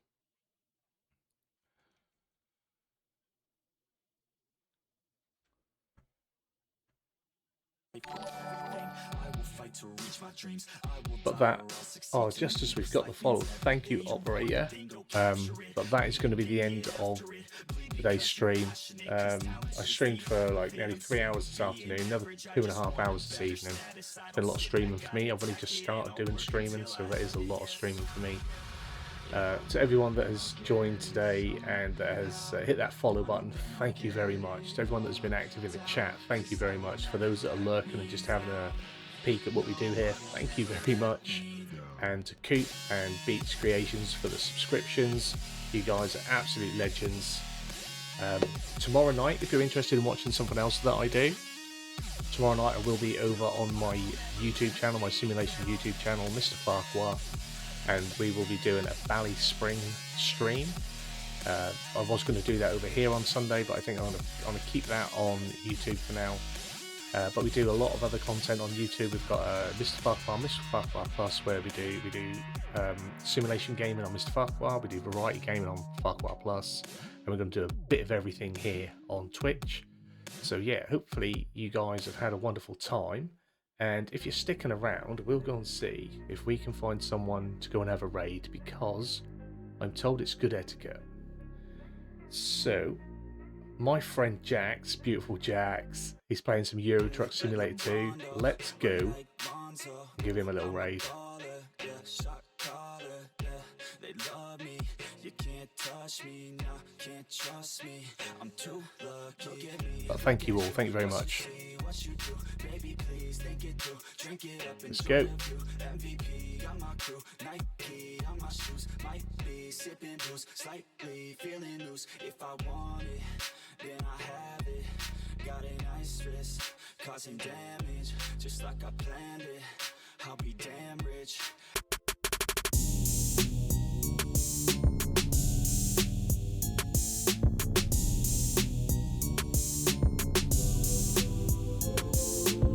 But that, oh, just as we've got the follow, thank you, operator. But that is going to be the end of today's stream. I streamed for like nearly 3 hours this afternoon, another 2.5 hours this evening. It's been a lot of streaming for me. I've only just started doing streaming, so that is a lot of streaming for me. To everyone that has joined today and that has hit that follow button, thank you very much. To everyone that's been active in the chat, thank you very much. For those that are lurking and just having a peek at what we do here, thank you very much. And to Coop and Beats Creations for the subscriptions, you guys are absolute legends. Tomorrow night, if you're interested in watching something else that I do, tomorrow night I will be over on my YouTube channel, my simulation YouTube channel, MrFarquar, and we will be doing a Valley Spring stream. I was going to do that over here on Sunday, but I think I'm going to keep that on YouTube for now. But we do a lot of other content on YouTube. We've got MrFarquar Plus, where we do simulation gaming on MrFarquar. We do variety gaming on Farquar Plus, and we're going to do a bit of everything here on Twitch. So yeah, hopefully you guys have had a wonderful time. And if you're sticking around, we'll go and see if we can find someone to go and have a raid, because I'm told it's good etiquette. So, my friend Jax, beautiful Jax, he's playing some Euro Truck Simulator 2. Let's go and give him a little raid. They love me, you can't touch me now, can't trust me, I'm too lucky. But thank you all, thank you very much. Let's go. MVP on my crew, Nike on my shoes, might be sipping booze, slightly feeling loose. If I want it, then I have it. Got a nice wrist, causing damage, just like I planned it. I'll be damn rich.